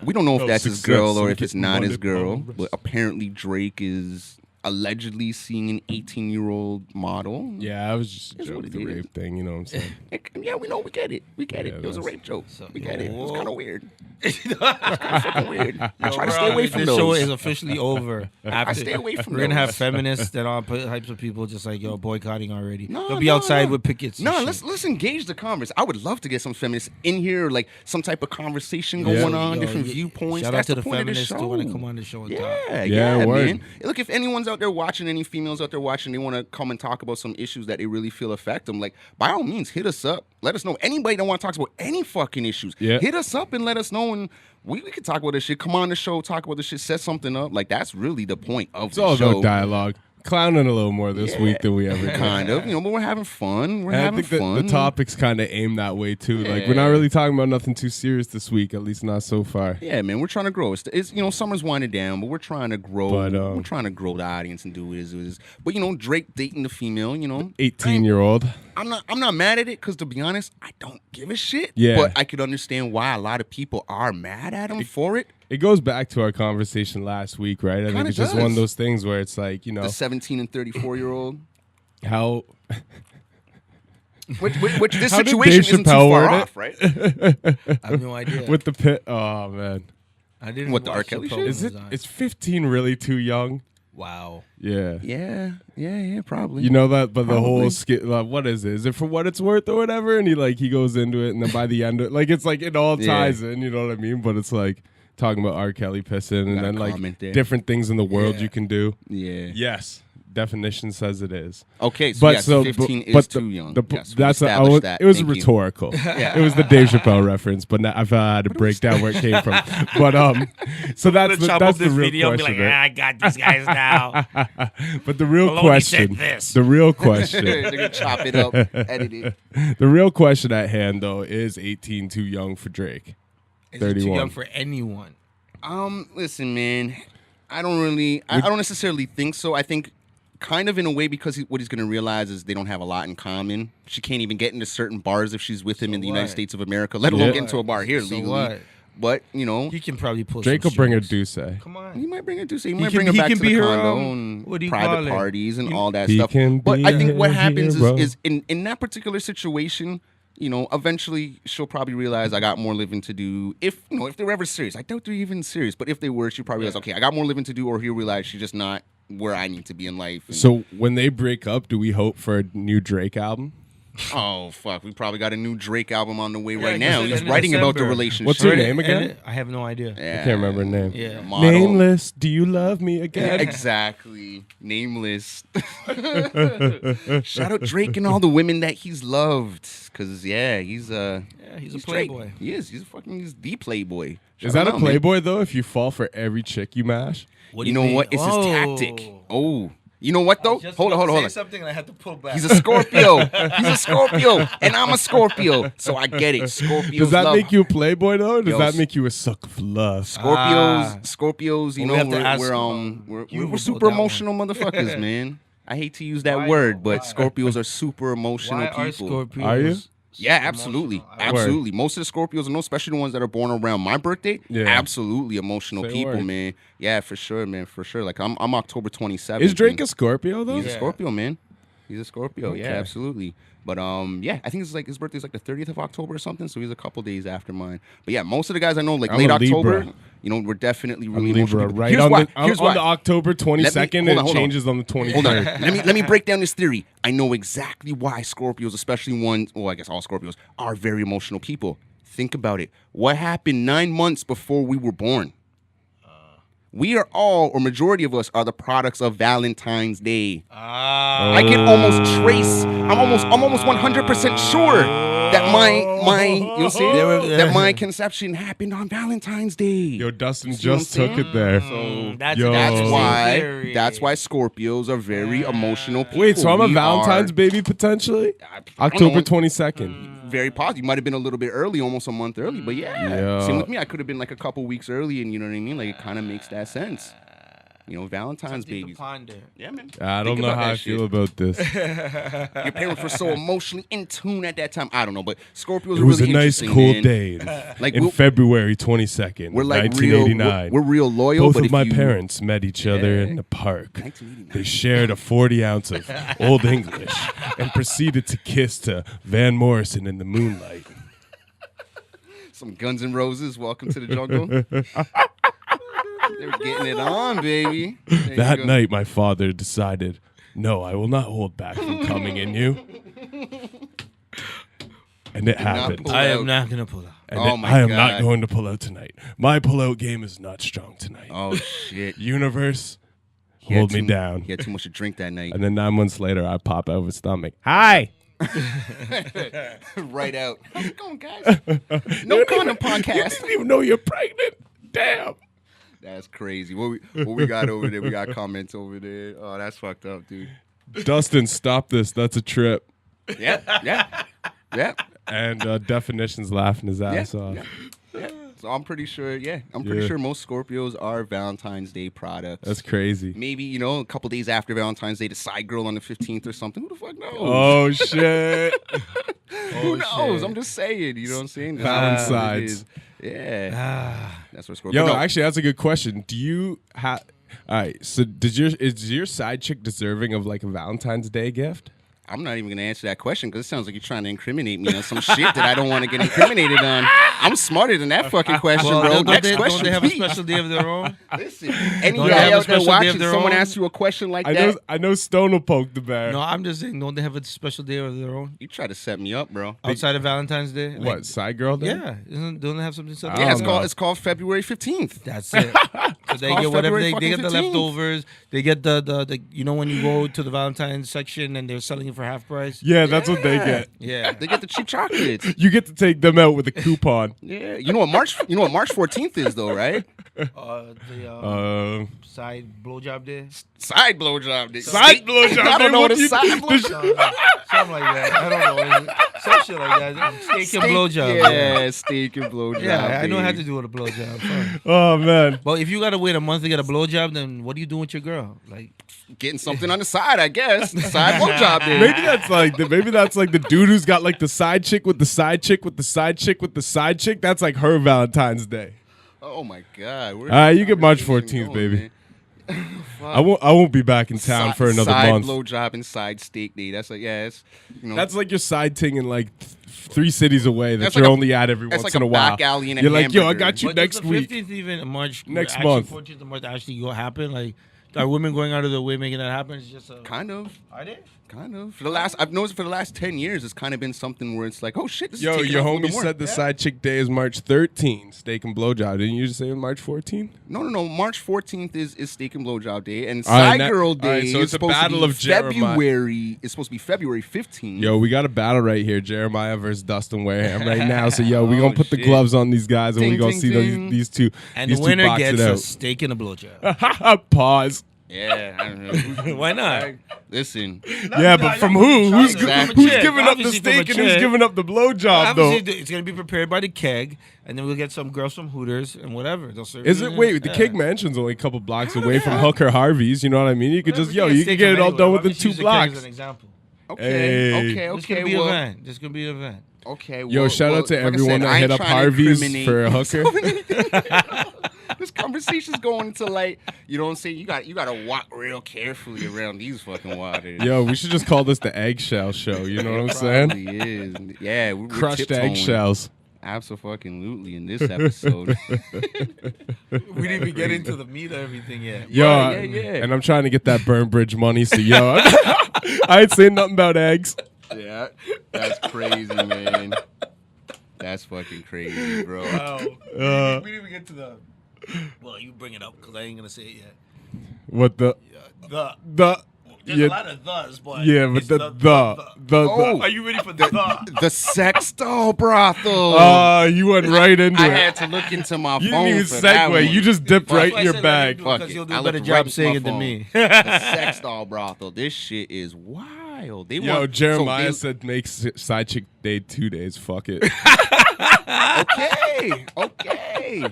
B: we don't know if that's his
A: success,
B: girl or
A: so
B: if it's
A: get
B: not his
A: money,
B: girl.
A: rest.
B: But apparently Drake is allegedly seeing an 18-year-old model.
A: Yeah, I was just
B: That's what
A: joking,
B: it
A: the
B: is.
A: rape thing, you know what I'm saying?
B: Yeah, we know, we get it. We get it.
A: Yeah,
B: It was a
A: that's-
B: rape joke.
C: So-
B: We get it. It was kind of weird.
C: It's
B: Fucking weird. I try to stay away from
C: this show
B: those.
C: is officially over. After,
B: stay away from
C: We're gonna have
B: those.
C: feminists and all types of people just like boycotting already.
B: No,
C: They'll be
B: no,
C: outside
B: no.
C: with pickets. and
B: No,
C: shit.
B: let's engage the converse. I would love to get some feminists in here, like some type of conversation going on, different viewpoints.
C: Shout
B: That's
C: out to the
B: point of
C: feminists
B: show.
C: who want to come on the show and talk.
B: Yeah,
A: word.
B: man. Look, if anyone's out there watching, any females out there watching, they want to come and talk about some issues that they really feel affect them, like, by all means, hit us up. Let us know. Anybody that want to talk about any fucking issues, hit us up and let us know, and we can talk about this shit. Come on the show, talk about this shit, set something up. Like, that's really the point of
A: It's
B: the
A: all
B: show.
A: about dialogue. Clowning a little more this week than we ever did.
B: Kind of, but we're having fun. We're
A: And
B: having
A: I think
B: fun.
A: the topic's kind of aimed that way too. Like we're not really talking about nothing too serious this week, at least not so far.
B: Yeah, man, we're trying to grow. It's summer's winding down, but we're trying to grow.
A: But,
B: we're trying to grow the audience and do what it is. But Drake dating the female,
A: 18-year-old.
B: I'm not mad at it because, to be honest, I don't give a shit.
A: Yeah.
B: But I could understand why a lot of people are mad at him for it.
A: It goes back to our conversation last week, right? I think
B: Kinda
A: it's just
B: does.
A: one of those things where it's like,
B: The 17 and 34-year-old.
A: How?
B: Which this
A: How did
B: situation
A: Dave
B: isn't too
A: Chappelle
B: far
A: word
B: off, right?
C: I have no idea.
A: With the pit? Oh man,
C: I didn't.
B: What, the
C: watch
B: R. Kelly
C: Chappelle
B: shit?
A: is
C: was
A: it?
C: on.
A: Is 15 really too young?
C: Wow.
A: Yeah.
B: Yeah, probably.
A: You know that, but the whole
B: Probably.
A: skit, what is it? Is it for what it's worth or whatever? And he goes into it, and then by the end, it's like it all ties in. You know what I mean? But it's like talking about R. Kelly pissing, and
B: Got a
A: then
B: comment there.
A: different things in the world
C: Yeah.
A: you can do.
B: Yeah.
A: Yes, definition says it is.
B: Okay, so
A: But
B: yes,
A: so
B: 15
A: but
B: is
A: the-
B: too young.
A: the-
B: Yes, we
A: that's
B: established that.
A: it was
B: Thank you.
A: rhetorical.
B: Yeah.
A: It was the Dave Chappelle reference, but now I felt I had to break down where it came from. But so that's the real question. Right?
D: I got these guys now.
A: But the real
D: Maloney
A: question,
D: said this.
A: the real question,
B: They're gonna chop it up, edit it.
A: the real question at hand though is 18 too young for Drake?
C: Is it too
A: 31.
C: young for anyone?
B: Listen, man. I don't necessarily think so. I think kind of in a way because what he's going to realize is they don't have a lot in common. She can't even get into certain bars if she's with him in the United
C: what?
B: States of America, let alone
A: Yeah.
B: get into a bar here
C: So
B: legally.
C: what?
B: But, you know,
C: He can probably pull.
A: Drake
C: some
A: will bring a
C: strings.
A: Deuce.
C: Come on.
B: he might bring it to say, he might
C: can-
B: bring her
C: he
B: back
C: can
B: to the
C: be her,
B: condo and
C: what do you call
B: private
C: it?
B: parties and all that
A: He
B: stuff.
A: can
B: But
A: be
B: I think what
A: a
B: happens
A: hero.
B: is in that particular situation, you know, eventually she'll probably realize I got more living to do. If they were ever serious, I doubt they're even serious. But if they were, she'll probably realize, okay, I got more living to do, or he'll realize she's just not where I need to be in life. And,
A: So when they break up, do we hope for a new Drake album?
B: oh fuck, we probably got a new Drake album on the way
C: Yeah,
B: right
C: I
B: now.
C: guess
B: He's
C: in
B: writing about the
C: December.
B: relationship.
A: What's her
C: And
A: name again?
C: and I have no idea.
B: Yeah,
A: I can't remember her name.
C: Yeah.
B: Model.
A: Nameless, do you love me again?
B: Exactly. Nameless. Shout out Drake and all the women that he's loved. Cause he's
C: he's a
B: Drake.
C: playboy.
B: He is. He's the playboy.
A: Is
B: Shout
A: that
B: out,
A: a
B: man.
A: Playboy though? If you fall for every chick you mash?
C: What do
B: You know
C: mean?
B: what? It's his tactic. Oh. You know what though?
C: Just
B: Hold
C: about to
B: on.
C: say something and I had to pull back.
B: He's a Scorpio. He's a Scorpio, and I'm a Scorpio, so I get it. Scorpios
A: Does that
B: love
A: make you a Playboy though? Or does
B: Yo,
A: that make you a sucker for love?
B: Scorpios. You
C: Well, we
B: know,
C: have to ask,
B: we're
C: you
B: we're
C: about
B: super
C: that
B: emotional motherfuckers, man. I hate to use that
C: Why
B: word,
C: though?
B: but
C: Why?
B: Scorpios are super emotional
C: Why are
B: people.
C: Scorpios?
A: Are you?
B: Yeah, absolutely,
C: emotional?
B: absolutely. Most of the Scorpios, and especially the ones that are born around my birthday,
A: Yeah.
B: absolutely emotional
A: Say
B: people,
A: word.
B: man. Yeah, for sure, man, for sure. Like I'm October 27th.
A: Is Drake a
B: and
A: Scorpio though?
B: He's a
C: Yeah.
B: Scorpio, man. He's a Scorpio. Yeah,
A: Okay.
B: absolutely. But yeah, I think it's like his birthday's like the 30th of October or something, so he's a couple days after mine. But yeah, most of the guys I know, like
A: I'm
B: late
A: a
B: October,
A: Libra.
B: you know, we're definitely
A: I'm
B: really emotional
A: Libra,
B: people.
A: right?
B: Here's
A: On
B: why.
A: the,
B: Here's
A: on
B: why.
A: the October 22nd,
B: hold on.
A: it changes on the 23rd.
B: Hold on. Let me break down this theory. I know exactly why Scorpios, especially ones, well, I guess all Scorpios, are very emotional people. Think about it. What happened 9 months before we were born? We are all, or majority of us, are the products of Valentine's Day. I can almost trace. I'm almost 100% sure that my you see that my conception happened on Valentine's Day.
A: Yo, Dustin
B: see what I'm
A: just took
B: saying?
A: it there.
B: So
C: That's
A: Yo.
B: that's why Scorpios are very emotional people.
A: Wait, so I'm a
B: We
A: Valentine's
B: are-
A: baby potentially?
B: I don't
A: October
B: know.
A: 22nd.
B: Very positive. You might have been a little bit early, almost a month early, but
A: Yeah.
B: Same with me. I could have been like a couple weeks early, and you know what I mean. Like it kind of makes that sense. You know, Valentine's
C: Something to
B: babies.
C: ponder.
B: Yeah, man.
A: I don't
B: Think
A: know
B: about
A: how
B: that
A: I
B: shit.
A: feel about this.
B: Your parents were so emotionally in tune at that time. I don't know, but Scorpios
A: It
B: are
A: was
B: really
A: a nice
B: interesting,
A: cool
B: man.
A: day
B: Like
A: in
B: we'll-
A: February 22nd,
B: We're like real.
A: 1989.
B: We're real loyal.
A: Both
B: but
A: of
B: if
A: my
B: you,
A: parents met each other in the park.
B: 1989.
A: They shared a 40 ounce of Old English and proceeded to kiss to Van Morrison in the moonlight.
B: Some Guns N' Roses. Welcome to the jungle. They're getting it on, baby. There you
A: That
B: go.
A: night, my father decided, no, I will not hold back from coming in you. And it happened.
B: pull
C: I
B: out.
C: am not gonna pull out.
A: And
B: Oh my
A: I am
B: God.
A: not going to pull out tonight. My pull-out game is not strong tonight.
B: Oh shit.
A: Universe,
B: He had
A: hold me
B: too-
A: down.
B: He had too much to drink that night.
A: And then 9 months later, I pop out of his stomach. Hi.
B: Right out. How's it going, guys? No condom
A: You
B: podcast.
A: didn't even know you're pregnant. Damn.
B: That's crazy. What we got over there? We got comments over there. Oh, that's fucked up, dude.
A: Dustin, stop this. That's a trip.
B: Yeah.
A: And Definition's laughing his ass off.
B: Yeah. So I'm pretty sure. Yeah, I'm pretty
A: Yeah.
B: sure most Scorpios are Valentine's Day products.
A: That's crazy.
B: Maybe, you know, a couple days after Valentine's Day, the side girl on the 15th or something. Who the fuck knows?
A: Oh, shit.
B: Who knows? I'm just saying. You know what I'm saying? That's
A: Coincides.
B: what it is. Yeah. That's what Scorpios.
A: Yo,
B: No,
A: actually, that's a good question. Do you have... All right. So is your side chick deserving of like a Valentine's Day gift?
B: I'm not even going to answer that question because it sounds like you're trying to incriminate me on some shit that I don't want to get incriminated on. I'm smarter than that fucking question, bro. Next question,
C: don't they have
B: please.
C: a special day of their own?
B: Listen, any
C: Don't they
B: guy
C: have a
B: out there
C: special day
B: watching,
C: of their
B: someone
C: own?
B: asks you a question like that,
A: I know Stoan will poke the bear.
C: No, I'm just saying, don't they have a special day of their own?
B: you try to set me up, bro.
C: Outside of Valentine's Day?
A: What, side girl day?
C: Yeah. Don't they have something?
A: I
B: Yeah,
A: don't know.
B: it's called February 15th.
C: That's it. So they
B: called
C: get whatever
B: February
C: they get the
B: fucking 15th.
C: leftovers. They get the you know when you go to the Valentine's section and they're selling it for half price.
A: Yeah, that's what they get.
C: Yeah.
B: They get the cheap chocolates.
A: You get to take them out with a coupon.
B: Yeah, you know what March 14th is though, right?
C: Side blowjob day.
B: Side blowjob.
A: Side blowjob.
B: I don't know what a
A: you-
B: side blowjob.
C: Something like that. I don't know. Some shit like that. Steak and blowjob.
B: Yeah, steak and blowjob.
C: Yeah, I know how
B: baby.
C: to do with a blowjob. Sorry.
A: Oh man.
C: But if you gotta wait a month to get a blowjob, then what are you doing with your girl? Like,
B: Getting something on the side, I guess. Side blowjob day.
A: Maybe that's like the dude who's got like the side chick with the side chick with the side chick with the side chick. That's like her Valentine's Day.
B: Oh my God.
A: You get March 14th, baby. I won't be back in town for another
B: side
A: month.
B: blowjob and side steak day. That's like it's
A: That's like your side ting in like 3 cities away that
B: That's
A: you're
B: like a-
A: only at every
B: that's
A: once
B: like
A: in
B: a
A: a while.
B: back alley and a
A: You're like, yo, I
B: hamburger.
A: got you
C: but
A: next
C: does the
A: week.
C: 15th even in March?
A: Next
C: actually,
A: month.
C: 14th of March actually go happen? Like, are women going out of their way making that happen? It's just a.
B: kind of.
C: Are they?
B: Kind of. I've noticed for the last 10 years, it's kind of been something where it's like, oh shit, this is
A: Yo,
B: taking
A: your
B: off a little
A: homie
B: more.
A: said the side chick day is March 13th, steak and blowjob. Didn't you just say March 14th?
B: No. March 14th is steak and blowjob day, and
A: All right,
B: side
A: now-
B: girl
A: all
B: day
A: right, so
B: is
A: it's a
B: supposed
A: battle
B: to be
A: of Jeremiah.
B: February. It's supposed to be February 15th.
A: Yo, we got a battle right here, Jeremiah versus Dustin Wareham right now. So yo, we gonna put the
B: shit.
A: gloves on these guys and we
B: Ding,
A: gonna
B: ding,
A: see
B: ding.
A: these two.
C: And
A: these
C: the
A: two
C: winner
A: box
C: gets
A: it
C: a
A: out.
C: steak and a blowjob.
A: Pause.
B: Yeah. I don't know.
C: Why not?
B: Listen.
A: Yeah, but from who? Who's
B: Exactly.
A: who's giving up the
C: Obviously from a
A: steak and who's
C: chick.
A: giving up the blowjob though?
C: Obviously, it's gonna be prepared by the keg, and then we'll get some girls from Hooters and whatever. They'll serve
A: Is
C: you
A: it?
C: in
A: Wait, the
C: yeah.
A: Keg Mansion's only a couple blocks away from Hooker Harvey's. You know what I mean? You could just,
C: Whatever,
A: you can
C: steak
A: get it
C: them
A: all
C: anyway.
A: done
C: I'm
A: within
C: just
A: 2
C: using the keg
A: blocks.
C: As an example.
B: Okay.
A: Hey.
C: This could be an event. This could be an event.
B: Okay.
A: Yo, shout out to
B: like I
A: everyone
B: said,
A: that
B: I
A: hit
B: ain't
A: up
B: trying to
A: Harvey's
B: incriminate
A: for a hooker.
B: This conversation's going into like, you know what I'm saying? You gotta walk real carefully around these fucking waters.
A: Yo, we should just call this the eggshell show. You know what I'm saying?
B: Probably is. Yeah, we're
A: Crushed
B: tiptoeing.
A: eggshells.
B: Absolutely in this episode.
C: We didn't even get into the meat of everything yet.
A: Yo,
B: yeah.
A: and I'm trying to get that Burn Bridge money. So yo, I ain't saying nothing about eggs.
B: Yeah, that's crazy, man. That's fucking crazy, bro.
C: We didn't even get to the. Well, you bring it up because I ain't gonna say it yet.
A: What the
C: The. There's
A: yeah,
C: a lot of thes, but
A: yeah, but
C: it's
A: the
B: Oh.
C: Are you ready for the?
B: The sex doll brothel.
A: you went right into
B: I
A: it.
B: had to look into my
A: You
B: phone
A: didn't even
B: for that
A: segue.
B: one.
A: You just dipped
B: Fuck.
A: right in your bag.
B: Fuck
C: Because
B: it.
C: you'll do
B: I
C: a better
B: looked
C: job
B: right into
C: saying
B: my
C: it than
B: phone.
C: me.
B: The sex doll brothel. This shit is wild. They
A: Yo,
B: want
A: Jeremiah
B: so
A: said make side chick day 2 days. Fuck it.
B: okay.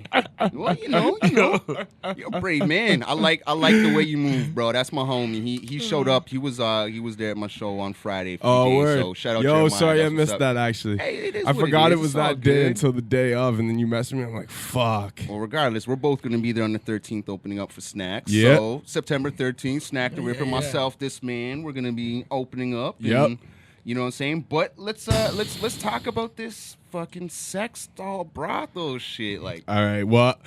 B: Well, you know, you're a brave man. I like the way you move, bro. That's my homie. He showed up. He was there at my show on Friday. For
A: Oh,
B: the day,
A: word.
B: So shout out.
A: Yo,
B: Jeremiah.
A: sorry I
B: That's what's
A: missed
B: up.
A: that actually.
B: Hey, it is
A: I
B: what
A: forgot
B: is.
A: it was
B: It's all
A: that day
B: good.
A: until the day of, and then you messaged me. I'm like, fuck.
B: Well, regardless, we're both going to be there on the 13th, opening up for Snacks.
A: Yeah.
B: So September 13th, Snack the Ripper, myself, this man, we're going to be opening up.
A: Yep.
B: And, you know what I'm saying? But let's talk about this fucking sex doll brothel shit. Like,
A: All right. Well,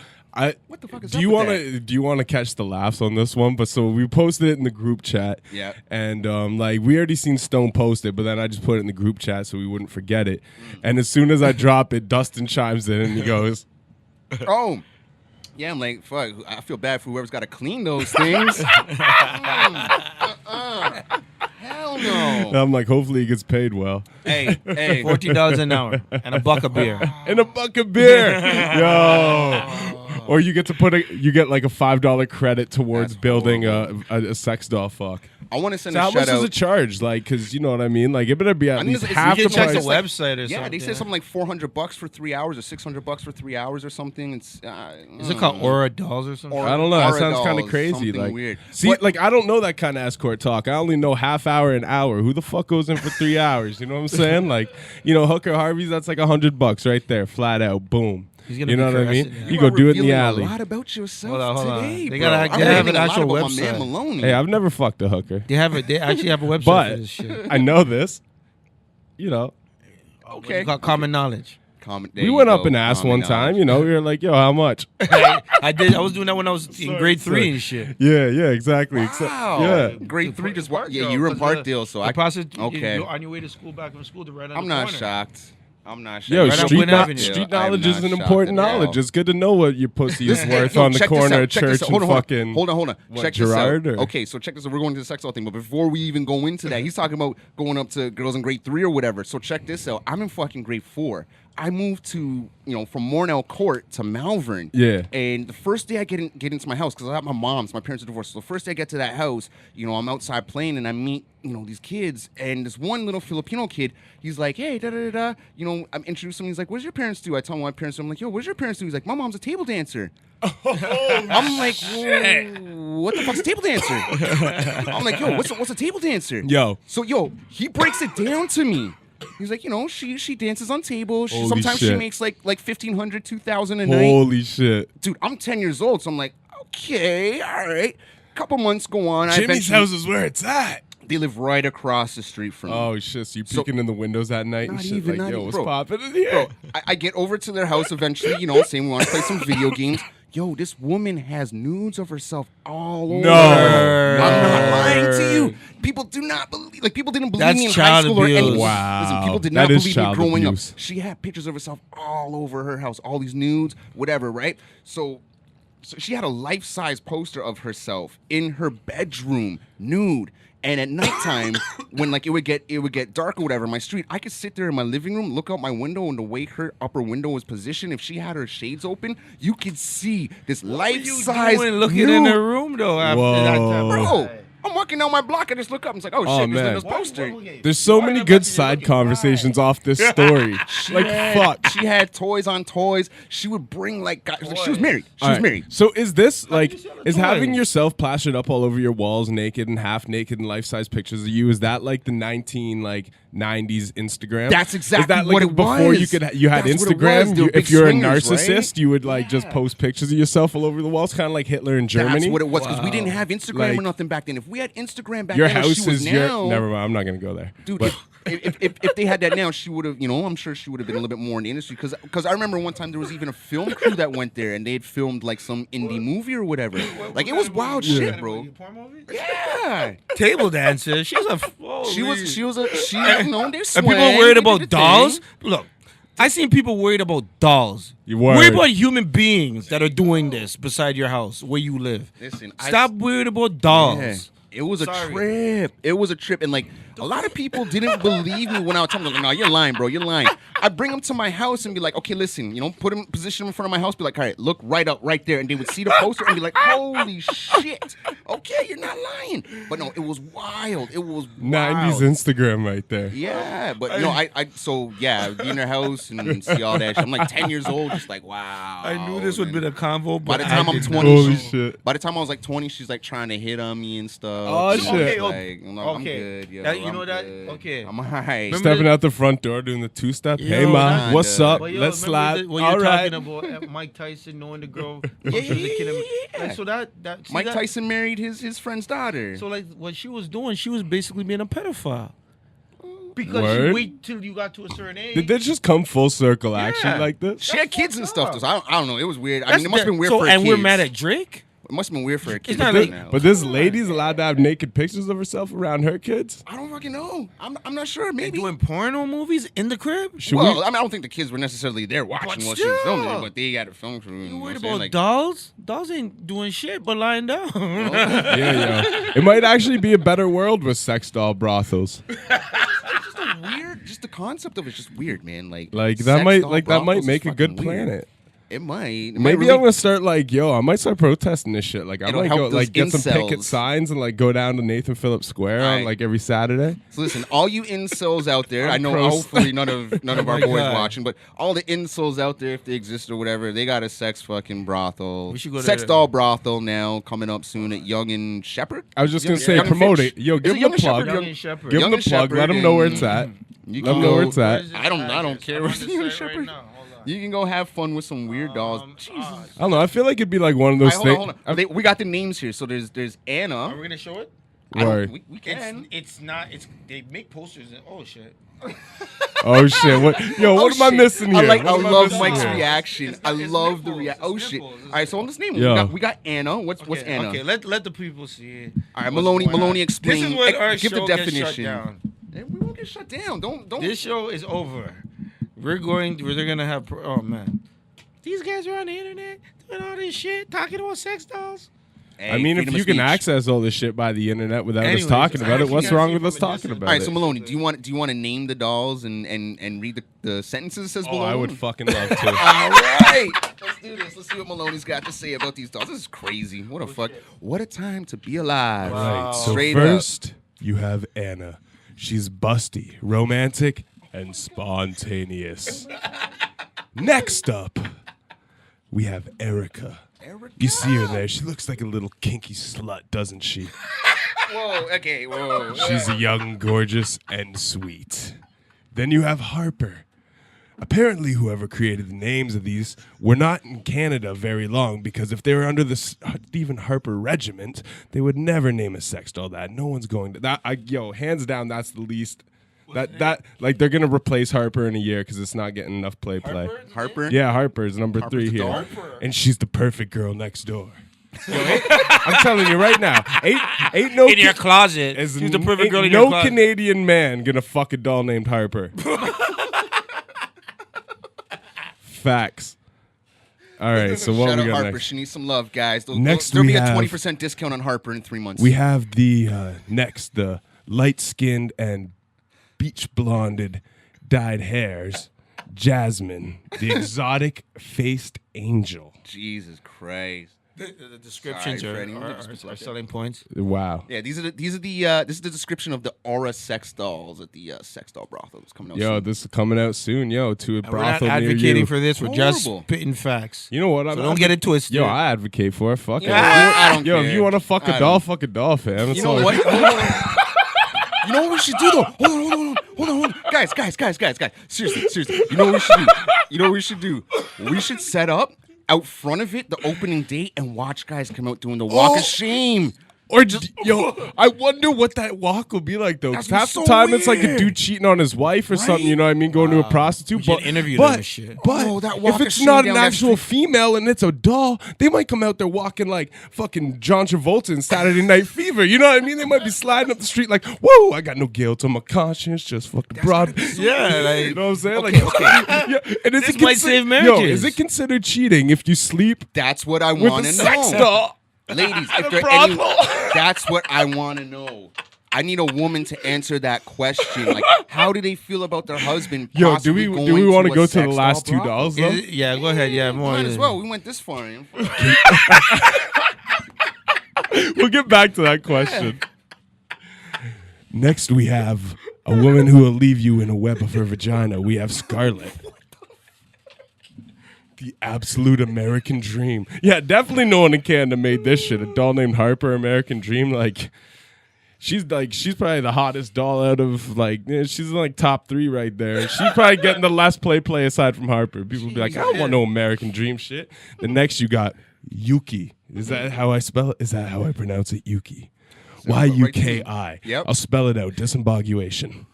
B: what the fuck is
A: do
B: up
A: you
B: with
A: want to do you want to catch the laughs on this one? But so we posted it in the group chat.
B: Yeah.
A: And like we already seen Stone post it, but then I just put it in the group chat so we wouldn't forget it. And as soon as I drop it, Dustin chimes in and he goes,
B: oh. Yeah, I'm like, fuck, I feel bad for whoever's got to clean those things. Hell no.
A: and I'm like, hopefully he gets paid well.
B: Hey,
C: $14 an hour and a buck of beer.
A: And a buck of beer. Yo. Or you get like a $5 credit towards
B: That's
A: building a sex doll fuck.
B: I want to send
A: So
B: a
A: how
B: shout
A: much
B: out.
A: does it charge? Like, cause you know what I mean? Like, it better be at
B: I think
A: least
B: it's-
A: half
C: You
A: the
C: can check
A: price.
C: the website or
B: Yeah,
C: something.
B: they said something like $400 for 3 hours or $600 for 3 hours or something. It's
C: Is it called Aura Dolls or something?
B: Or-
A: I don't know. That
B: Aura
A: sounds kind of
B: dolls,
A: crazy.
B: something
A: Like,
B: weird.
A: see,
B: But-
A: like I don't know that kind of escort talk. I only know half hour, an hour. Who the fuck goes in for 3 hours? You know what I'm saying? Like, you know, Hooker Harvey's. That's like $100 right there, flat out. Boom.
C: He's gonna
A: You know
C: be
A: what I mean?
C: caressing,
A: You
C: yeah.
A: go do it in the
B: revealing
A: alley.
B: A lot about yourself
C: Hold on.
B: today,
C: They
B: bro.
C: gotta
B: I'm
C: have
B: learning
C: an
B: a lot
C: actual
B: about my man
C: website.
B: Maloney.
A: Hey, I've never fucked a hooker,
C: They actually have a website
A: but
C: for this shit.
A: I know this. You know,
C: Okay. You got common knowledge.
B: There
A: we
B: you
A: went
B: go.
A: up and asked one
B: Common
A: time.
B: knowledge.
A: You know, we were like, "Yo, how much?"
C: I was doing that when I was in grade 3 and shit.
A: Yeah, exactly.
B: Wow.
A: Yeah.
B: Grade 3 just
C: Parkdale,
B: yeah, you were in
C: 'cause
B: Parkdale, so
C: okay.
B: okay.
C: On your way to school, back from school, to right on
B: I'm
C: the
B: not
C: corner.
B: shocked. I'm not shocked.
A: Yo,
C: Right on
A: street,
C: Gwynn Avenue.
A: street
B: I am
A: knowledge
B: not
A: is an
B: shocked
A: important
B: at all.
A: knowledge. It's good to know what your pussy is worth
B: Yo,
A: on the
B: check this
A: corner
B: out,
A: of
B: check this
A: church
B: out.
A: and fucking.
B: Hold on.
A: What,
B: Check
A: Gerard,
B: this out.
A: or-
B: Okay, so check this out. We're going to the sex doll thing, but before we even go into that, he's talking about going up to girls in grade 3 or whatever. So check this out. I'm in fucking grade 4. I moved to, from Mornell Court to Malvern.
A: Yeah.
B: And the first day I get into my house, because I have my mom's, my parents are divorced. So the first day I get to that house, I'm outside playing and I meet, these kids. And this one little Filipino kid, he's like, hey, da-da-da-da. I'm introducing him. He's like, what does your parents do? I tell him what my parents do. I'm like, yo, what does your parents do? He's like, my mom's a table dancer. I'm like, what the fuck's a table dancer? I'm like, yo, what's a table dancer?
A: Yo.
B: So, he breaks it down to me. He's like, she dances on tables.
A: Holy
B: Sometimes she
A: shit.
B: makes like $1,500, $2,000 a night.
A: Holy shit.
B: Dude, I'm 10 years old, so I'm like, okay, all right. Couple months go on.
A: Jimmy's house is where it's at.
B: They live right across the street from me.
A: Oh shit! So you peeking in the windows at night and
B: Not
A: shit
B: even,
A: like,
B: not
A: yo,
B: even,
A: what's
B: bro.
A: popping in here?
B: Bro, I get over to their house eventually, saying we want to play some video games. Yo, this woman has nudes of herself all over.
A: No.
B: I'm not lying to you. People do not believe. Like, people didn't believe
C: That's
B: me in high
C: child
B: school or
C: abuse.
B: anything.
A: Wow.
B: Listen, people did
A: That
B: not
A: is
B: believe me
A: child
B: growing
A: abuse.
B: up. She had pictures of herself all over her house, all these nudes, whatever, right? So she had a life-size poster of herself in her bedroom, nude. And at nighttime, when it would get dark or whatever, in my street, I could sit there in my living room, look out my window, and the way her upper window was positioned, if she had her shades open, you could see this life-size
C: looking
B: nude.
C: in her room though after that time.
B: Bro, I'm walking down my block, I just look up and it's like, oh shit,
A: man.
B: there's Linda's poster.
A: There's so many good side conversations off this story. Fuck.
B: She had toys on toys. She would bring guys. She was married. She
A: All
B: was
A: right.
B: married.
A: So is this
C: you see all the
A: is having
C: toys?
A: yourself plastered up all over your walls, naked and half naked, and life size pictures of you? Is that like the 90s Instagram?
B: That's exactly
A: is that like
B: what it
A: before
B: was.
A: you had
B: That's what it
A: Instagram?
B: was. They were
A: If
B: big
A: you're
B: swingers,
A: a narcissist,
B: right?
A: you would just post pictures of yourself all over the walls, kind of like Hitler in Germany.
B: That's what it was because we didn't have Instagram
A: Like,
B: or nothing back then. If we had Instagram back
A: Your
B: then,
A: house
B: she was
A: is
B: now,
A: your. Never mind. I'm not gonna go there.
B: dude.
A: But
B: If they had that now, she would have. I'm sure she would have been a little bit more in the industry. Because I remember one time there was even a film crew that went there and they had filmed some indie movie or whatever. It was wild shit, bro. Yeah,
C: Table dancer. She's a.
B: she was. They
C: And
B: swang,
C: people worried
B: they
C: about
B: did the
C: dolls.
B: thing.
C: Look, I seen people worried about dolls.
A: You worried.
C: Worried about human beings that are doing this beside your house where you live.
B: Listen,
C: Stop worried about dolls.
B: Yeah. It was a
C: Sorry.
B: trip. It was a trip. And a lot of people didn't believe me when I was telling them, no, you're lying, bro. You're lying. I bring them to my house and be like, okay, listen, position them in front of my house, be like, all right, look right up right there. And they would see the poster and be like, holy shit. Okay, you're not lying. But no, it was wild. It was
A: 90s
B: wild.
A: Instagram right there.
B: Yeah, but be in their house and see all that shit. I'm 10 years old, just wow.
C: I knew this would be
B: man.
C: the convo,
B: By
C: but
B: the time I'm 20,
A: Holy shit.
B: By the time I was 20, she's trying to hit on me and stuff.
A: Oh,
B: She's
A: shit.
B: I'm
C: Okay.
B: good. Yo,
C: That- you
B: I'm
C: know that-
B: good.
C: okay.
B: I'm alright.
A: Stepping out the front door, doing the two-step.
C: Yo,
A: Hey, ma,
B: kinda.
A: what's up?
C: But yo,
A: Let's
C: remember
A: slide.
C: when
A: All
C: you're
A: right.
C: talking about Mike Tyson knowing the girl.
B: Yeah,
C: she was a kid and-
B: yeah.
C: Like, so that see
B: Mike
C: that?
B: Tyson married his friend's daughter.
C: So what she was doing, she was basically being a pedophile. Because
A: Word?
C: she wait till you got to a certain age.
A: Did they just come full circle actually
C: Yeah.
A: like this?
B: she had kids and stuff. Though, so I don't know. It was weird.
C: That's
B: it must have been weird
C: so,
B: for her
C: and we're
B: kids.
C: mad at Drake.
B: It must have been weird for her kids.
C: not
A: This-
C: like-
A: but this lady's allowed to have naked pictures of herself around her kids?
B: I don't fucking know. I'm not sure.
C: And
B: Maybe.
C: doing porno movies in the crib.
A: Should
B: Well,
A: we?
B: I don't think the kids were necessarily there watching
C: But
B: while she was filming
C: still.
B: it, but they got a film crew.
C: You worried
B: know what I'm
C: about dolls? Dolls ain't doing shit but lying down.
A: Yeah. It might actually be a better world with sex doll brothels.
B: just a weird, just the concept of it's just weird, man. Like
A: That
B: sex
A: might
B: doll
A: that
B: brothels
A: might
B: is
A: make a good
B: fucking weird.
A: planet.
B: It might. It might
A: Maybe
B: really-
A: I'm gonna start I might start protesting this shit. I
B: It'll
A: might
B: help
A: go
B: those
A: get some picket
B: incels.
A: signs and go down to Nathan Phillips Square on
B: Right.
A: every Saturday.
B: So listen, all you incels out there, I know
A: pro-
B: hopefully none of our
C: my
B: boys
C: God.
B: watching, but all the incels out there, if they exist or whatever, they got a sex fucking brothel.
C: We should go to
B: sex
C: the-
B: doll brothel now coming up soon at Young and Shepherd.
A: I was just gonna
B: Young-
A: say
B: Young and
A: promote
B: Finch.
A: it. Yo,
B: Is
A: give
B: it
A: them
B: Young
A: the
B: and
A: plug.
B: Shepherd?
C: Young and Shepherd.
A: Give
B: Young
A: them
B: and
A: the plug. Let
B: Shepherd
A: them know where
B: and-
A: it's at.
B: You
A: Let them
B: can
A: know
B: go-
A: where it's at.
B: I don't care where it's Young and Shepherd.
C: Right now. Hold on.
B: You can go have fun with some weird dolls. Jesus.
A: I don't know. I feel like it'd be like one of those things.
B: Hold on. We got the names here. So there's Anna.
C: Are we gonna show it?
B: We can.
C: It's not. It's they make posters. And, oh shit.
A: Oh shit! What am I missing here?
B: I love
A: missing
B: Mike's
A: here?
B: reaction. I love the reaction. Oh shit! All right, so let's name it. We got Anna. What's Anna?
C: Okay, let the people see it.
B: All right, Maloney, explain.
C: This is what our
B: give
C: show
B: the definition.
C: gets shut down.
B: We won't get shut down. Don't.
C: This show is over. They're gonna have. Oh man, these guys are on the internet doing all this shit, talking about sex dolls.
B: Hey,
A: I mean, if you can access all this shit by the internet without us talking about it, what's wrong with us talking about it?
B: All right, so Maloney, do you want to name the dolls and read the sentences? Says Maloney.
A: I would fucking love to.
B: All right, let's do this. Let's see what Maloney's got to say about these dolls. This is crazy. What a fuck. What a time to be alive.
A: Right. So
B: Straight
A: first, you have Anna. She's busty, romantic, and spontaneous. Next up, we have Erica. You see her there. She looks like a little kinky slut, doesn't she?
B: Whoa.
A: She's young, gorgeous, and sweet. Then you have Harper. Apparently, whoever created the names of these were not in Canada very long, because if they were under the Stephen Harper regiment, they would never name a sex doll that. No one's going to that. Hands down, that's the least. That they're gonna replace Harper in a year because it's not getting enough play.
B: Harper?
A: Yeah, Harper's number
B: Harper's
A: 3 here,
B: Harper.
A: and she's the perfect girl next door. I'm telling you right now, ain't no
C: in your closet. She's the perfect girl in your closet.
A: No Canadian man gonna fuck a doll named Harper. Facts. All right, so what
B: Shout
A: we
B: out
A: got
B: Harper.
A: next?
B: She needs some love, guys. There'll
A: We
B: be a
A: have-
B: 20% discount on Harper in 3 months.
A: We have the the light-skinned and beach-blonded dyed hairs, Jasmine, the exotic-faced angel.
B: Jesus Christ.
C: The descriptions
B: Sorry,
C: are selling points.
A: Wow.
B: Yeah, this is the description of the Aura sex dolls at the sex doll brothel that's coming out soon.
A: This is coming out soon, to a
C: We're not
A: brothel near
C: advocating
A: you.
C: for this. We're just
B: Horrible.
C: spitting facts.
A: You know what?
C: So don't get it twisted.
A: I advocate for it. Fuck it.
B: I don't
A: Yo,
B: care.
A: if you want to fuck a doll, fuck a doll, fam. That's
B: You know
A: all.
B: what? You know what we should do though? Hold on. Guys. Seriously. You know what we should do? We should set up out front of it the opening date and watch guys come out doing the walk of shame.
A: Or just, I wonder what that walk will be like, though. 'Cause
B: That'd be
A: half
B: so
A: the time it's like a
B: weird.
A: dude cheating on his wife or something, you know what I mean? Going to a prostitute.
C: We should interview them and shit.
B: Oh, that walk
A: if
B: of
A: it's
B: shame
A: not
B: down
A: an
B: that
A: actual
B: street.
A: female and it's a doll, they might come out there walking like fucking John Travolta in Saturday Night Fever. You know what I mean? They might be sliding up the street like, whoa, I got no guilt on my conscience, just fucking broad.
C: Yeah, like,
A: You know what I'm saying?
B: Okay.
A: Yeah. And is
C: This
A: it
C: might save marriages.
A: Is it considered cheating if you sleep
B: That's what I
A: with
B: want
A: a
B: to
A: sex
B: know.
A: doll?
B: Ladies,
A: At
B: if
A: a
B: there any,
A: brothel.
B: that's what I want to know. I need a woman to answer that question. Like, how do they feel about their husband?
A: Yo, do
B: possibly
A: we
B: going
A: want to
B: a
A: go to the
B: sex
A: last
B: doll
A: 2 dolls though?
C: Yeah, go ahead. Yeah, more.
B: Might as well. We went this far.
A: We'll get back to that question. Next, we have a woman who will leave you in a web of her vagina. We have Scarlett. The absolute American dream. Yeah, definitely no one in Canada made this shit. A doll named Harper, American Dream. She's probably the hottest doll out of she's in top 3 right there. She's probably getting the less play aside from Harper. People will be like, I don't want no American Dream shit. The next you got Yuki. Is that how I spell it? Is that how I pronounce it? Yuki. Y-U-K-I.
B: Yep.
A: I'll spell it out. Disambiguation.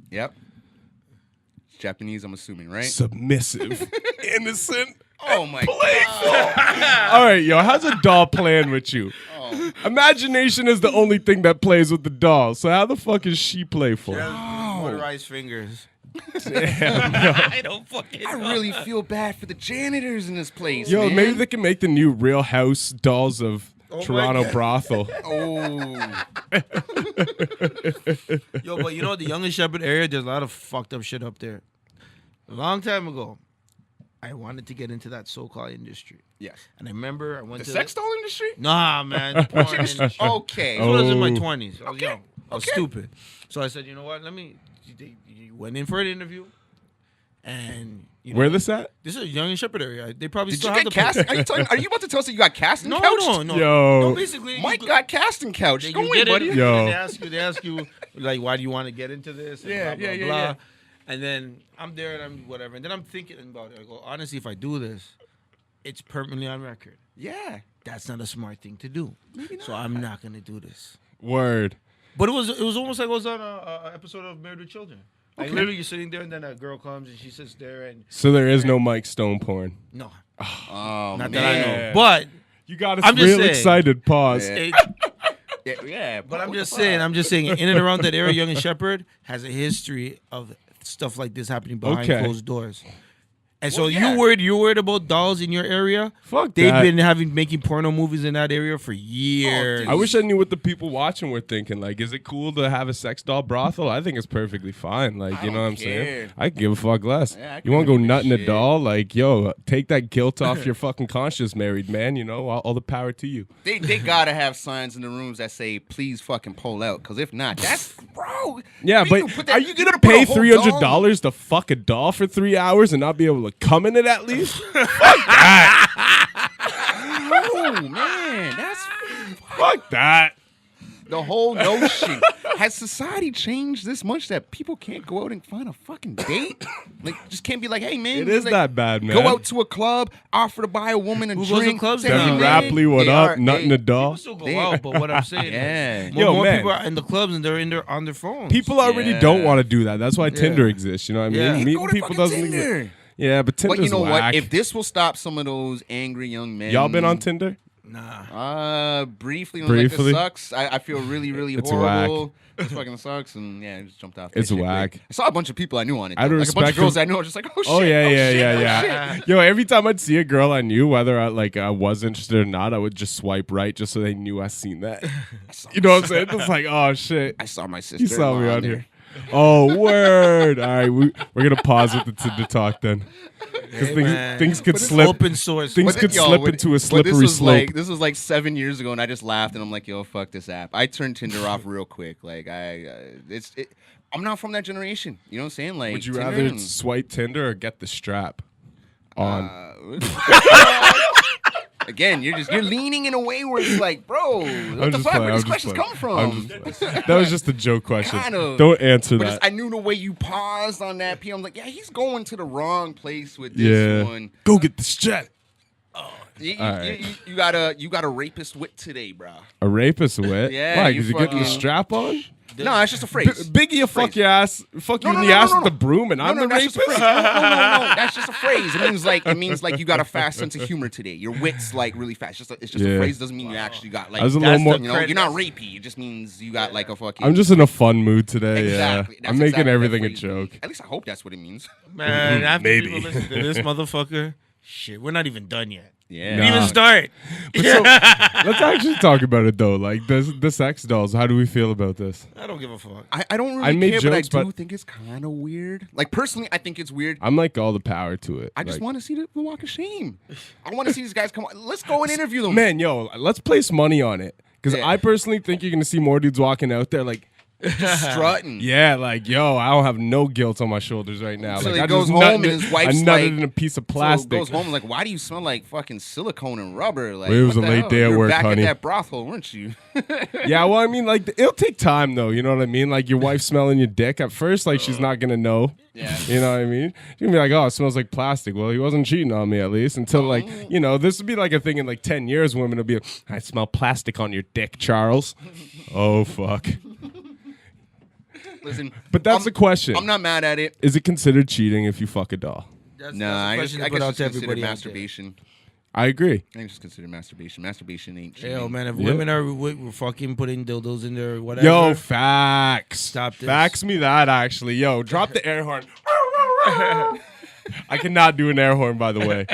B: Yep. Japanese, I'm assuming, right?
A: Submissive. Innocent.
B: Oh my god.
A: All right, how's a doll playing with you?
B: Oh.
A: Imagination is the only thing that plays with the doll. So how the fuck is she play for?
C: Motorized fingers.
D: I don't fucking.
B: I really feel bad for the janitors in this place.
A: Yo,
B: man.
A: maybe they can make the new Real House dolls of Toronto
C: God.
A: brothel.
B: Oh.
C: Yo, but you know the Young and Shepherd area, there's a lot of fucked up shit up there. A long time ago, I wanted to get into that so-called industry.
B: Yes.
C: And I remember I went
B: The
C: to
B: sex doll industry?
C: Nah, man. The porn industry.
B: Okay.
C: This was in my
A: Oh.
C: 20s. I was young. I was stupid. So I said, you know what? You went in for an interview. And
A: Where this at?
C: This is a Young and Shepherd area. They probably
B: Did
C: still
B: you
C: have
B: get
C: the
B: cast? Are you about to tell us that you got casting
C: No,
B: couched?
C: no.
A: Yo.
C: No, basically,
B: Mike
C: you
B: got casting couch.
C: They,
B: Go
C: you
B: in,
C: get
B: buddy.
C: in,
A: Yo.
C: They ask you, like, why do you want to get into this? And
B: Yeah,
C: blah, blah,
B: yeah,
C: blah.
B: yeah.
C: And then I'm there and I'm whatever. And then I'm thinking about it. I go, honestly, if I do this, it's permanently on record.
B: Yeah.
C: That's not a smart thing to do.
B: Maybe not.
C: So I'm not gonna do this.
A: Word.
C: But it was almost like it was on a episode of Married with Children. Like literally, you're sitting there and then a girl comes and she sits there and
A: So there is no Mike Stone porn.
C: no,
B: Oh,
C: not
B: man.
C: that I know. But
A: You got us
C: I'm just
A: real
C: saying.
A: excited. Pause.
B: Yeah. Yeah,
C: But I'm just saying, in and around that area, Young and Shepherd has a history of stuff like this happening behind
A: Okay.
C: closed doors. And so
B: Well, yeah.
C: you're worried about dolls in your area?
A: Fuck
C: They've
A: that.
C: been making porno movies in that area for years.
B: dude.
A: I wish I knew what the people watching were thinking. Like, is it cool to have a sex doll brothel? I think it's perfectly fine. Like, you know what I'm saying?
B: care.
A: I can give a fuck less.
B: Yeah, I
A: You want to go
B: couldn't give a
A: nutting a
B: shit.
A: doll? Like, yo, take that guilt off your fucking conscience, married man. You know, all the power to you.
B: They gotta have signs in the rooms that say "Please fucking pull out," because if not, that's bro.
A: Yeah,
B: you
A: but
B: put that-
A: are you gonna
B: gotta put a
A: pay
B: whole
A: $300 to fuck a doll for 3 hours and not be able to come in it at least?
B: Oh man, that's
A: Fuck that.
B: the whole notion. Has society changed this much that people can't go out and find a fucking date? Like, just can't be like, hey man,
A: It is
B: like,
A: that bad, man.
B: Go out to a club, offer to buy a woman a
C: Who goes to
B: drink.
C: clubs
B: say,
C: now?
B: hey,
A: Devin
B: man,
A: Rapley, what
B: they
A: up?
B: are-
A: Nutting
B: they-
A: a doll.
C: People still go
B: They-
C: out, but what I'm saying
B: Yeah.
C: is
A: Yo,
C: more
A: man.
C: people are in the clubs and they're on their phones.
A: People already
B: Yeah.
A: don't want to do that. That's why
C: Yeah.
A: Tinder exists. You know what I mean?
C: Yeah.
B: Go
A: Meeting
B: to
A: people
B: fucking
A: doesn't
B: Tinder.
A: exist. Yeah, but Tinder's
B: But you know
A: whack.
B: what? If this will stop some of those angry young men,
A: Y'all been on Tinder?
C: Nah.
B: briefly.
A: Briefly?
B: Like, it sucks. I feel really, really
A: It's
B: horrible. It fucking sucks, and yeah, I just jumped off. that
A: It's
B: shit
A: whack.
B: quick. I saw a bunch of people I knew on it.
A: Out of
B: Though. Like a bunch of
A: respect
B: girls
A: for-
B: I knew. I was just like, oh shit.
A: Oh yeah,
B: oh,
A: yeah,
B: shit,
A: yeah,
B: oh,
A: yeah.
B: shit.
A: Yo, every time I'd see a girl I knew, whether I was interested or not, I would just swipe right just so they knew I seen that. You know what I'm saying? It's like, oh shit,
B: I saw my sister.
A: you saw me on here. Oh word! All right, we're gonna pause with the Tinder talk then, because
C: man.
A: things could
C: But it's
A: slip.
C: open source.
A: Things
B: But
A: could
B: yo,
A: slip
B: but-
A: into a
B: but
A: slippery slope.
B: This was like 7 years ago, and I just laughed, and I'm like, yo, fuck this app. I turned Tinder off real quick. Like I'm not from that generation. You know what I'm saying? Like,
A: Would you
B: Tinder
A: rather
B: and-
A: swipe Tinder or get the strap on?
B: Again, you're leaning in a way where it's like, bro, what
A: I'm
B: the
A: just
B: fuck?
A: playing,
B: Where
A: I'm
B: these
A: just
B: questions
A: playing.
B: come from?
A: I'm just playing. That was just a joke question.
B: Kind of.
A: Don't answer
B: But
A: that.
B: I knew the way you paused on that P. I'm like, yeah, he's going to the wrong place with this one.
A: Go get the strap.
B: You,
A: All right.
B: you got a rapist wit today, bro.
A: A rapist wit?
B: Yeah,
A: Why?
B: you
A: Because you're getting the
B: fucking-
A: strap on?
B: No, it's just a phrase.
A: Biggie, a fuck
B: Phrase.
A: your ass, fuck you
B: No,
A: in
B: no,
A: the
B: no,
A: ass
B: no,
A: with
B: no.
A: the broom, and I'm the
B: that's
A: rapist.
B: just a phrase. No, that's just a phrase. It means like you got a fast sense of humor today. Your wit's like really fast. It's just
A: Yeah.
B: a phrase. Doesn't mean you actually got like.
A: I was a little
C: That's
A: more.
C: the
B: You know, you're not rapey. It just means you got like a fucking.
A: I'm just in a fun mood today.
B: Exactly.
A: Yeah,
B: That's
A: I'm making
B: exactly what
A: everything
B: that
A: a
B: phrase
A: joke.
B: means. At least I hope that's what it means.
C: Man, after
A: Maybe.
C: people listen to this motherfucker, shit, we're not even done yet.
B: Yeah.
C: We didn't even start.
A: So, let's actually talk about it though. Like the sex dolls. How do we feel about this?
C: I don't give a fuck.
B: I don't really
A: I made
B: care,
A: jokes,
B: but I
A: but-
B: do think it's kind of weird. Like personally, I think it's weird.
A: I'm like all the power to it.
B: I just
A: Like,
B: want to see the walk of shame. I want to see these guys come on. Let's go and interview them.
A: man, yo, let's place money on it because
B: Yeah.
A: I personally think you're gonna see more dudes walking out there like.
B: Just strutting.
A: Yeah, like yo, I don't have no guilt on my shoulders right now.
B: So
A: like
B: he
A: I
B: goes
A: just
B: home
A: nutted
B: and
A: it-
B: his wife's
A: I nutted
B: like-
A: in a piece of
B: So
A: plastic.
B: goes home and like, why do you smell like fucking silicone and rubber? Like,
A: Well, it was
B: what
A: a
B: the
A: late
B: hell?
A: day at
B: You were
A: work,
B: back
A: honey.
B: at that brothel, weren't you?
A: Yeah, well, I mean, like it'll take time though. You know what I mean? Like your wife smelling your dick at first, like she's not gonna know.
B: Yeah.
A: You know what I mean? She's gonna be like, "Oh, it smells like plastic." Well, he wasn't cheating on me at least until like this would be like a thing in like 10 years. Women will be like, "I smell plastic on your dick, Charles." Oh fuck.
B: Listen,
A: But that's the question.
B: I'm not mad at it.
A: Is it considered cheating if you fuck a doll?
C: That's,
B: Nah,
C: that's
B: I
C: a
B: guess
C: question to
B: I
C: put
B: guess
C: out
B: it's
C: to
B: considered
C: everybody out there.
B: masturbation.
A: I agree.
B: I think it's considered masturbation. Masturbation ain't cheating.
C: Yo, man, if
A: Yeah.
C: women are fucking putting dildos in there, whatever.
A: Yo, facts.
C: Stop this.
A: Fax me that actually. Yo, drop the air horn. I cannot do an air horn, by the way.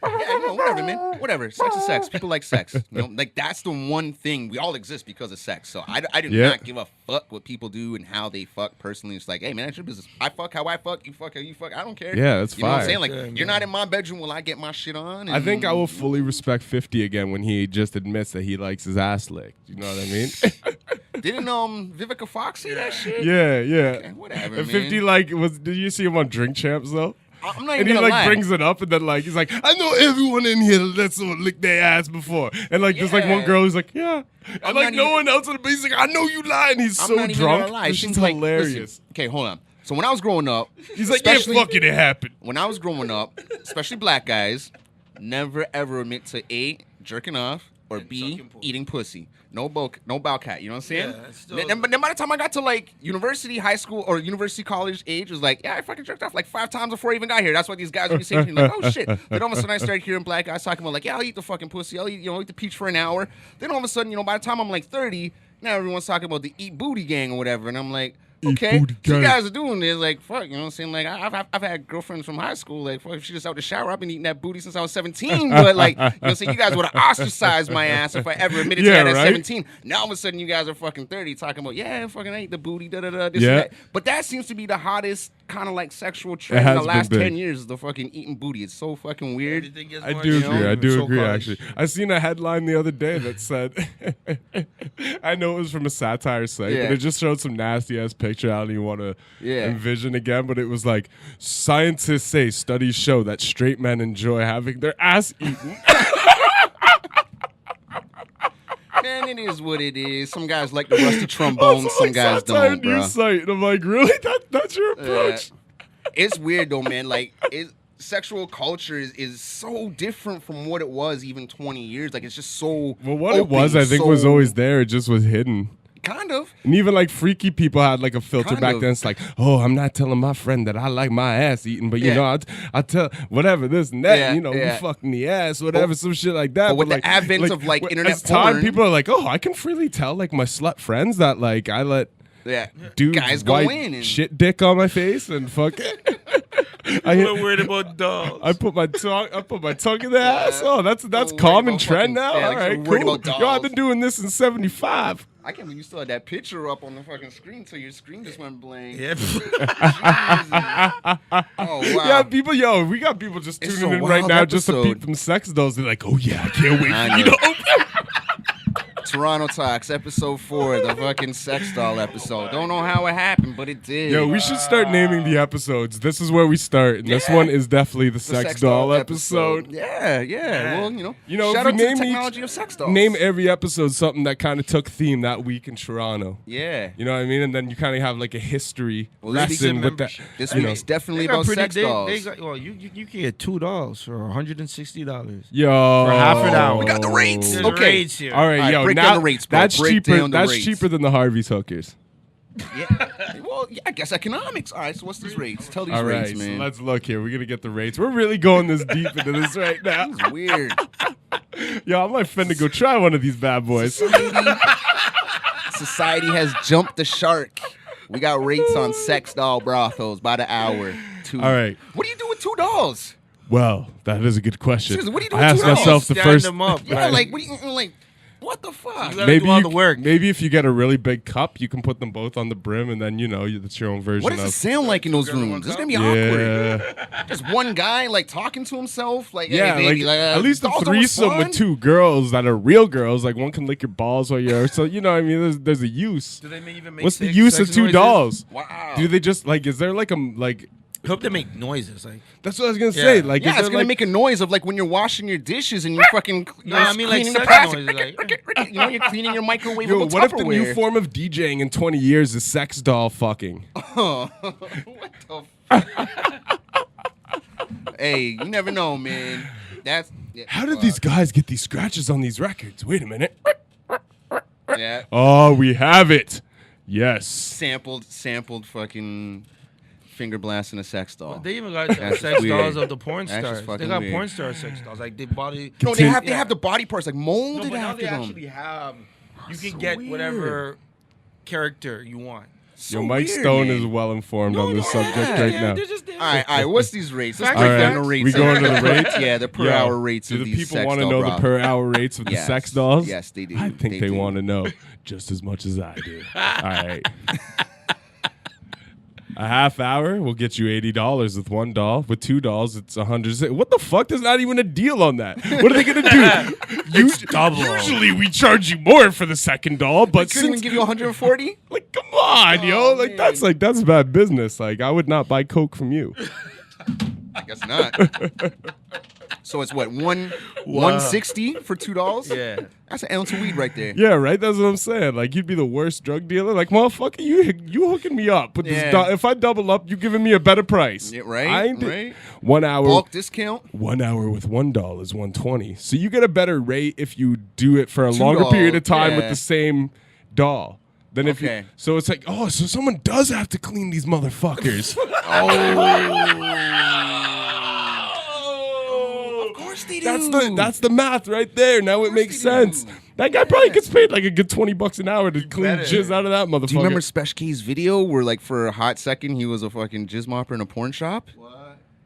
B: Yeah, no, whatever, man. Whatever. Sex is sex. People like sex. You know, like that's the one thing we all exist because of sex. So I do
A: Yeah.
B: not give a fuck what people do and how they fuck. Personally, it's like, hey, man, it's your business. I fuck how I fuck. You fuck how you fuck. I don't care.
A: Yeah, that's
B: You know what I'm
A: fire.
B: saying? Like,
C: Yeah,
B: you're
C: man.
B: not in my bedroom. Will I get my shit on?
A: I think I will fully respect 50 again when he just admits that he likes his ass licked. You know what I mean?
B: Didn't Vivica Fox say that shit?
A: Yeah, yeah.
B: Okay, whatever,
A: And
B: man.
A: 50 like did you see him on Drink Champs though?
B: I'm not even
A: And he
B: gonna
A: like
B: lie.
A: brings it up and then like he's like, I know everyone in here lets someone lick their ass before. And like there's like one
B: Yeah.
A: girl who's like, yeah. And
B: I'm
A: like
B: not
A: no
B: even-
A: one else on the beat, he's like, I know you lie, and he's
B: I'm
A: so
B: not even
A: drunk.
B: gonna lie.
A: This
B: She's
A: is
B: like,
A: hilarious.
B: listen, okay, hold on. So when I was growing up,
A: He's like, yeah, fucking it happened.
B: when I was growing up, especially black guys, never ever admit to A, jerking off, or B, eating pussy. No bow cat, you know what I'm saying?
C: Yeah, still-
B: Then by the time I got to like university, high school, or university college age, it was like, yeah, I fucking jerked off like 5 times before I even got here. That's why these guys would be saying, like, oh shit. Then all of a sudden I started hearing black guys talking about like, yeah, I'll eat the fucking pussy, I'll eat the peach for an hour. Then all of a sudden, by the time I'm like 30, now everyone's talking about the eat booty gang or whatever, and I'm like, okay, so you guys are doing this, like, fuck, you know what I'm saying? Like, I've had girlfriends from high school, like, fuck, if she just out the shower, I've been eating that booty since I was 17, but, like, you know what I'm saying? You guys would have ostracized my ass if I ever admitted to that at 17. Now, all of a sudden, you guys are fucking 30 talking about, yeah, fucking I ate the booty, da-da-da, this and that. But that seems to be the hottest kind of, like, sexual trend in the last 10 years, is the fucking eating booty. It's so fucking weird.
A: I do agree, actually. I seen a headline the other day that said, I know it was from a satire site, but it just showed some nasty-ass picture. I don't even want to envision again, but it was like, scientists say studies show that straight men enjoy having their ass eaten.
B: Man, it is what it is. Some guys like the rusty trombone, some guys don't, bro.
A: Site. And I'm like, really? That's your approach?
B: It's weird though, man. Like, sexual culture is so different from what it was even 20 years. Like, it's just so
A: well. What it was, I think, was always there. It just was hidden.
B: Kind of.
A: And even like freaky people had like a filter
B: Kind
A: back
B: of.
A: then. It's like, oh, I'm not telling my friend that I like my ass eaten, but you know, I tell whatever this and that. We fucking the ass, whatever, some shit like that.
B: But with
A: like,
B: the advent of like internet
A: as time,
B: porn,
A: people are like, oh, I can freely tell like my slut friends that like I let dudes
B: guys go
A: wipe
B: in and
A: shit dick on my face and fuck it.
D: We're worried about dogs.
A: I put my tongue in the ass. Oh, that's common trend now. All right, cool. Yo, I've been doing this in '75.
B: I can't believe you still had that picture up on the fucking screen till your screen just went blank.
D: Yeah.
B: Oh, wow.
A: Yeah, people, we got people just
B: It's
A: tuning
B: a
A: in right
B: wild
A: now just to
B: episode.
A: peep them sex dolls. They're like, oh yeah, I can't wait
B: I
A: for you to
B: know.
A: open.
B: Turono Talks, episode 4, the fucking sex doll episode. Don't know how it happened, but it did.
A: Yo, we should start naming the episodes. This is where we start, and this one is definitely the sex doll episode.
B: Yeah. Well, shout
A: if
B: out
A: we
B: to the
A: name
B: technology of sex dolls.
A: Name every episode something that kind of took theme that week in Toronto.
B: Yeah.
A: You know what I mean? And then you kind of have like a history
B: Well,
A: lesson with that.
B: This week's definitely about sex dolls.
C: You can get $2 for $160.
A: Yo,
C: For half an hour.
B: We got the rates.
C: There's
B: Okay.
C: rates here.
A: All right, yo,
B: break
A: now
B: down the rates, bro.
A: that's
B: Break
A: cheaper.
B: down the
A: That's
B: rates.
A: cheaper than the Harvey's hookers.
B: Yeah. Well, I guess economics. All right, so what's these rates? Tell these
A: All right,
B: rates,
A: so
B: man.
A: let's look here. We're gonna get the rates. We're really going this deep into this right now.
B: It's weird.
A: Yo, I might finna go try one of these bad boys.
B: Society has jumped the shark. We got rates on sex doll brothels by the hour.
A: All right.
B: What do you do with $2?
A: Well, that is a good question.
B: Seriously, what do you do
A: I
B: with
A: asked
B: $2?
A: myself the
C: Stand
A: first.
C: them up.
B: Yeah, like what do you like? What the fuck?
C: You gotta do all the work.
A: Maybe if you get a really big cup, you can put them both on the brim, and then that's your own version.
B: What does it
A: of
B: sound like in those rooms? It's gonna be awkward.
A: Yeah,
B: Just one guy like talking to himself, like
A: yeah.
B: hey, baby,
A: Like, at least a
B: dolls don't
A: threesome with
B: respond?
A: 2 girls that are real girls. Like one can lick your balls while you're. So what I mean, there's a use.
C: Do they even make
A: What's the
C: sex
A: use of 2
C: noises?
A: dolls?
B: Wow.
A: Do they just like? Is there like a like?
C: I hope they make noises. Like
A: That's what I was gonna say.
C: Yeah.
A: Like,
B: Yeah,
A: is
B: it's
A: there,
B: gonna
A: like,
B: make a noise of like when you're washing your dishes and you fucking
C: No, I mean, like,
B: cleaning the
C: sex
B: plastic.
C: noises, like-
B: You're cleaning your microwave.
A: Yo, what if the new form of DJing in 20 years is sex doll fucking?
B: What the? Hey, you never know, man. That's
A: How did these guys get these scratches on these records? Wait a minute.
B: Yeah,
A: Oh, we have it. Yes.
B: sampled fucking finger blast in a sex doll.
C: they even got
B: That's
C: sex
B: weird.
C: dolls of the porn
B: That's just
C: stars.
B: fucking
C: They got
B: weird.
C: porn star sex dolls. Like they body.
B: No, they
A: Continue-
B: have the body parts like
C: No,
B: molded
C: but now
B: after
C: they
B: them.
C: actually have. You can
B: So
C: get
B: weird.
C: whatever character you want.
B: So
A: Yo, Mike
B: weird,
A: Stone
B: man.
A: is well informed on this subject
B: yeah,
A: right
C: Yeah,
A: now.
C: they're just
B: All right. What's these rates? Let's
C: Fact
B: break
A: check.
B: down the
A: Alright,
B: rates.
A: we going to the rates?
B: Yeah, the per
A: Yo,
B: hour rates
A: do
B: of
A: the
B: these
A: people
B: sex
A: want to
B: doll
A: know the
B: brothels.
A: per hour rates of the
B: Yes.
A: sex dolls?
B: Yes, they do.
A: I think
B: They
A: they
B: do.
A: want to know just as much as I do. All right. A half hour will get you $80 with 1 doll. With 2 dolls, it's $100. What the fuck? There's not even a deal on that. What are they gonna do? Usually we charge you more for the second doll, but
B: Couldn't even
A: since
B: give you 140.
A: like, come on, yo,
B: Oh,
A: like
B: man.
A: that's bad business. Like, I would not buy Coke from you.
B: I guess not. So it's what, 160 for $2?
C: Yeah.
B: That's an ounce of weed right there.
A: Yeah, right. That's what I'm saying. Like, you'd be the worst drug dealer. Like, motherfucker, you hooking me up. But if I double up, you giving me a better price.
B: Yeah, right.
A: I ain't
B: right.
A: 1 hour
B: Bulk discount.
A: 1 hour with $1 is $120. So you get a better rate if you do it for a longer period of time with the same doll. Then if you, so it's like, oh, so someone does have to clean these motherfuckers.
B: Of course they do.
A: That's the math right there. Now it makes sense. That guy probably gets paid like a good $20 an hour to clean jizz out of that motherfucker.
B: Do you remember Spesh K's video where, like, for a hot second he was a fucking jizz mopper in a porn shop? What?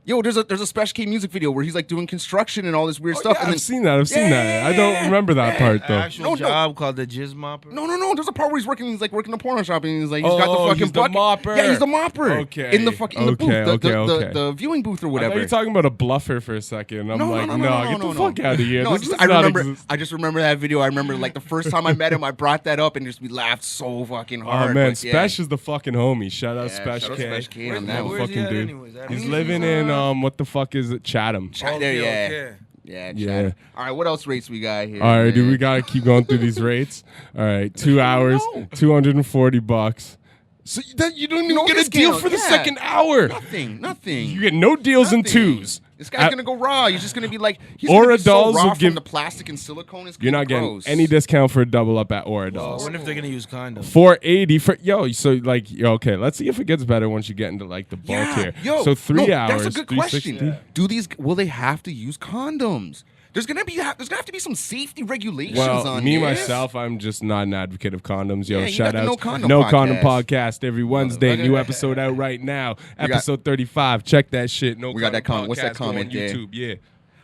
B: Yo, there's a Spesh K music video where he's like doing construction and all this weird stuff.
A: Yeah,
B: and
A: I've seen that. I don't remember that part though.
C: An actual job called the Jizz Mopper.
B: No. There's a part where he's working in a porno shop and he's like, he's got the fucking
A: he's the mopper.
B: Yeah, he's the mopper.
A: Okay.
B: In the fucking the booth, the viewing booth or whatever.
A: I thought you were talking about a bluffer for a second. I'm like, get the fuck out of here.
B: No, I just remember that video. I remember like the first time I met him, I brought that up and we laughed so fucking hard.
A: Oh man, Spesh is the fucking homie. Shout out Spesh K.
B: Spesh K on that
C: one.
B: fucking
C: dude.
A: He's living in what the fuck is it? Chatham.
B: Yeah. All right, what else rates we got here?
A: All right, dude, we gotta keep going through these rates. All right, 2 hours, $240. So you don't even get a deal for the second hour.
B: Nothing.
A: You get no deals in twos.
B: This guy's gonna go raw. He's just gonna be like, he's
A: Aura
B: gonna be so
A: dolls
B: raw
A: will give
B: from the plastic and silicone.
A: You're not getting any discount for a double up at Aura dolls.
C: I wonder if they're gonna use condoms.
A: $480 for okay. Let's see if it gets better once you get into like the bulk here. So 3 hours.
B: That's a good question. Will they have to use condoms? There's gonna have to be some safety regulations on this.
A: Myself, I'm just not an advocate of condoms. Yo,
B: Yeah,
A: shout out
B: No
A: Condom Podcast every Wednesday. New episode out right now. Episode 35. Check that shit.
B: We got that comment. What's that comment
A: on YouTube? Yeah.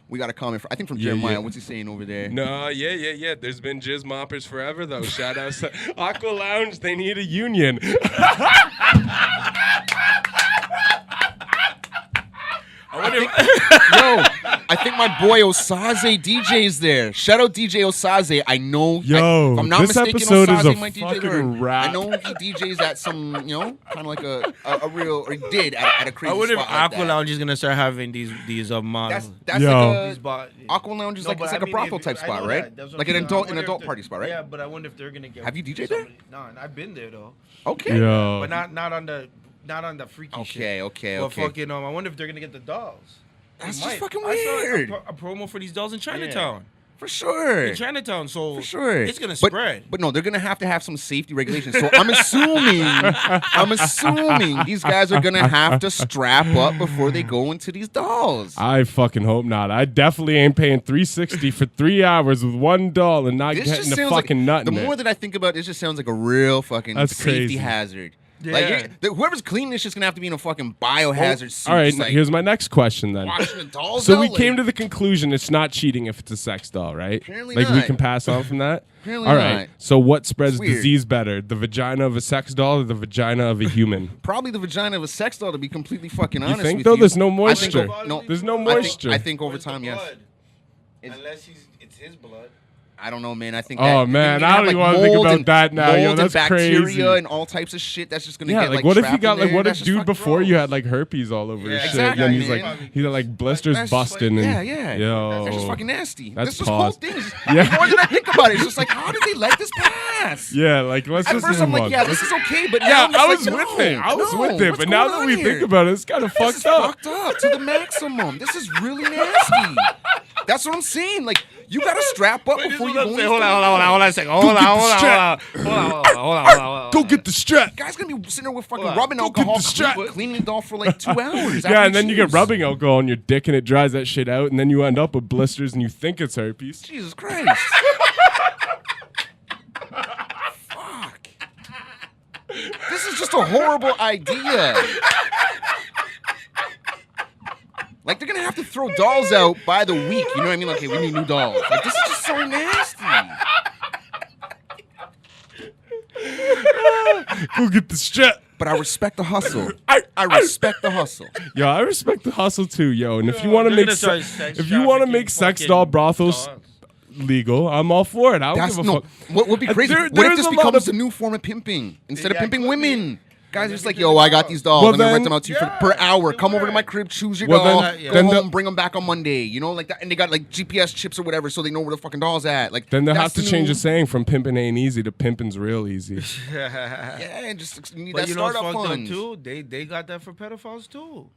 B: We got a comment I think from Jeremiah.
A: Yeah.
B: What's he saying over there?
A: No, yeah. There's been jizz moppers forever though. Shout out Aqua Lounge. They need a union.
B: I think my boy Osaze DJ's there. Shout out DJ Osaze. I know.
A: Yo,
B: if I'm not
A: this
B: mistaken,
A: episode
B: Osaze
A: is a
B: might DJ
A: fucking
B: there.
A: rap.
B: I know he DJs at some, kind of like a real, or he did at a crazy
C: I wonder if
B: spot like
C: Aqua Lounge is gonna start having these models.
B: That's
A: Yo.
B: like Aqua Lounge is like it's like a brothel type spot, right? Like an adult party spot, right?
C: Yeah, but I wonder if they're gonna get.
B: Have you DJ'd there?
C: No, I've been there though.
B: Okay.
A: Yo.
C: But not on the freaky shit.
B: Okay.
C: But fucking, I wonder if they're gonna get the dolls.
B: That's just fucking
C: I
B: weird.
C: saw a promo for these dolls in Chinatown.
B: For sure.
C: In Chinatown, so
B: for sure.
C: It's gonna spread.
B: But no, they're gonna have some safety regulations. So I'm assuming these guys are gonna have to strap up before they go into these dolls.
A: I fucking hope not. I definitely ain't paying $360 for 3 hours with one doll and not getting the fucking nut in it.
B: The more that I think about it, this just sounds like a real fucking safety hazard.
C: Yeah.
B: Like whoever's cleaning this is gonna have to be in a fucking biohazard suit.
A: All right,
B: like,
A: here's my next question then.
B: Washing the dolls
A: So
B: out,
A: we
B: like,
A: came to the conclusion it's not cheating if it's a sex doll, right?
B: Apparently
A: like we
B: not.
A: can pass on from that.
B: Apparently
A: All right.
B: not.
A: So what spreads
B: It's weird.
A: disease better, the vagina of a sex doll or the vagina of a human?
B: Probably the vagina of a sex doll, to be completely fucking honest
A: think
B: with
A: though?
B: you.
A: There's no
B: I think
A: moisture.
B: There's
A: no moisture.
B: I think over time, yes.
C: Unless it's his blood.
B: I don't know, man. I think.
A: Oh,
B: that,
A: man,
B: you
A: I don't even wanna think
B: mold
A: about
B: and-
A: that now, yo,
B: mold
A: that's
B: and bacteria
A: crazy.
B: and all types of shit. That's just gonna
A: Yeah,
B: get
A: like what if you
B: trapped
A: got
B: in
A: like what
B: there.
A: if
B: That's
A: dude
B: just fucking
A: before
B: gross.
A: you had like herpes all over his shit,
B: exactly,
A: and he's
B: man.
A: like he had like blisters
B: That's
A: busting
B: like,
A: and
B: yeah.
A: yo,
B: That's just fucking nasty.
A: That's
B: this whole
A: pause.
B: thing is.
A: Yeah.
B: The more that I think about it, it's just like, how did they let this pass?
A: yeah, like let's
B: At
A: just
B: first,
A: move
B: I'm like,
A: on.
B: yeah, this is okay, but
A: Yeah,
B: now I'm just
A: I
B: like,
A: was
B: no,
A: with it. I was
B: no,
A: with it,
B: what's
A: but now
B: going
A: that
B: on
A: we
B: here?
A: think about it, it's kind of
B: This is
A: fucked up.
B: fucked up to the maximum. This is really nasty. That's what I'm saying. Like, you gotta strap up before you go in.
C: Hold on a second. Hold on.
A: Go get the strap.
B: Guy's gonna be sitting there with fucking rubbing alcohol,
A: the strap.
B: cleaning the doll for like 2 hours.
A: Yeah, and then you get rubbing alcohol on your dick and it dries that shit out, and then you end up with blisters and you think it's herpes.
B: Jesus Christ. Fuck. This is just a horrible idea. Like, they're gonna have to throw dolls out by the week. You know what I mean? Like, okay, we need new dolls. Like, this is just so nasty.
A: Go get the strap.
B: But I respect the hustle. I respect the hustle.
A: Yo, I respect the hustle too, yo. And if you want to make sex doll brothels legal, I'm all for it. I don't give a fuck.
B: What would be crazy? What if this becomes a new form of pimping? Instead of pimping women? Guys are just like, yo, I got these dolls. I'm gonna rent them out to you per hour. Come over to my crib, choose your doll, go home, bring them back on Monday. You know, like that. And they got like GPS chips or whatever, so they know where the fucking doll's at. Like
A: then they'll have to change the saying from pimping ain't easy to pimping's real easy.
B: Yeah, just need
C: but
B: that
C: you know
B: startup
C: what's
B: fund.
C: too? They got that for pedophiles too.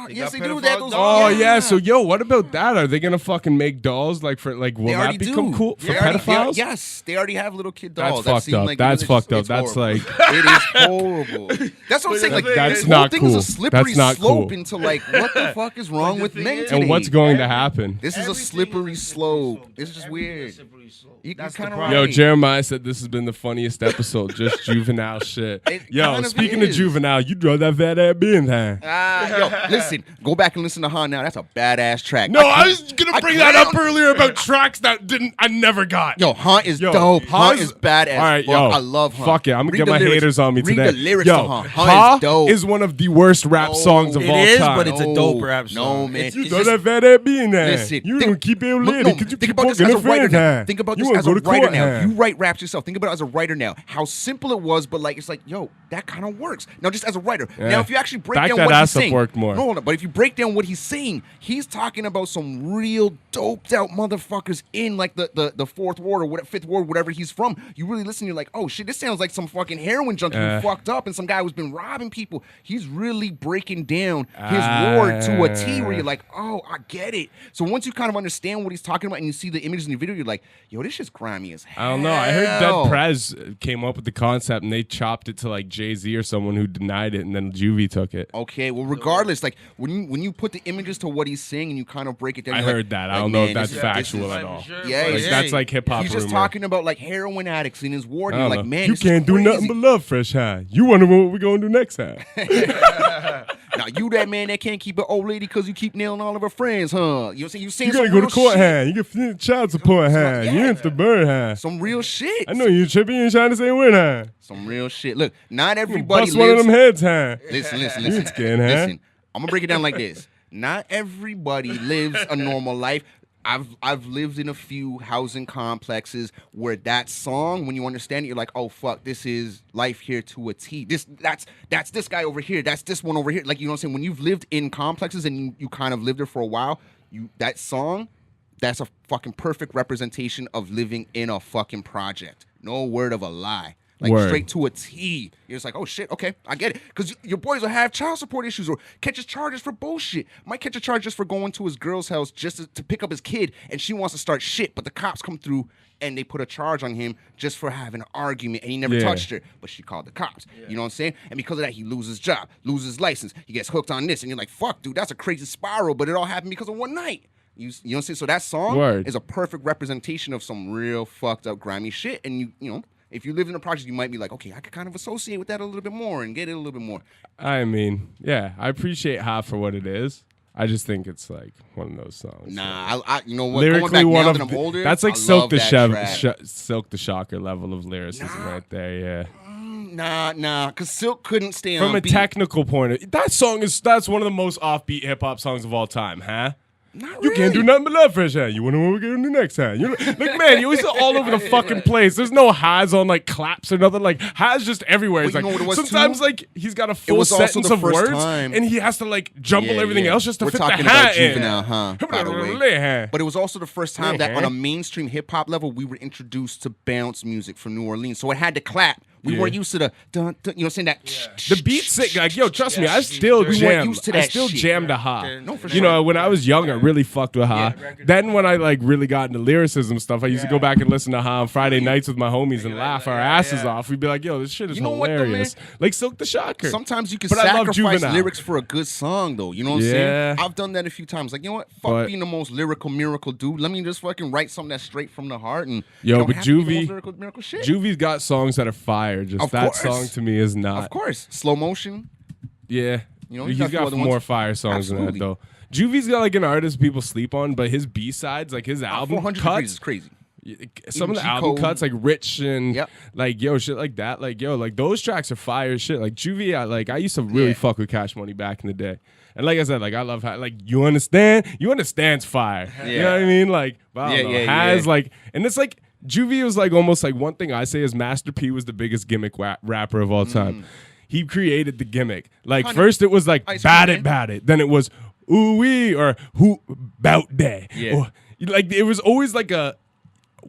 B: Yes, they do. That goes.
A: Oh yeah. So yo, what about that? Are they gonna fucking make dolls like for like? Will that become cool for pedophiles?
B: Yes, they already have little kid dolls.
A: That's fucked up.
B: Like
A: that's fucked up. That's like
B: it is horrible. That's what I'm saying. Like
A: that's
B: this
A: not
B: whole thing
A: cool.
B: is a slippery
A: That's not
B: slope
A: cool.
B: into like what the fuck is wrong with men today?
A: And what's going to happen?
B: This is a slippery slope. This is just weird.
C: That's
B: kind of
C: right.
A: Yo, Jeremiah said this has been the funniest episode. Just juvenile shit. Yo, speaking of juvenile, you draw that fat ass being there.
B: Yo, listen, go back and listen to Han now. That's a badass track.
A: No, I was gonna bring that up earlier about tracks that I never got.
B: Yo, Han is dope. Han is badass.
A: All right, yo,
B: I love Han.
A: Fuck it, I'm gonna get my haters on me today.
B: Read the lyrics
A: yo,
B: to Han. Han is dope.
A: is one of the worst rap songs of all
C: It is,
A: time.
C: but it's a dope rap song.
B: No, man.
A: You throw that fat ass being there.
B: Listen,
A: You don't keep it
B: look,
A: lady
B: no,
A: because you
B: think
A: keep
B: about this
A: on
B: as a
A: getting
B: writer
A: friends.
B: now. Think about
A: You
B: this
A: wanna
B: as
A: go
B: a
A: to
B: writer
A: court,
B: now.
A: huh?
B: You write raps yourself. Think about it as a writer now. How simple it was, but like it's like, yo, that kind of works. Now, just as a writer.
A: Yeah.
B: Now, if you actually break
A: Back
B: down
A: that
B: what he's
A: ass up
B: saying,
A: worked more.
B: No, hold on, but if you break down what he's saying, he's talking about some real doped out motherfuckers in like the fourth ward or whatever, fifth ward, whatever he's from. You really listen, you're like, oh shit, this sounds like some fucking heroin junkie who fucked up and some guy who's been robbing people. He's really breaking down his ward to a T where you're like, oh, I get it. So once you kind of understand what he's talking about and you see the images in the video, you're like, yo, this shit's grimy as hell.
A: I don't know. I heard Dead Prez came up with the concept and they chopped it to like Jay-Z or someone who denied it, and then Juvie took it.
B: Okay, well, regardless, like when you put the images to what he's saying and you kind of break it down,
A: I heard that. I don't know if that's factual at all.
B: Yeah,
A: like, that's like hip hop.
B: He's just talking about like heroin addicts in his ward. And you're like, man,
A: you can't do nothing but love Fresh High. You wonder what we gonna do next time?
B: Now you that man that can't keep an old lady because you keep nailing all of her friends, huh? You know what I'm saying? You saying
A: gotta go to court, huh? You get child support, huh? You have to burn, huh?
B: Some real shit.
A: I know you tripping. You ain't trying to say when, huh?
B: Some real shit. Look, not everybody
A: bust one of them heads, huh?
B: Listen.
A: Scared, huh?
B: Listen, I'm gonna break it down like this. Not everybody lives a normal life. I've lived in a few housing complexes where that song, when you understand it, you're like, oh fuck, this is life here to a T. That's this guy over here. That's this one over here. Like, you know what I'm saying? When you've lived in complexes and you kind of lived there for a while, that song, that's a fucking perfect representation of living in a fucking project. No word of a lie. Like straight to a T. You're just like, oh shit, okay, I get it. Because your boys will have child support issues or catches charges for bullshit. Might catch a charge just for going to his girl's house just to pick up his kid, and she wants to start shit, but the cops come through and they put a charge on him just for having an argument, and he never touched her, but she called the cops. Yeah. You know what I'm saying? And because of that, he loses his job, loses his license, he gets hooked on this, and you're like, fuck, dude, that's a crazy spiral, but it all happened because of one night. You know what I'm saying? So that song is a perfect representation of some real fucked up, grimy shit, and you know, if you live in a project, you might be like, okay, I could kind of associate with that a little bit more and get it a little bit more.
A: I mean, yeah, I appreciate Hot for what it is. I just think it's like one of those songs.
B: Nah, I you know what?
A: Lyrically,
B: going back
A: one
B: now
A: of
B: that I'm older,
A: that's like
B: Silk the
A: Shocker level of lyricism right there. Yeah.
B: Nah, because Silk couldn't stay
A: from
B: on
A: a
B: beat.
A: technical point of that's one of the most offbeat hip hop songs of all time, huh?
B: Not
A: You
B: really.
A: can't do nothing but love Fresh High. You wonder what we're gonna do next time. You're like, man, you always all over the fucking place. There's no highs on like claps or nothing. Like highs just everywhere. It's
B: But you
A: like
B: know what it was,
A: sometimes
B: too?
A: like he's got a
B: It
A: full
B: was also
A: sentence
B: the
A: of
B: first
A: words
B: time.
A: and he has to like jumble everything else just to
B: We're
A: fit the
B: talking
A: hat
B: about
A: in.
B: Juvenile, huh? By the way. But it was also the first time that on a mainstream hip hop level we were introduced to bounce music from New Orleans. So it had to clap. We weren't used to the dun, dun, you know, saying that.
A: The beat sick, like yo, trust me, I still jam.
B: used to
A: I
B: that
A: still
B: shit.
A: jam to Ha.
B: No, for
A: You
B: sure.
A: know, when I was young, I really fucked with Ha. Then when I like really got into lyricism stuff, I used to go back and listen to Ha on Friday nights with my homies and laugh our asses off. We'd be like, yo, this shit is
B: You know what, though,
A: hilarious. Like Silk the Shocker.
B: Sometimes you can
A: But I love
B: sacrifice
A: Juvenile.
B: lyrics for a good song, though. You know what I'm saying? I've done that a few times. Like, you know what? Fuck being the most lyrical miracle dude. Let me just fucking write something that's straight from the heart. And
A: Yo,
B: don't
A: but
B: have to be the most
A: Juvie,
B: miracle shit.
A: Juvie's got songs that are fire. Just
B: Of
A: that
B: course.
A: song to me is not.
B: Of course. Slow motion.
A: Yeah.
B: You know,
A: he's
B: got a few
A: got
B: other
A: more
B: ones.
A: fire songs
B: Absolutely.
A: than that, though. Juvie's got like an artist people sleep on, but his B-sides, like his album
B: 400
A: cuts,
B: Degrees is crazy.
A: some of the
B: Even
A: album
B: G-Code.
A: cuts, like Rich and like yo shit like that, like yo, like those tracks are fire as shit. Like Juvie, I used to really fuck with Cash Money back in the day, and like I said, like I love how like you understand's fire. You know what I mean? Like, but I don't know, has like, and it's like Juvie was like almost like one thing I say is Master P was the biggest gimmick rapper of all time. he created the gimmick. Like,
B: Honey,
A: first it was like,
B: Ice
A: bat
B: Cream
A: it,
B: Man.
A: bat it. Then it was, ooh-wee, or who, bout that.
B: Yeah.
A: Or, like, it was always like a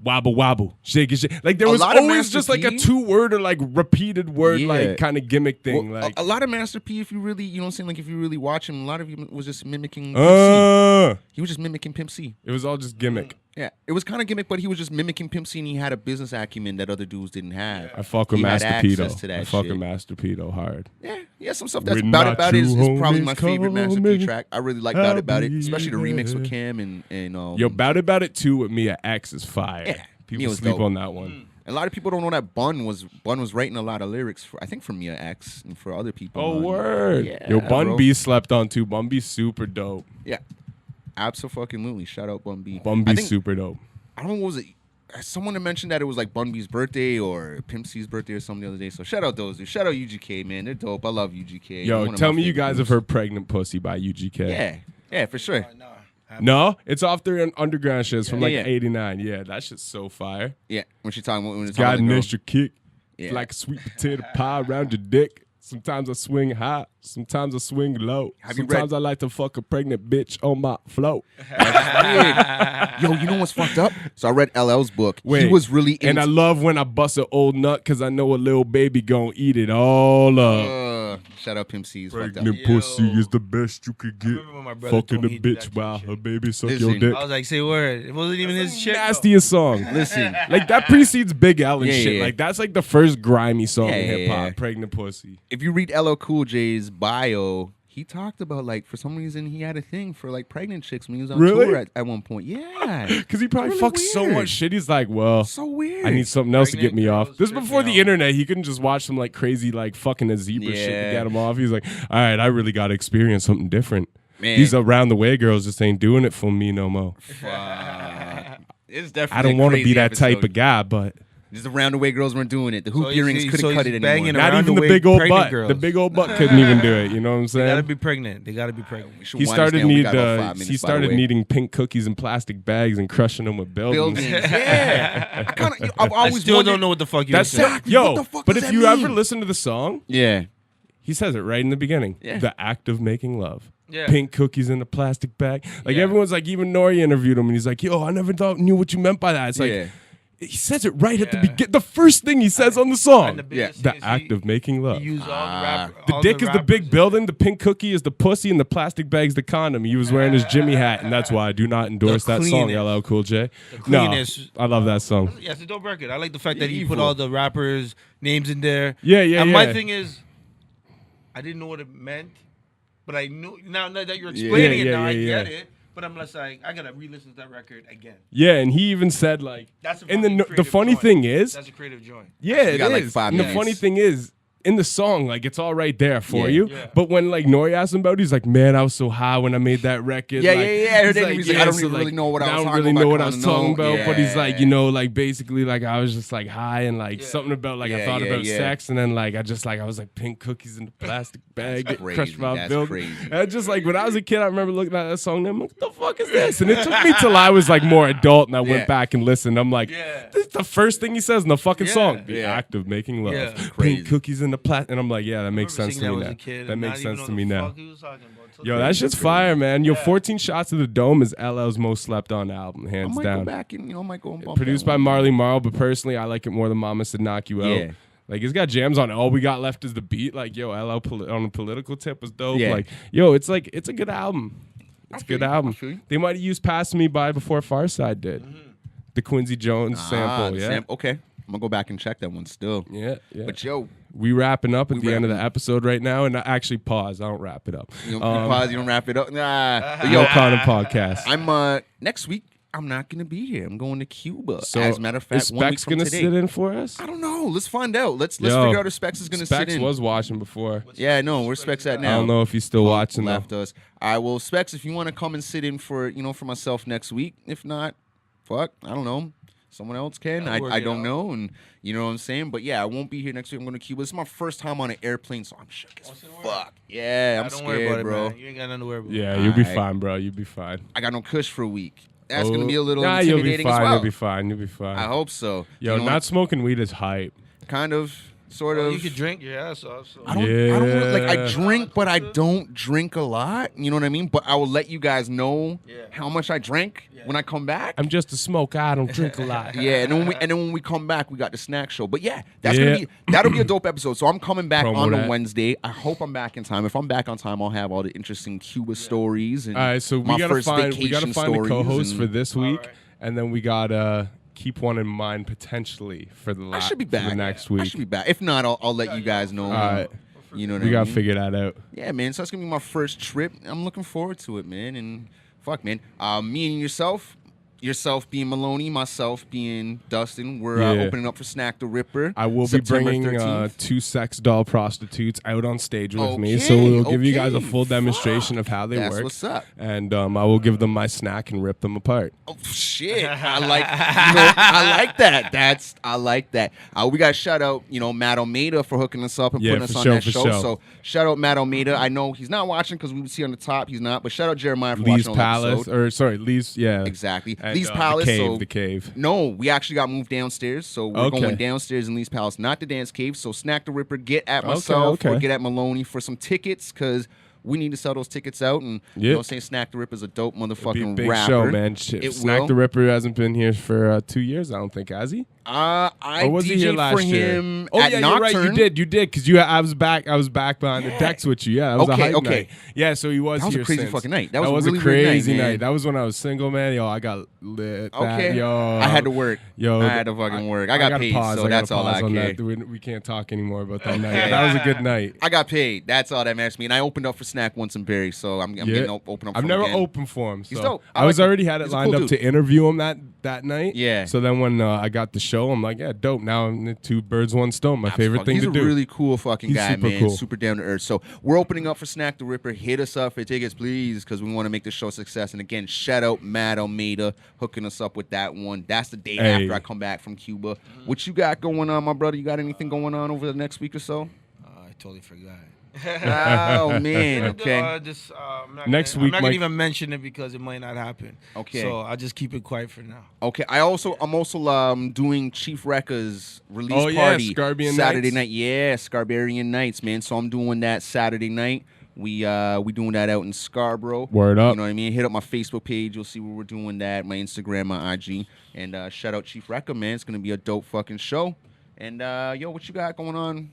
A: wobble, wobble, shake it, shake. Like, there
B: A
A: was
B: lot of
A: always
B: Master
A: just like a
B: P.
A: 2-word or like repeated word,
B: Yeah.
A: like kind of gimmick thing.
B: Well,
A: like,
B: a lot of Master P, if you really, you know what I'm saying, like if you really watch him, a lot of him was just mimicking Pimp C. He was just mimicking Pimp C.
A: it was all just gimmick.
B: Yeah, it was kind of gimmick, but he was just mimicking Pimp C, and he had a business acumen that other dudes didn't have.
A: I fuck with
B: He had
A: Master
B: access
A: Pedo.
B: to that
A: I fuck
B: shit.
A: with Master Pedo hard.
B: Yeah, some stuff that's
A: We're
B: Bout It
A: not
B: Bout It is
A: two
B: probably my
A: homies
B: favorite Master P
A: coming.
B: track. I really like Bout It Bout It,
A: Happy
B: especially the remix with
A: day.
B: Cam and
A: Yo, Bout It 2 with Mia X is fire.
B: Yeah,
A: People
B: Mia's
A: sleep
B: dope.
A: on that one.
B: A lot of people don't know that Bun was writing a lot of lyrics for, I think, for Mia X and for other people.
A: Oh,
B: on-
A: word.
B: Yeah,
A: Yo, Bun
B: bro.
A: B slept on too. Bun B's super dope.
B: Yeah, absolutely. Shout out Bun B.
A: Bun
B: I
A: B's
B: think-
A: super dope.
B: I don't know what was it. Someone had mentioned that it was like Bun B's birthday or Pimp C's birthday or something the other day. So shout out those dudes. Shout out UGK, man. They're dope. I love UGK.
A: Yo,
B: One of
A: tell
B: my
A: me you
B: favorite
A: guys have
B: groups.
A: heard Pregnant Pussy by UGK.
B: Yeah, for sure.
A: No? It's off their underground shits from like
B: Yeah.
A: 89. Yeah, that shit's so fire.
B: Yeah, when she talking when it's
A: Got
B: talking
A: an
B: to the
A: extra kick.
B: Yeah.
A: Like a sweet potato pie around your dick. Sometimes I swing high, sometimes I swing low.
B: Have you
A: Sometimes
B: read-
A: I like to fuck a pregnant bitch on my flow.
B: Yo, you know what's fucked up? So I read LL's book. He was really into,
A: and I love when I bust an old nut because I know a little baby gon' eat it all up.
B: shout out Pimp C's fucked up.
A: Pregnant pussy is the best you could get.
C: remember when my brother
A: Fucking
C: told
A: a
C: me he did
A: bitch
C: that
A: while
C: shit.
A: her baby suck
B: Listen,
A: your dick.
C: I was like, say word. It wasn't even his shit. though.
A: Nastiest song.
B: Listen,
A: Like that precedes Big L and
B: Yeah,
A: shit.
B: yeah.
A: Like that's like the first grimy song in
B: Yeah,
A: hip hop.
B: yeah.
A: Pregnant pussy.
B: if you read LL Cool J's bio, he talked about like for some reason he had a thing for like pregnant chicks when he was on
A: Really?
B: tour at one point. Yeah,
A: Because he probably
B: Really
A: fucked so
B: weird.
A: much shit. He's like, well,
B: so weird.
A: I need something else to get
C: Pregnant
A: me off.
C: girls
A: This is
C: trip
A: before
C: me
A: the
C: out.
A: internet. He couldn't just watch some like crazy like fucking a zebra shit to
B: Yeah.
A: get him off. He's like, all right, I really got to experience something different.
B: Man.
A: These around the way girls just ain't doing it for me no more.
B: It's definitely.
A: I don't
B: want
A: to be that type of guy, but
B: Just the roundaway girls weren't doing it. The hoop
C: So
B: earrings
C: he's-
B: couldn't
C: so
B: cut
C: he's
B: it
C: banging
B: anymore.
C: around
A: not even
C: the
A: the
C: way
A: big old
C: pregnant
A: butt.
C: girls.
A: The big old butt couldn't even do it. You know what I'm
C: They
A: saying?
C: gotta be pregnant. They gotta be pregnant.
B: We should
A: He
B: wind
A: started
B: this down. We
A: need
B: got about 5 minutes,
A: he
B: by the
A: started
B: way.
A: needing pink cookies in plastic bags and crushing them with buildings.
B: buildings. Yeah, I've
C: I
B: always
C: still
B: wondered-
C: don't know what the fuck you
A: That's
C: said.
B: What
A: yo.
B: the fuck
A: But
B: does
A: if
B: that
A: you
B: mean?
A: ever listen to the song,
B: Yeah,
A: he says it right in the beginning.
B: Yeah.
A: The act of making love.
C: Yeah.
A: Pink cookies in a plastic bag. Like
C: Yeah.
A: everyone's like, even Nori interviewed him and he's like, yo, I never knew what you meant by that. It's like
B: Yeah.
A: he says it right at the
C: Yeah.
A: beginning. The first thing he says on the song.
C: And the biggest
A: The
C: thing is
A: act of making love.
C: He used all the rapper,
A: The
C: all
A: dick is the big
C: rappers.
A: building, the pink cookie is the pussy, and the plastic bag's the condom. He was wearing his Jimmy hat, and that's why I do not endorse
C: The
A: that song,
C: cleanest.
A: LL Cool J.
C: The
A: No,
C: cleanest.
A: I love that song.
C: Yeah, it's a dope record. I like the fact that he put
B: Evil.
C: all the rappers' names in there.
A: Yeah, yeah,
C: And
A: yeah.
C: my thing is, I didn't know what it meant, but I knew now that you're explaining
A: Yeah,
C: it. Now I
A: yeah,
C: get
A: yeah.
C: it. But I'm just like, I gotta re-listen to that record again.
A: Yeah, and he even said like,
C: That's a
A: and
C: fucking
A: the
C: creative
A: funny
C: joint.
A: thing is,
C: That's a creative joint.
A: yeah,
B: We
A: it
B: got, like,
A: is.
B: 5
A: And the
B: minutes.
A: funny thing is, in the song, like it's all right there for
B: Yeah.
A: you.
C: Yeah.
A: But when like Nori asked him about it, he's like, "Man, I was so high when I made that record."
B: Yeah,
A: like,
B: yeah, yeah. I heard that. He's like, I don't
A: so,
B: even really know what I was
A: I don't
B: talking
A: really
B: about,
A: know
B: but
A: what
B: I
A: I was
B: kinda
A: talking
B: know.
A: about. But he's like,
B: Yeah.
A: you know, like basically, like I was just like high and like something about like I
B: Yeah,
A: thought
B: yeah,
A: about
B: yeah.
A: sex, and then like I was like pink cookies in the plastic bag, get
B: crazy.
A: crushed by
B: That's
A: building.
B: crazy.
A: And just like when I was a kid, I remember looking at that song. And I'm like, what the fuck is this? And it took me till I was like more adult, and I
B: Yeah.
A: went back and listened. I'm like,
C: Yeah.
A: this is the first thing he says in the fucking
C: Yeah.
A: song. The
B: Yeah.
A: act of making love.
C: Yeah.
B: Crazy.
A: Pink cookies in the plastic, and I'm like, yeah, that makes
C: I remember
A: sense to
C: singing
A: me
C: that
A: now.
C: as a kid
A: That
C: and
A: makes
C: not even
A: sense
C: know
A: to
C: the
A: me now.
C: fuck he was talking about. So
A: Yo,
C: crazy.
A: that shit's fire, man. Yo,
C: Yeah.
A: 14 Shots of the Dome is LL's most slept on album,
B: I
A: hands
B: might go
A: down.
B: back and I might go and bump
A: Produced
B: that
A: by
B: one.
A: Marley Marl, but personally, I like it more than Mama Said Knock You Out.
B: Yeah.
A: Like, it's got jams on it. All we got left is the beat. Like, yo, LL on a political tip was dope.
B: Yeah.
A: Like, yo, it's a good album. It's a
B: feel
A: good
B: you. I
A: album.
B: feel you.
A: They might have used Pass Me By before Farside did. The Quincy Jones sample,
B: the
A: yeah.
B: Okay, I'm gonna go back and check that one still.
A: Yeah, yeah.
B: But yo,
A: We wrapping up at the end of the
B: wrapping.
A: episode right now, and I actually pause. I don't wrap it up.
B: you don't pause, you don't wrap it up. Nah. But
A: Yo,
B: yo,
A: Condom Podcast.
B: I'm next week. I'm not gonna be here. I'm going to Cuba.
A: So,
B: as a matter of fact,
A: is
B: 1 week
A: Specs
B: from
A: gonna
B: today.
A: sit in for us?
B: I don't know. Let's find out. Let's
A: Yo,
B: figure out if Specs is gonna
A: Specs
B: sit in.
A: was watching before.
B: Yeah, no, where's Specs at
A: I
B: now?
A: don't know if he's still watching though.
B: Left us. I will Specs if you want to come and sit in for for myself next week. If not, fuck, I don't know. Someone else can.
C: That'll work
B: I
C: it
B: don't
C: out.
B: know, and you know what I'm saying. But yeah, I won't be here next week. I'm going to Cuba. This is my first time on an airplane, so I'm shook as fuck. Yeah, I'm
C: Don't worry about
B: scared,
C: it,
B: bro.
C: man. You ain't got nothing to worry about.
A: Yeah, you'll be
B: Alright.
A: fine, bro. You'll be fine.
B: I got no cush for a week. That's going to be a little
A: you'll be
B: intimidating
A: fine.
B: as well.
A: You'll be fine. You'll be fine.
B: I hope so.
A: Yo,
B: You know
A: not
B: what?
A: smoking weed is hype.
B: Kind of. sort of.
C: You could drink your ass off. So.
B: I don't like. I drink, but I don't drink a lot. You know what I mean? But I will let you guys know how much I drank when I come back.
A: I'm just a smoker. I don't drink a lot.
B: Yeah, and then when we come back, we got the snack show. But yeah, that'll be a dope episode. So I'm coming back on a Wednesday. I hope I'm back in time. If I'm back on time, I'll have all the interesting Cuba stories. And
A: all right, so we gotta find a co-host for this week, and then we gotta keep one in mind potentially for the
B: I should be back.
A: For the next week.
B: I should be back. If not, I'll let you guys know.
A: All right.
B: You know what I mean?
A: We gotta figure that out.
B: Yeah, man. So that's gonna be my first trip. I'm looking forward to it, man. And fuck, man. Me and yourself being Maloney, myself being Dustin. We're opening up for Snack the Ripper.
A: I will
B: September
A: be bringing
B: 13th.
A: 2 sex doll prostitutes out on stage with me, so we'll give you guys a full demonstration of how they work.
B: That's what's up.
A: And I will give them my snack and rip them apart.
B: Oh shit! I like that. I like that. We got to shout out, Matt Almeida for hooking us up and putting us on that show. So shout out Matt Almeida. I know he's not watching because we see on the top he's not, but shout out Jeremiah for
A: Lee's
B: watching on the episode.
A: Lee's, yeah,
B: exactly.
A: And,
B: Lee's Palace.
A: The cave.
B: No, we actually got moved downstairs, so we're going downstairs in Lee's Palace, not the dance cave. So Snack the Ripper, get at myself or get at Maloney for some tickets because we need to sell those tickets out. And you know what I'm saying? Snack the Ripper is a dope motherfucking
A: big
B: rapper.
A: show, man. Snack the Ripper hasn't been here for 2 years, I don't think, has he?
B: I
A: was he here
B: DJ'd
A: last
B: for
A: year?
B: him
A: Oh
B: at
A: yeah,
B: Nocturne.
A: you're right. You did because I was back behind the decks with you. Yeah, that was a hype night. Yeah, so he was.
B: That was
A: here
B: a crazy
A: since.
B: fucking night.
A: That was
B: really
A: a crazy
B: night,
A: night. That was when I was single, man. Yo, I got lit.
B: Okay.
A: I
B: had to work.
A: Yo,
B: I had to fucking work. I got paid, so that's all I care.
A: We can't talk anymore about that night. That was a good night.
B: I got paid. That's all that matters to me. And I opened up for Snack once in Barry, so I'm getting open up for him.
A: I've never
B: again.
A: opened for him. So
B: He's dope.
A: I was already had it lined up to interview him that night.
B: Yeah.
A: So then when I got the show, I'm like, yeah, dope. Now I'm 2 birds, 1 stone. My favorite thing to do.
B: He's a really cool fucking guy,
A: super
B: man.
A: cool.
B: Super down to earth. So we're opening up for Snack the Ripper. Hit us up for tickets, please, because we want to make the show a success. And again, shout out Matt Almeida hooking us up with that one. That's the day after I come back from Cuba. What you got going on, my brother? You got anything going on over the next week or so?
C: I totally forgot.
B: Oh man, okay.
A: Next week,
C: I'm not gonna even mention it because it might not happen.
B: Okay.
C: So I'll just keep it quiet for now.
B: Okay. I'm also doing Chief Rekka's release party Saturday night. Yeah, Scarbarian Nights, man. So I'm doing that Saturday night. We doing that out in Scarborough.
A: Word up.
B: You know what I mean? Hit up my Facebook page. You'll see where we're doing that. My Instagram, my IG. And shout out Chief Rekka, man. It's gonna be a dope fucking show. And yo, what you got going on?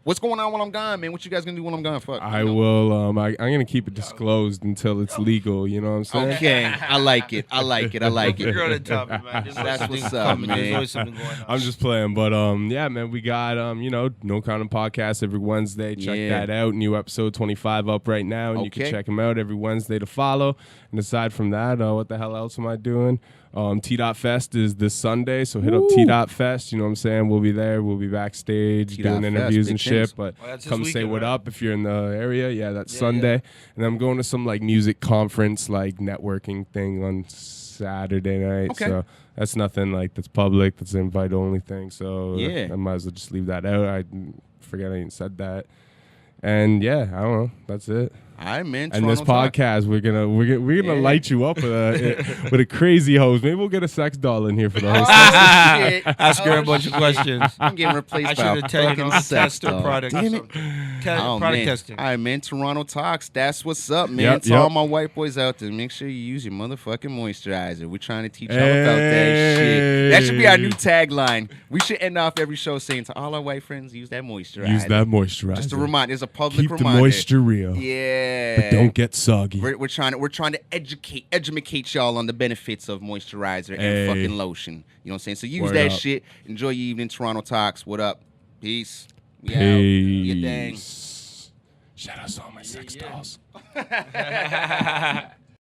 B: What's going on while I'm gone, man? What you guys gonna do while I'm gone? Fuck.
A: I will. I'm gonna keep it disclosed until it's legal. You know what I'm saying?
B: Okay, I like it.
C: You're on the top, man.
B: That's what's up, man.
C: There's always something going on.
A: I'm just playing, but yeah, man, we got No Condom Podcast every Wednesday. Check that out. New episode 25 up right now, and you can check them out every Wednesday to follow. And aside from that, what the hell else am I doing? T.Fest is this Sunday, so hit up T.Fest. You know what I'm saying? We'll be there. We'll be backstage doing interviews and shit. But come say what up if you're in the area. Yeah, that's Sunday. And I'm going to some music conference, networking thing on Saturday night.
B: Okay.
A: So that's nothing that's public. That's an invite only thing. So I might as well just leave that out. I forget I even said that. And yeah, I don't know. That's it.
B: All right, man.
A: And this podcast, we're gonna light you up with a crazy host. Maybe we'll get a sex doll in here for the host.
C: Ask her a bunch of questions.
B: I'm getting replaced by a fucking sex doll.
C: Product.
B: Damn it.
C: Product testing.
B: All right, man. Turono Talks. That's what's up, man. To all my white boys out there, make sure you use your motherfucking moisturizer. We're trying to teach y'all about that shit. That should be our new tagline. We should end off every show saying to all our white friends, use that moisturizer.
A: Use that moisturizer.
B: Just a reminder. There's a public reminder.
A: Keep the moisture real.
B: Yeah.
A: But don't get soggy.
B: We're trying to educate y'all on the benefits of moisturizer and fucking lotion. You know what I'm saying? So use that shit. Enjoy your evening. Toronto Talks. What up? Peace. We out. Your dang.
A: Shout out to all my sex dolls.